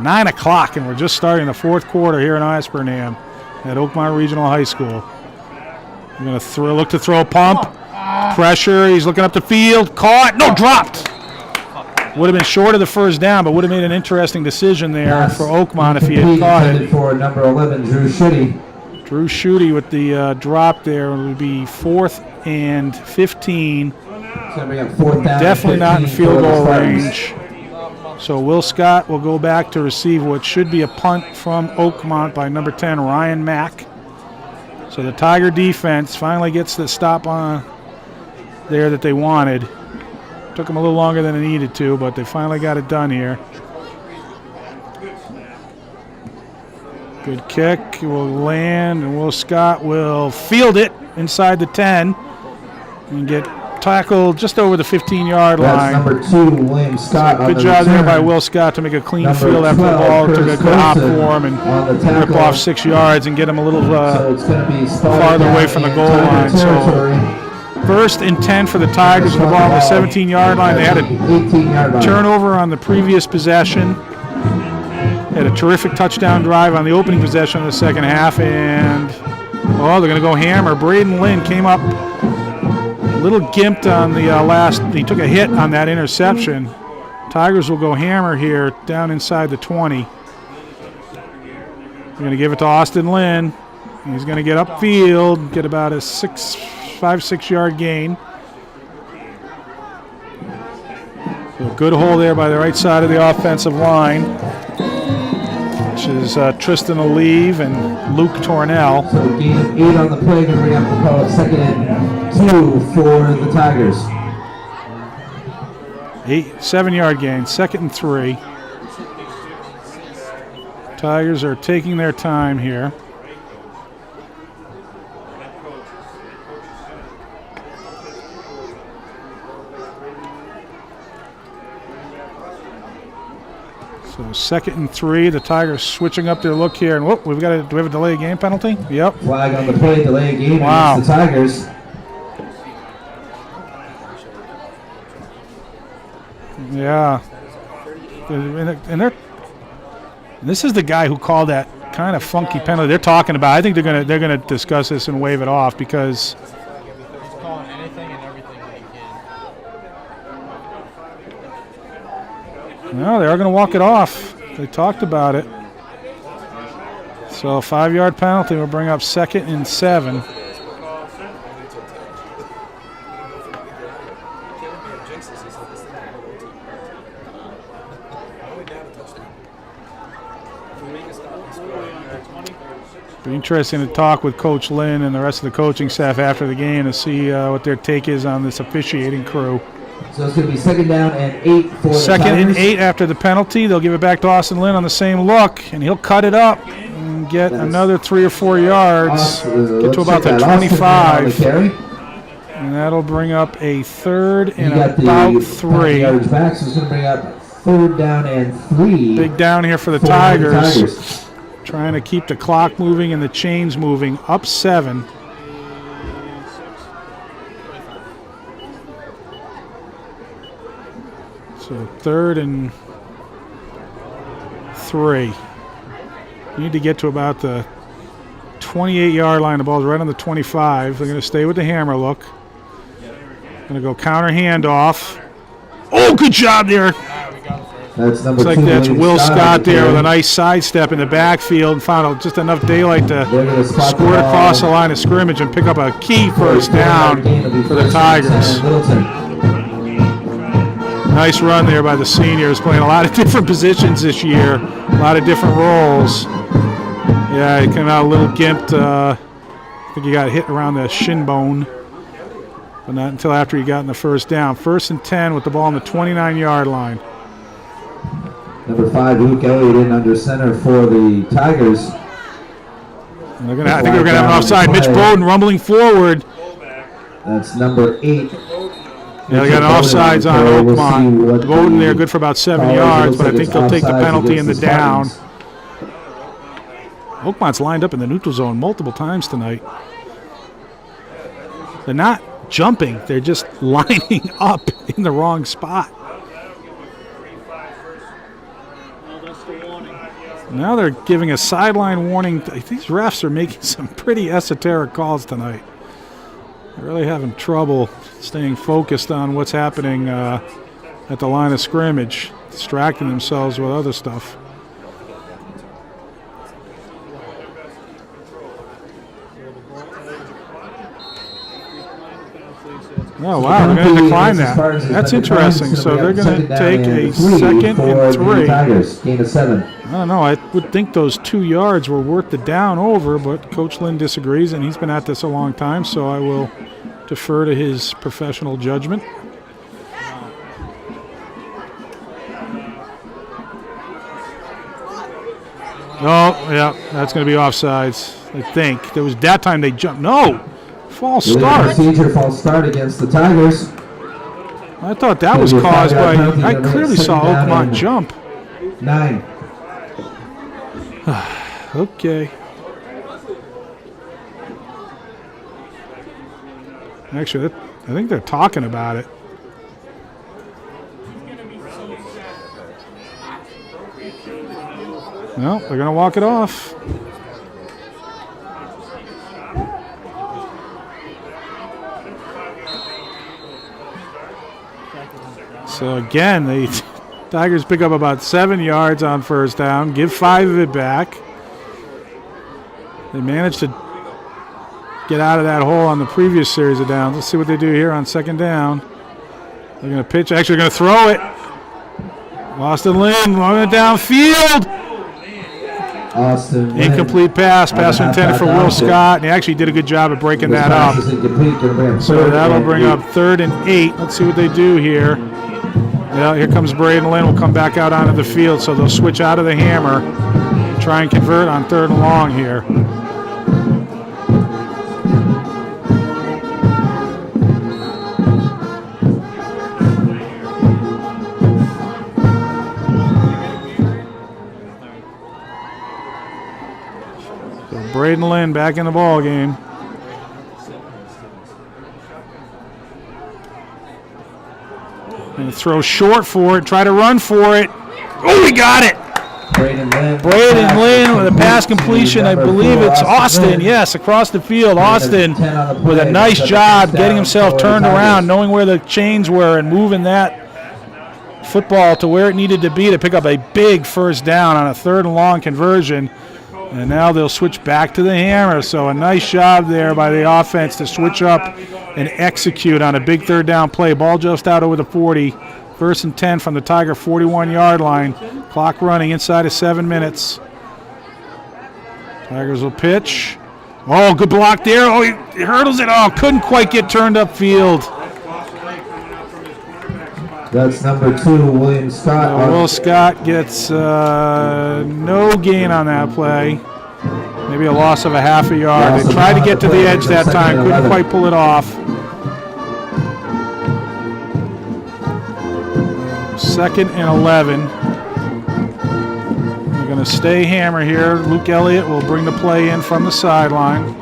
9 o'clock, and we're just starting the fourth quarter here in Espernham at Oakmont Regional High School. We're going to look to throw a pump. Pressure. He's looking up the field. Caught. No, dropped. Would have been short of the first down, but would have made an interesting decision there for Oakmont if he had caught it. For number 11, Drew Schutte. Drew Schutte with the drop there would be 4th and 15. Definitely not in field goal range. So Will Scott will go back to receive what should be a punt from Oakmont by number 10, Ryan Mack. So the Tiger defense finally gets the stop on there that they wanted. Took them a little longer than it needed to, but they finally got it done here. Good kick, will land, and Will Scott will field it inside the 10 and get tackled just over the 15-yard line. That's number 2, William Scott. Good job there by Will Scott to make a clean field after the ball. Took a good hop for him and rip off 6 yards and get him a little farther away from the goal line. So 1st and 10 for the Tigers with the ball on the 17-yard line. They had a turnover on the previous possession. Had a terrific touchdown drive on the opening possession of the second half, and they're going to go hammer. Braden Lynn came up a little gimped on the last. He took a hit on that interception. Tigers will go hammer here down inside the 20. They're going to give it to Austin Lynn. He's going to get upfield, get about a 5-6 yard gain. So a good hole there by the right side of the offensive line, which is Tristan Olive and Luke Tornell. So gain of 8 on the play, going to bring up the call 2nd and 2 for the Tigers. 7-yard gain, 2nd and 3. Tigers are taking their time here. So 2nd and 3. The Tigers switching up their look here. And whoop, do we have a delay game penalty? Yep. Flag on the play, delay game Wow. against the Tigers. Yeah. And this is the guy who called that kind of funky penalty they're talking about. I think they're gonna discuss this and wave it off because He's calling anything and everything that he can. no, they are going to walk it off. They talked about it. So 5-yard penalty will bring up 2nd and 7. Be interesting to talk with Coach Lynn and the rest of the coaching staff after the game to see what their take is on this officiating crew. So it's going to be 2nd down and 8 for the 2nd Tigers. and 8 after the penalty. They'll give it back to Austin Lynn on the same look, and he'll cut it up and get another 3 or 4 yards. Get to about the 25. And that'll bring up a 3rd and about 3. Yards back, so it's going to bring up 3rd down and 3. Big down here for the Tigers. Trying to keep the clock moving and the chains moving. Up 7. So 3rd and 3. Need to get to about the 28-yard line. The ball's right on the 25. They're going to stay with the hammer look. Going to go counter handoff. Oh, good job there. That's number Looks like 2. that's William Will Scott there carry. with a nice sidestep in the backfield and found just enough daylight to squirt across the line of scrimmage and pick up a key first down for the Tigers. Nice run there by the seniors, playing a lot of different positions this year, a lot of different roles. Yeah, he came out a little gimped. I think he got hit around the shin bone, but not until after he got in the first down. 1st and 10 with the ball on the 29-yard line. Number 5, Luke Elliott in under center for the Tigers. I think we're going to have an offside. Mitch Bowden rumbling forward. That's number 8. Yeah, they got an offsides on Oakmont. Bowden there, good for about 7 yards, but I think they'll take the penalty in the down. Oakmont's lined up in the neutral zone multiple times tonight. They're not jumping, they're just lining up in the wrong spot. Now they're giving a sideline warning. These refs are making some pretty esoteric calls tonight. They're really having trouble staying focused on what's happening at the line of scrimmage, distracting themselves with other stuff. Oh, wow, they're going to decline that. That's interesting. So they're going to take a 2nd and 3. Gain of 7. I don't know. I would think those 2 yards were worth the down over, but Coach Lynn disagrees, and he's been at this a long time, so I will defer to his professional judgment. Oh, yeah, that's going to be offsides, I think. There was that time they jumped. No! False start. Procedure false start against the Tigers. I thought that was caused by, I clearly saw Oakmont jump. 9. Okay. Actually, I think they're talking about it. No, they're going to walk it off. So again, the Tigers pick up about 7 yards on first down, give 5 of it back. They managed to get out of that hole on the previous series of downs. Let's see what they do here on 2nd down. They're going to pitch. Actually, they're going to throw it. Austin Lynn running it downfield. Austin Lynn. Incomplete pass. Pass intended for Will Scott. And he actually did a good job of breaking that up. So that'll bring up 3rd and 8. Let's see what they do here. Yeah, here comes Braden Lynn. Will come back out onto the field. So they'll switch out of the hammer. Try and convert on 3rd and long here. So Braden Lynn back in the ball game. And throw short for it, try to run for it. Oh, he got it! Braden Lynn with a pass completion. I believe it's Austin. Yes, across the field. Austin with a nice job getting himself turned around, knowing where the chains were and moving that football to where it needed to be to pick up a big first down on a 3rd and long conversion. And now they'll switch back to the hammer. So a nice job there by the offense to switch up and execute on a big 3rd down play. Ball just out over the 40. 1st and 10 from the Tiger 41-yard line. Clock running inside of 7 minutes. Tigers will pitch. Oh, good block there. Oh, he hurdles it. Oh, couldn't quite get turned upfield. That's number 2, William Scott. Will Scott gets no gain on that play. Maybe a loss of a half a yard. They tried to get to the edge that time. Couldn't quite pull it off. 2nd and 11. They're going to stay hammer here. Luke Elliott will bring the play in from the sideline.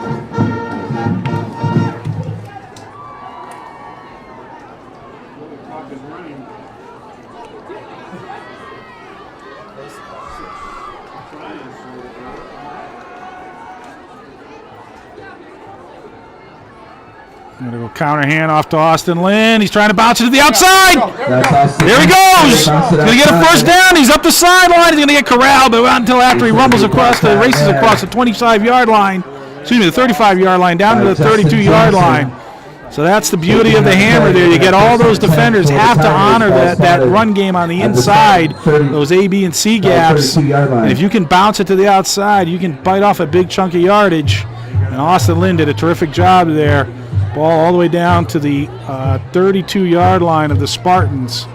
Going to go counter hand off to Austin Lynn. He's trying to bounce it to the outside. There he goes. He's going to get a first down. He's up the sideline. He's going to get corralled, but not until after he rumbles across the 25-yard line. Excuse me, the 35-yard line down to the 32-yard line. So that's the beauty of the hammer there. You get all those defenders have to honor that run game on the inside, those A, B, and C gaps. And if you can bounce it to the outside, you can bite off a big chunk of yardage. And Austin Lynn did a terrific job there. Ball all the way down to the 32-yard line of the Spartans.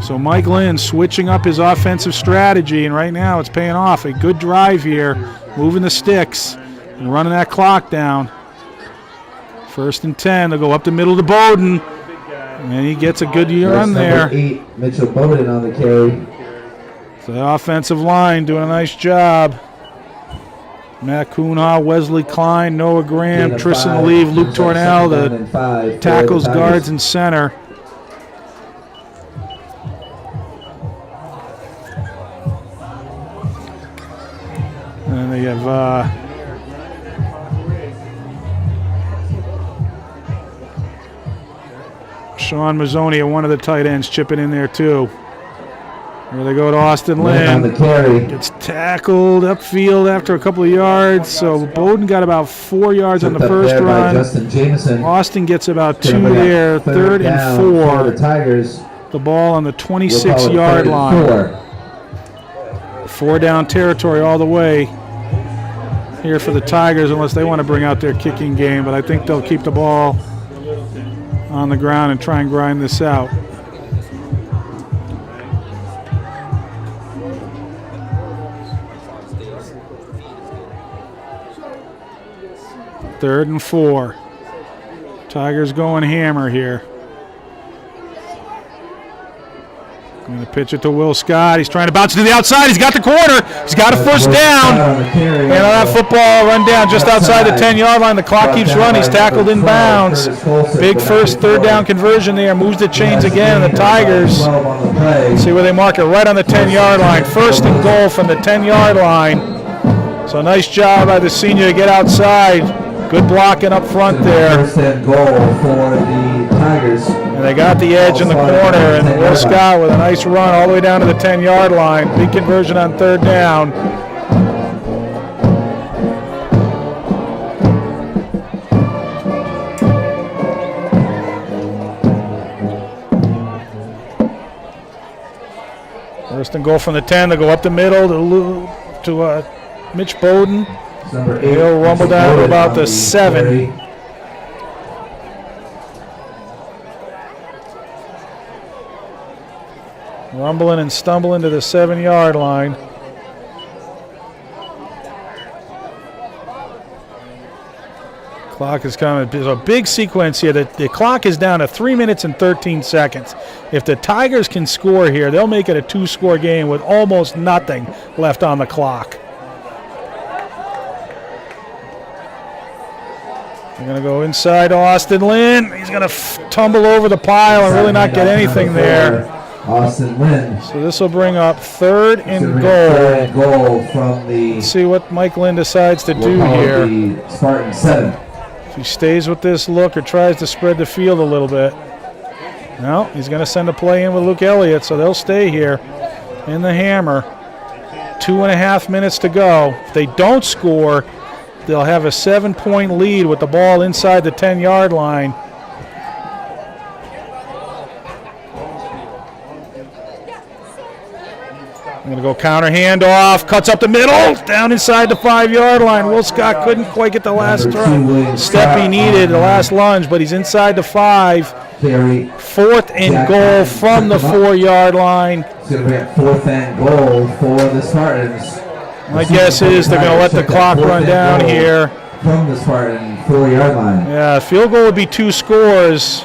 So Mike Lynn switching up his offensive strategy, and right now it's paying off. A good drive here, moving the sticks and running that clock down. 1st and 10. They'll go up the middle to Bowden, and he gets a good run there. 8, Mitchell Bowden on the carry. So the offensive line doing a nice job. Matt Kuhnhaw, Wesley Klein, Noah Graham, Tristan Leave, Luke Tornell, the tackles, guards, and center. And they have Sean Mazzoni, one of the tight ends, chipping in there too. Here they go to Austin Lynn. Gets tackled upfield after a couple of yards. So Bowden got about 4 yards on the first run. Austin gets about 2 there. 3rd and 4. The ball on the 26-yard line. 4 down territory all the way here for the Tigers, unless they want to bring out their kicking game. But I think they'll keep the ball on the ground and try and grind this out. 3rd and 4. Tigers going hammer here. Going to pitch it to Will Scott. He's trying to bounce it to the outside. He's got the corner. He's got a first down. And that football run down just outside the 10-yard line. The clock keeps running. He's tackled in bounds. Big 3rd down conversion there. Moves the chains again. The Tigers, see where they mark it, right on the 10-yard line. 1st and goal from the 10-yard line. So nice job by the senior to get outside. Good blocking up front there. 1st and goal for the Tigers. And they got the edge in the corner, and Will Scott with a nice run all the way down to the 10-yard line. Big conversion on 3rd down. First and goal from the 10. They go up the middle to Mitch Bowden. He'll rumble down to about the 7. Rumbling and stumbling to the 7-yard line. Clock is coming. There's a big sequence here. The clock is down to 3 minutes and 13 seconds. If the Tigers can score here, they'll make it a 2-score game with almost nothing left on the clock. They're going to go inside to Austin Lynn. He's going to tumble over the pile and really not get anything there. Austin Lynn. So this will bring up 3rd and goal. Third and goal from the. Let's see what Mike Lynn decides to do here. The Spartan 7. If he stays with this look or tries to spread the field a little bit. No, he's going to send a play in with Luke Elliott, so they'll stay here in the hammer. 2.5 minutes to go. If they don't score, they'll have a 7-point lead with the ball inside the 10-yard line. I'm going to go counter handoff, cuts up the middle, down inside the 5-yard line. Will Scott couldn't quite get the last step he needed, the last lunge, but he's inside the 5. 4th and goal from the 4-yard line. It's going to be a 4th and goal for the Spartans. My guess is they're going to let the clock run down here. From the Spartan 4-yard line. Yeah, field goal would be 2 scores.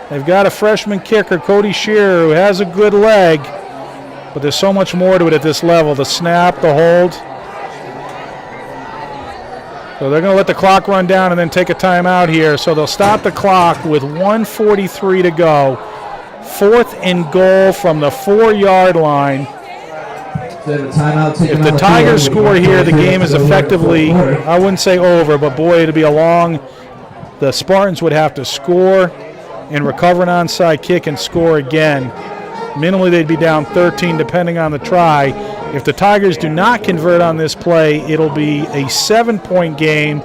They've got a freshman kicker, Cody Shearer, who has a good leg. But there's so much more to it at this level. The snap, the hold. So they're going to let the clock run down and then take a timeout here. So they'll stop the clock with 1:43 to go. 4th and goal from the 4-yard line. If the Tigers score here, the game is effectively, I wouldn't say over, but boy, it'd be a long. The Spartans would have to score and recover an onside kick and score again. Minimally, they'd be down 13 depending on the try. If the Tigers do not convert on this play, it'll be a 7-point game,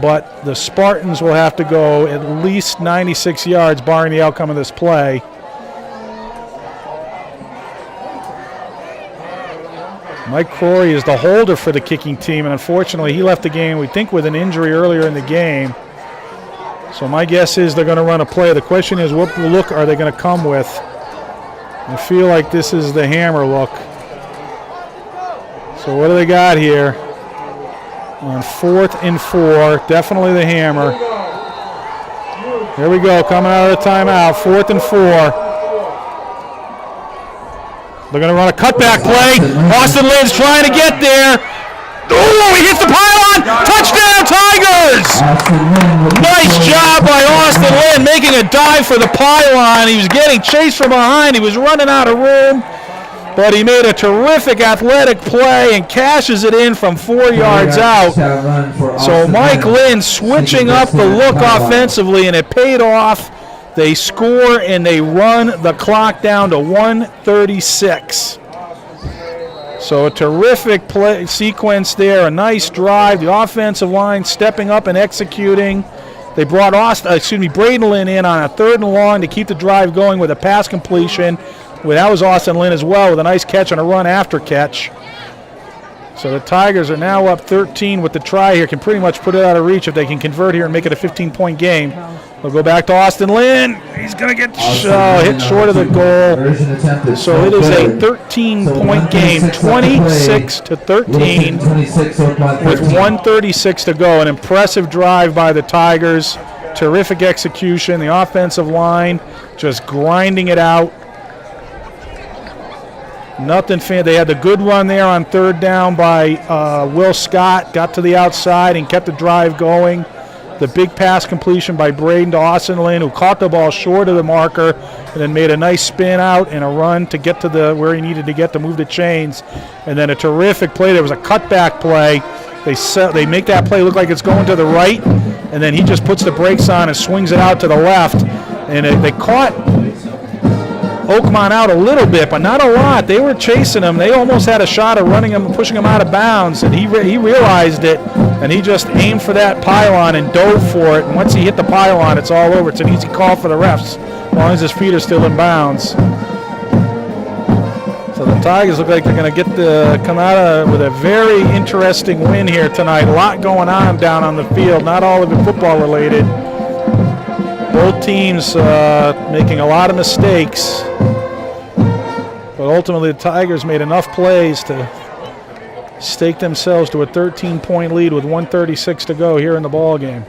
but the Spartans will have to go at least 96 yards barring the outcome of this play. Mike Crory is the holder for the kicking team, and unfortunately he left the game, we think, with an injury earlier in the game. So my guess is they're going to run a play. The question is, what look are they going to come with? I feel like this is the hammer look. So what do they got here? On 4th and 4, definitely the hammer. Here we go, coming out of the timeout, 4th and 4. They're going to run a cutback play. Austin Lynn's trying to get there. Oh, he hits the pylon. Touchdown, Tigers! Nice job by Austin Lynn making a dive for the pylon. He was getting chased from behind. He was running out of room, but he made a terrific athletic play and cashes it in from 4 yards out. So Mike Lynn switching up the look offensively, and it paid off. They score and they run the clock down to 1:36. So a terrific play sequence there, a nice drive. The offensive line stepping up and executing. They brought Braden Lynn in on a 3rd and long to keep the drive going with a pass completion. Well, that was Austin Lynn as well with a nice catch on a run after catch. So the Tigers are now up 13 with the try here. Can pretty much put it out of reach if they can convert here and make it a 15-point game. They'll go back to Austin Lynn. He's going to get hit short of the goal. So it is a 13-point game, 26-13 with 1:36 to go. An impressive drive by the Tigers. Terrific execution. The offensive line just grinding it out. Nothing fan. They had the good run there on 3rd down by Will Scott. Got to the outside and kept the drive going. The big pass completion by Braden to Austin Lynn, who caught the ball short of the marker and then made a nice spin out and a run to get to where he needed to get to move the chains. And then a terrific play. There was a cutback play. They make that play look like it's going to the right, and then he just puts the brakes on and swings it out to the left. And they caught Oakmont out a little bit, but not a lot. They were chasing him. They almost had a shot of running him, pushing him out of bounds, and he realized it, and he just aimed for that pylon and dove for it. And once he hit the pylon, it's all over. It's an easy call for the refs, as long as his feet are still in bounds. So the Tigers look like they're going to come out with a very interesting win here tonight. A lot going on down on the field, not all of it football related. Both teams making a lot of mistakes, but ultimately the Tigers made enough plays to stake themselves to a 13-point lead with 1:36 to go here in the ball game.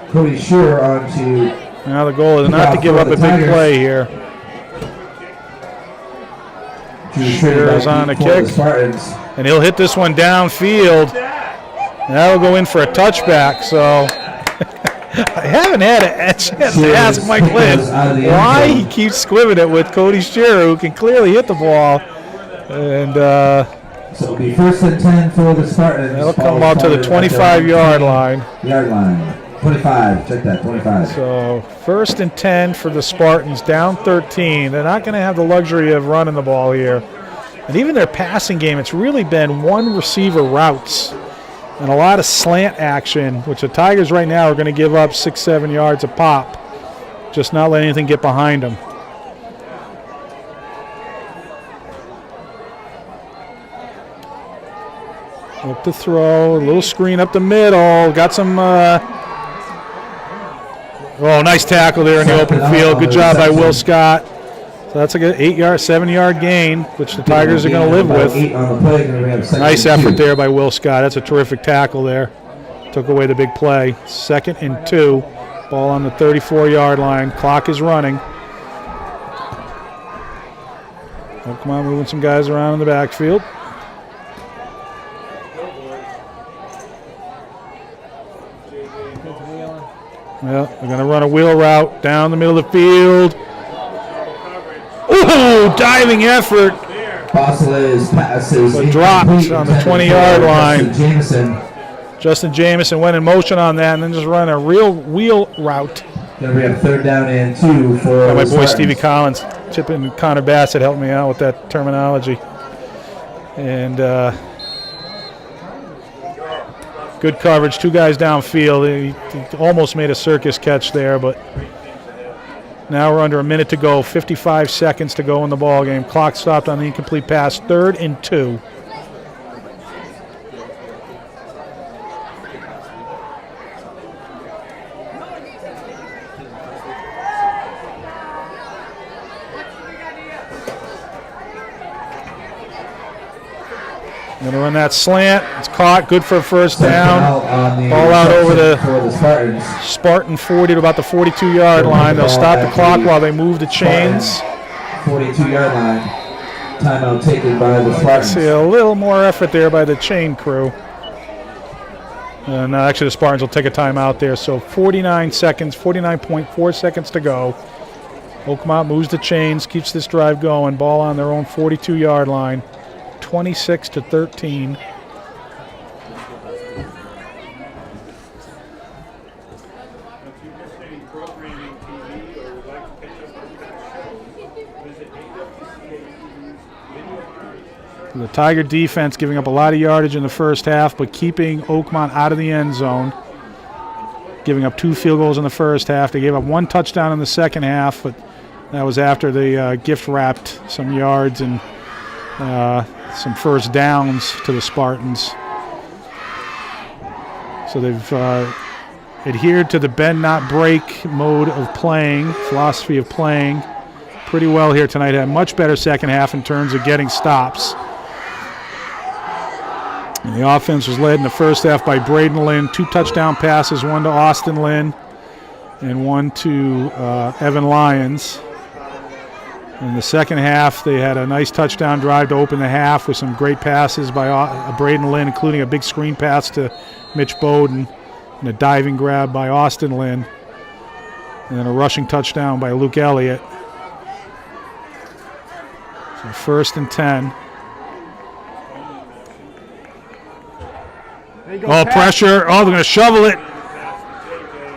Cody Shearer on to. Now the goal is not to give up a big play here. Shearer's on a kick. And he'll hit this one downfield. That'll go in for a touchback. So I haven't had a chance to ask Mike Lynn why he keeps squibbing it with Cody Shearer, who can clearly hit the ball. And so it'll be 1st and 10 for the Spartans. That'll come out to the 25-yard line. 25, check that, 25. So 1st and 10 for the Spartans, down 13. They're not going to have the luxury of running the ball here. And even their passing game, it's really been one receiver routes and a lot of slant action, which the Tigers right now are going to give up 6-7 yards a pop, just not letting anything get behind them. Up to throw, a little screen up the middle. Got some, nice tackle there in the open field. Good job by Will Scott. So that's like an 7-yard gain, which the Tigers are going to live with. Nice effort there by Will Scott. That's a terrific tackle there. Took away the big play. 2nd and 2. Ball on the 34-yard line. Clock is running. Oh, come on, moving some guys around in the backfield. Well, they're going to run a wheel route down the middle of the field. Ooh, diving effort. But dropped on the 20-yard line. Justin Jameson went in motion on that and then just ran a real wheel route. Then we have 3rd down and 2 for my boy Stevie Collins. Chip and Connor Bassett helped me out with that terminology. And good coverage, 2 guys downfield. He almost made a circus catch there, but now we're under a minute to go, 55 seconds to go in the ball game. Clock stopped on the incomplete pass, 3rd and 2. Going to run that slant. It's caught. Good for a 1st down. Ball out over the Spartan 40 to about the 42-yard line. They'll stop the clock while they move the chains. 42-yard line. Timeout taken by the Spartans. See a little more effort there by the chain crew. And actually the Spartans will take a timeout there. So 49.4 seconds to go. Oakmont moves the chains, keeps this drive going. Ball on their own 42-yard line. 26-13. The Tiger defense giving up a lot of yardage in the first half, but keeping Oakmont out of the end zone. Giving up 2 field goals in the first half. They gave up 1 touchdown in the second half, but that was after they gift-wrapped some yards and some first downs to the Spartans. So they've adhered to the bend not break mode of playing, philosophy of playing pretty well here tonight. Had a much better second half in terms of getting stops. And the offense was led in the first half by Braden Lynn. 2 touchdown passes, 1 to Austin Lynn and 1 to Evan Lyons. In the second half, they had a nice touchdown drive to open the half with some great passes by Braden Lynn, including a big screen pass to Mitch Bowden and a diving grab by Austin Lynn, and then a rushing touchdown by Luke Elliott. So 1st and 10. Pressure. Oh, they're going to shovel it.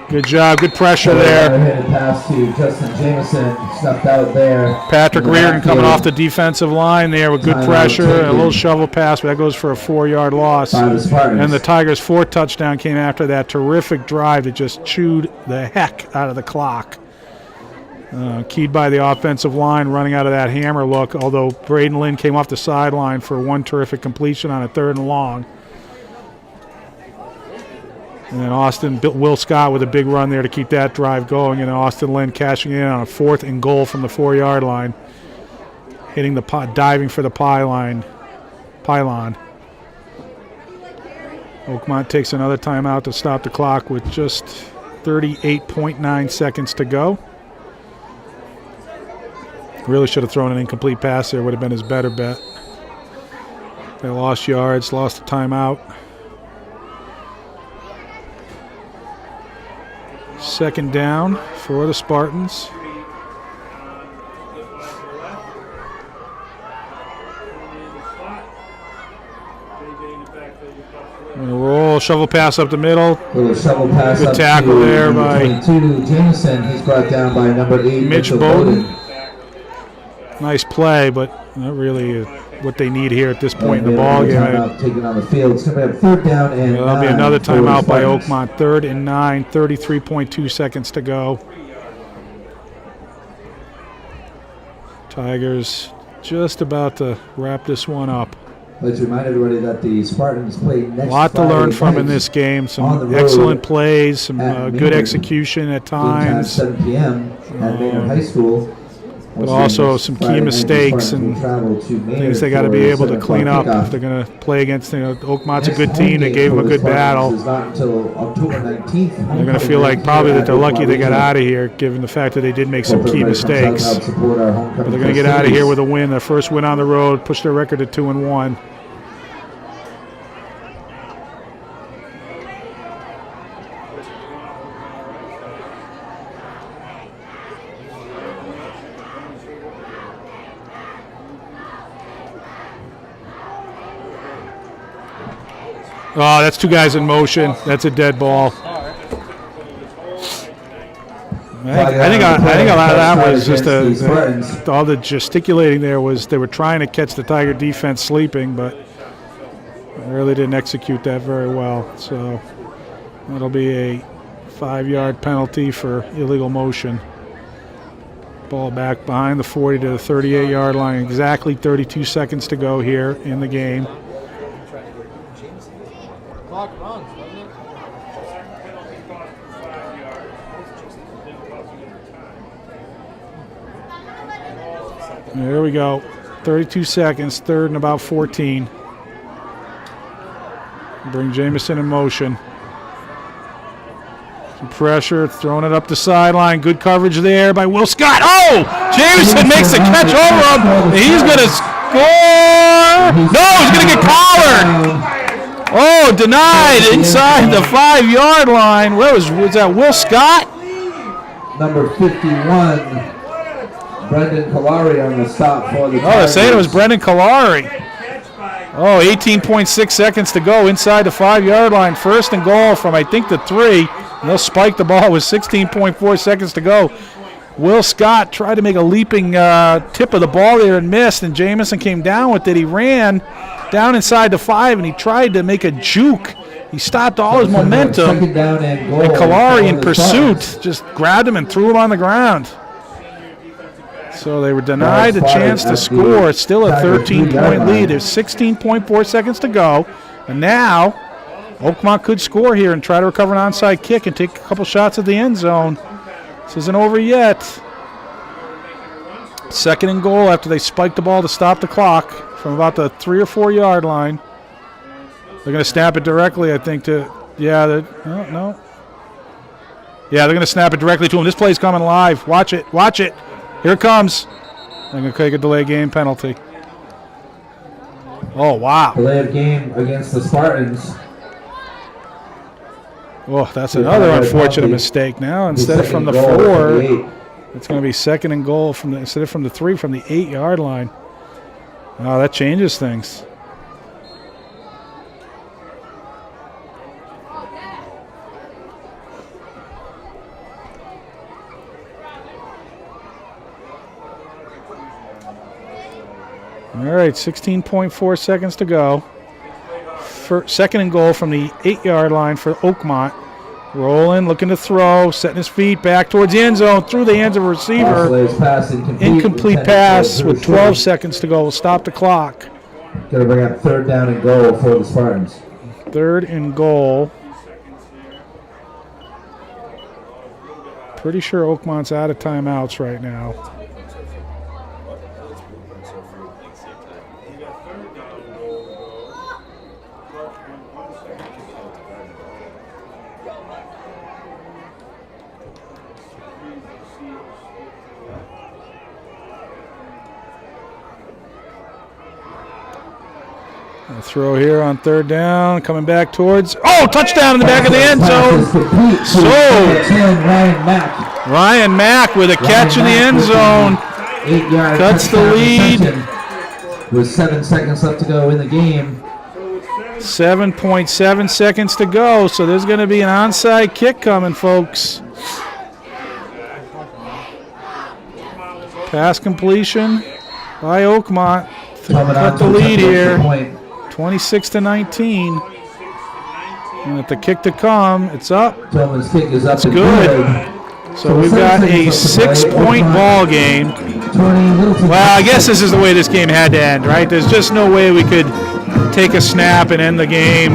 Good job. Good pressure there. Pass to Justin Jameson, snuffed out there. Patrick Reardon coming off the defensive line there with good pressure and a little shovel pass, but that goes for a 4-yard loss. And the Tigers' 4th touchdown came after that terrific drive that just chewed the heck out of the clock. Keyed by the offensive line running out of that hammer look, although Braden Lynn came off the sideline for 1 terrific completion on a 3rd and long. And then Will Scott with a big run there to keep that drive going. And Austin Lynn cashing in on a 4th and goal from the 4-yard line. Hitting the diving for the pylon. Oakmont takes another timeout to stop the clock with just 38.9 seconds to go. Really should have thrown an incomplete pass there. Would have been his better bet. They lost yards, lost a timeout. Second down for the Spartans. And a roll, shovel pass up the middle. Little shovel pass Good up tackle to there by 22 Jameson. He's brought down by number 8, Mitch Mitchell Bowden. Nice play, but not really what they need here at this point in the ball game. Taken on the field. It's going to be a third down and There'll be another for the timeout by Spartans. Oakmont. 3rd and 9, 33.2 seconds to go. Tigers just about to wrap this one up. Let's remind everybody that the Spartans play next A lot to Friday learn from in night this game. on the Some road excellent plays, some at good Maynard. execution at Game time times, 7 p.m. at Maynard High School. but also some key mistakes and things they got to be able to clean up if they're going to play against. Oakmont's a good team. They gave them a good battle. They're going to feel like probably that they're lucky they got out of here, given the fact that they did make some key mistakes. But they're going to get out of here with a win. Their first win on the road, push their record to 2-1. Oh, that's two guys in motion. That's a dead ball. I think a lot of that was just all the gesticulating there was they were trying to catch the Tiger defense sleeping, but they really didn't execute that very well. So that'll be a 5-yard penalty for illegal motion. Ball back behind the 40 to the 38-yard line. Exactly 32 seconds to go here in the game. Clock runs, doesn't it? There we go. 32 seconds, 3rd and about 14. Bring Jameson in motion. Some pressure, throwing it up the sideline. Good coverage there by Will Scott. Oh! Jameson makes a catch over him. He's going to score. No, he's going to get collared. Oh, denied inside the 5-yard line. Where was that? Will Scott? Number 51. Brendan Kalari on the stop for the they're saying it was Brendan Kalari. Oh, 18.6 seconds to go inside the 5-yard line. 1st and goal from, I think, the 3. And they'll spike the ball with 16.4 seconds to go. Will Scott tried to make a leaping tip of the ball there and missed, and Jamison came down with it. He ran down inside the 5, and he tried to make a juke. He stopped all his momentum, and Kalari in pursuit just grabbed him and threw him on the ground. So they were denied the chance to score. It's still a 13-point lead. There's 16.4 seconds to go. And now Oakmont could score here and try to recover an onside kick and take a couple shots at the end zone. This isn't over yet. 2nd and goal after they spiked the ball to stop the clock from about the 3 or 4 yard line. They're going to snap it directly, I think, to, yeah, no. Yeah, they're going to snap it directly to him. This play's coming live. Watch it. Here it comes. They're going to take a delay game penalty. Oh, wow. Delay of game against the Spartans. Oh, that's another unfortunate mistake now. Instead of from the 4, it's going to be 2nd and goal instead of from the 3, from the 8-yard line. Oh, that changes things. All right, 16.4 seconds to go. 2nd and goal from the 8-yard line for Oakmont. Rolling, looking to throw, setting his feet back towards the end zone, through the hands of a receiver. Incomplete pass with 12 seconds to go. We'll stop the clock. Going to bring up 3rd down and goal for the Spartans. 3rd and goal. Pretty sure Oakmont's out of timeouts right now. A throw here on third down, coming back towards. Oh, touchdown in the back of the end zone. So, Ryan Mack with a catch in the end zone. 8-yard Cuts the touchdown lead. reception with 7 seconds left to go in the game. 7.7 seconds to go, so there's going to be an onside kick coming, folks. Pass completion by Oakmont to cut the lead here, 26-19. And with the kick to come, it's up. Tillman's kick is up. It's good. So we've got a 6-point ball game. Well, I guess this is the way this game had to end, right? There's just no way we could take a snap and end the game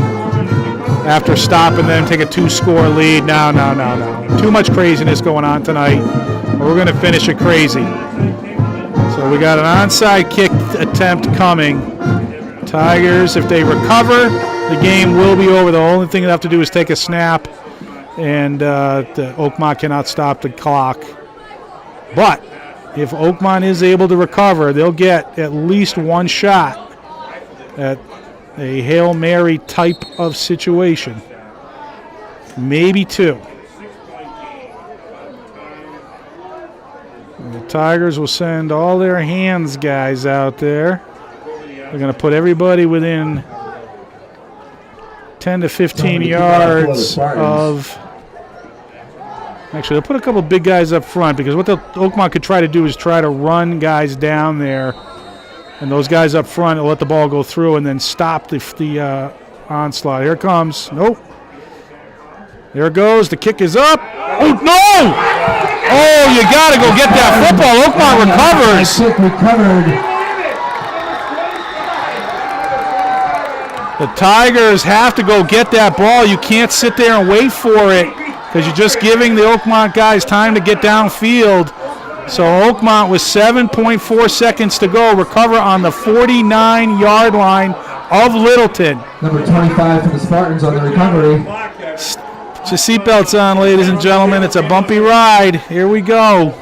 after stopping them, take a 2-score lead. No. Too much craziness going on tonight. We're going to finish it crazy. So we got an onside kick attempt coming. Tigers, if they recover, the game will be over. The only thing they have to do is take a snap, and the Oakmont cannot stop the clock. But if Oakmont is able to recover, they'll get at least one shot at a Hail Mary type of situation. Maybe two. And the Tigers will send all their hands guys out there. They're going to put everybody within 10 to 15 yards of... Actually, they'll put a couple big guys up front, because what the Oakmont could try to do is try to run guys down there, and those guys up front will let the ball go through and then stop the onslaught. Here it comes. Nope. There it goes. The kick is up. Oh, no! Oh, you got to go get that football. Oakmont recovers. The Tigers have to go get that ball. You can't sit there and wait for it, because you're just giving the Oakmont guys time to get downfield. So Oakmont, with 7.4 seconds to go, recover on the 49-yard line of Littleton. Number 25 for the Spartans on the recovery. Put your seatbelts on, ladies and gentlemen. It's a bumpy ride. Here we go.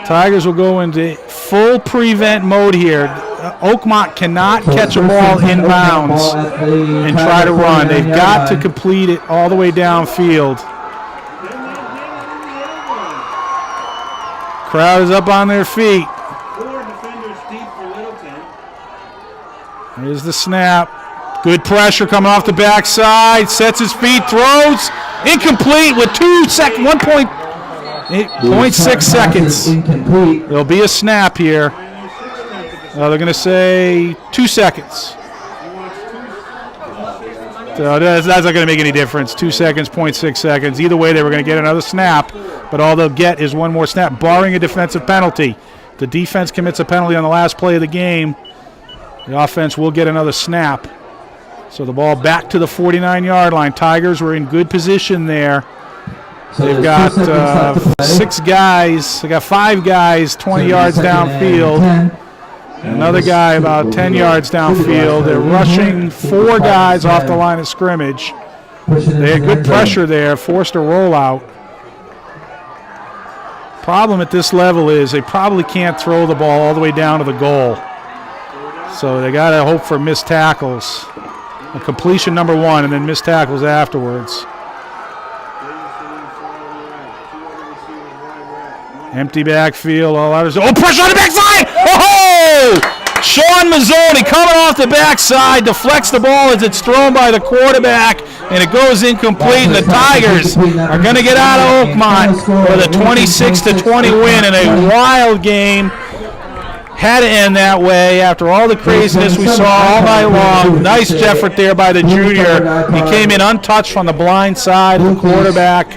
Tigers will go into full prevent mode here. Oakmont cannot catch a ball inbounds and try to run. They've got to complete it all the way downfield. Crowd is up on their feet. Here's the snap. Good pressure coming off the backside. Sets his feet, throws. Incomplete with 1.6 seconds. There'll be a snap here. They're going to say 2 seconds. So that's not going to make any difference. 2 seconds, 0.6 seconds. Either way, they were going to get another snap, but all they'll get is one more snap, barring a defensive penalty. The defense commits a penalty on the last play of the game. The offense will get another snap. So the ball back to the 49-yard line. Tigers were in good position there. So they've got 6 guys. They got 5 guys 20 yards downfield. Another guy about 10 yards downfield. They're rushing 4 guys off the line of scrimmage. They had good pressure there, forced a rollout. Problem at this level is they probably can't throw the ball all the way down to the goal. So they got to hope for missed tackles. A completion number 1 and then missed tackles afterwards. Empty backfield, all out of zone. Oh, pressure on the backside! Oh! Sean Mazzoni coming off the backside, deflects the ball as it's thrown by the quarterback, and it goes incomplete. And the Tigers are going to get out of Oakmont with a 26-20 win in a wild game. Had to end that way after all the craziness we saw all night long. Nice effort there by the junior. He came in untouched from the blind side of the quarterback.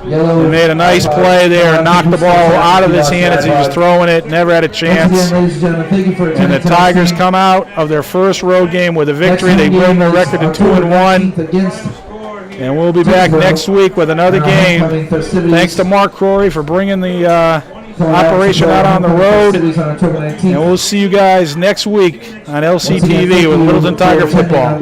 He made a nice play there and knocked the ball out of his hand as he was throwing it. Never had a chance. And the Tigers come out of their first road game with a victory. They bring their record to 2-1. And we'll be back next week with another game. Thanks to Mark Crory for bringing the operation out on the road. And we'll see you guys next week on LCTV with Littleton Tiger Football.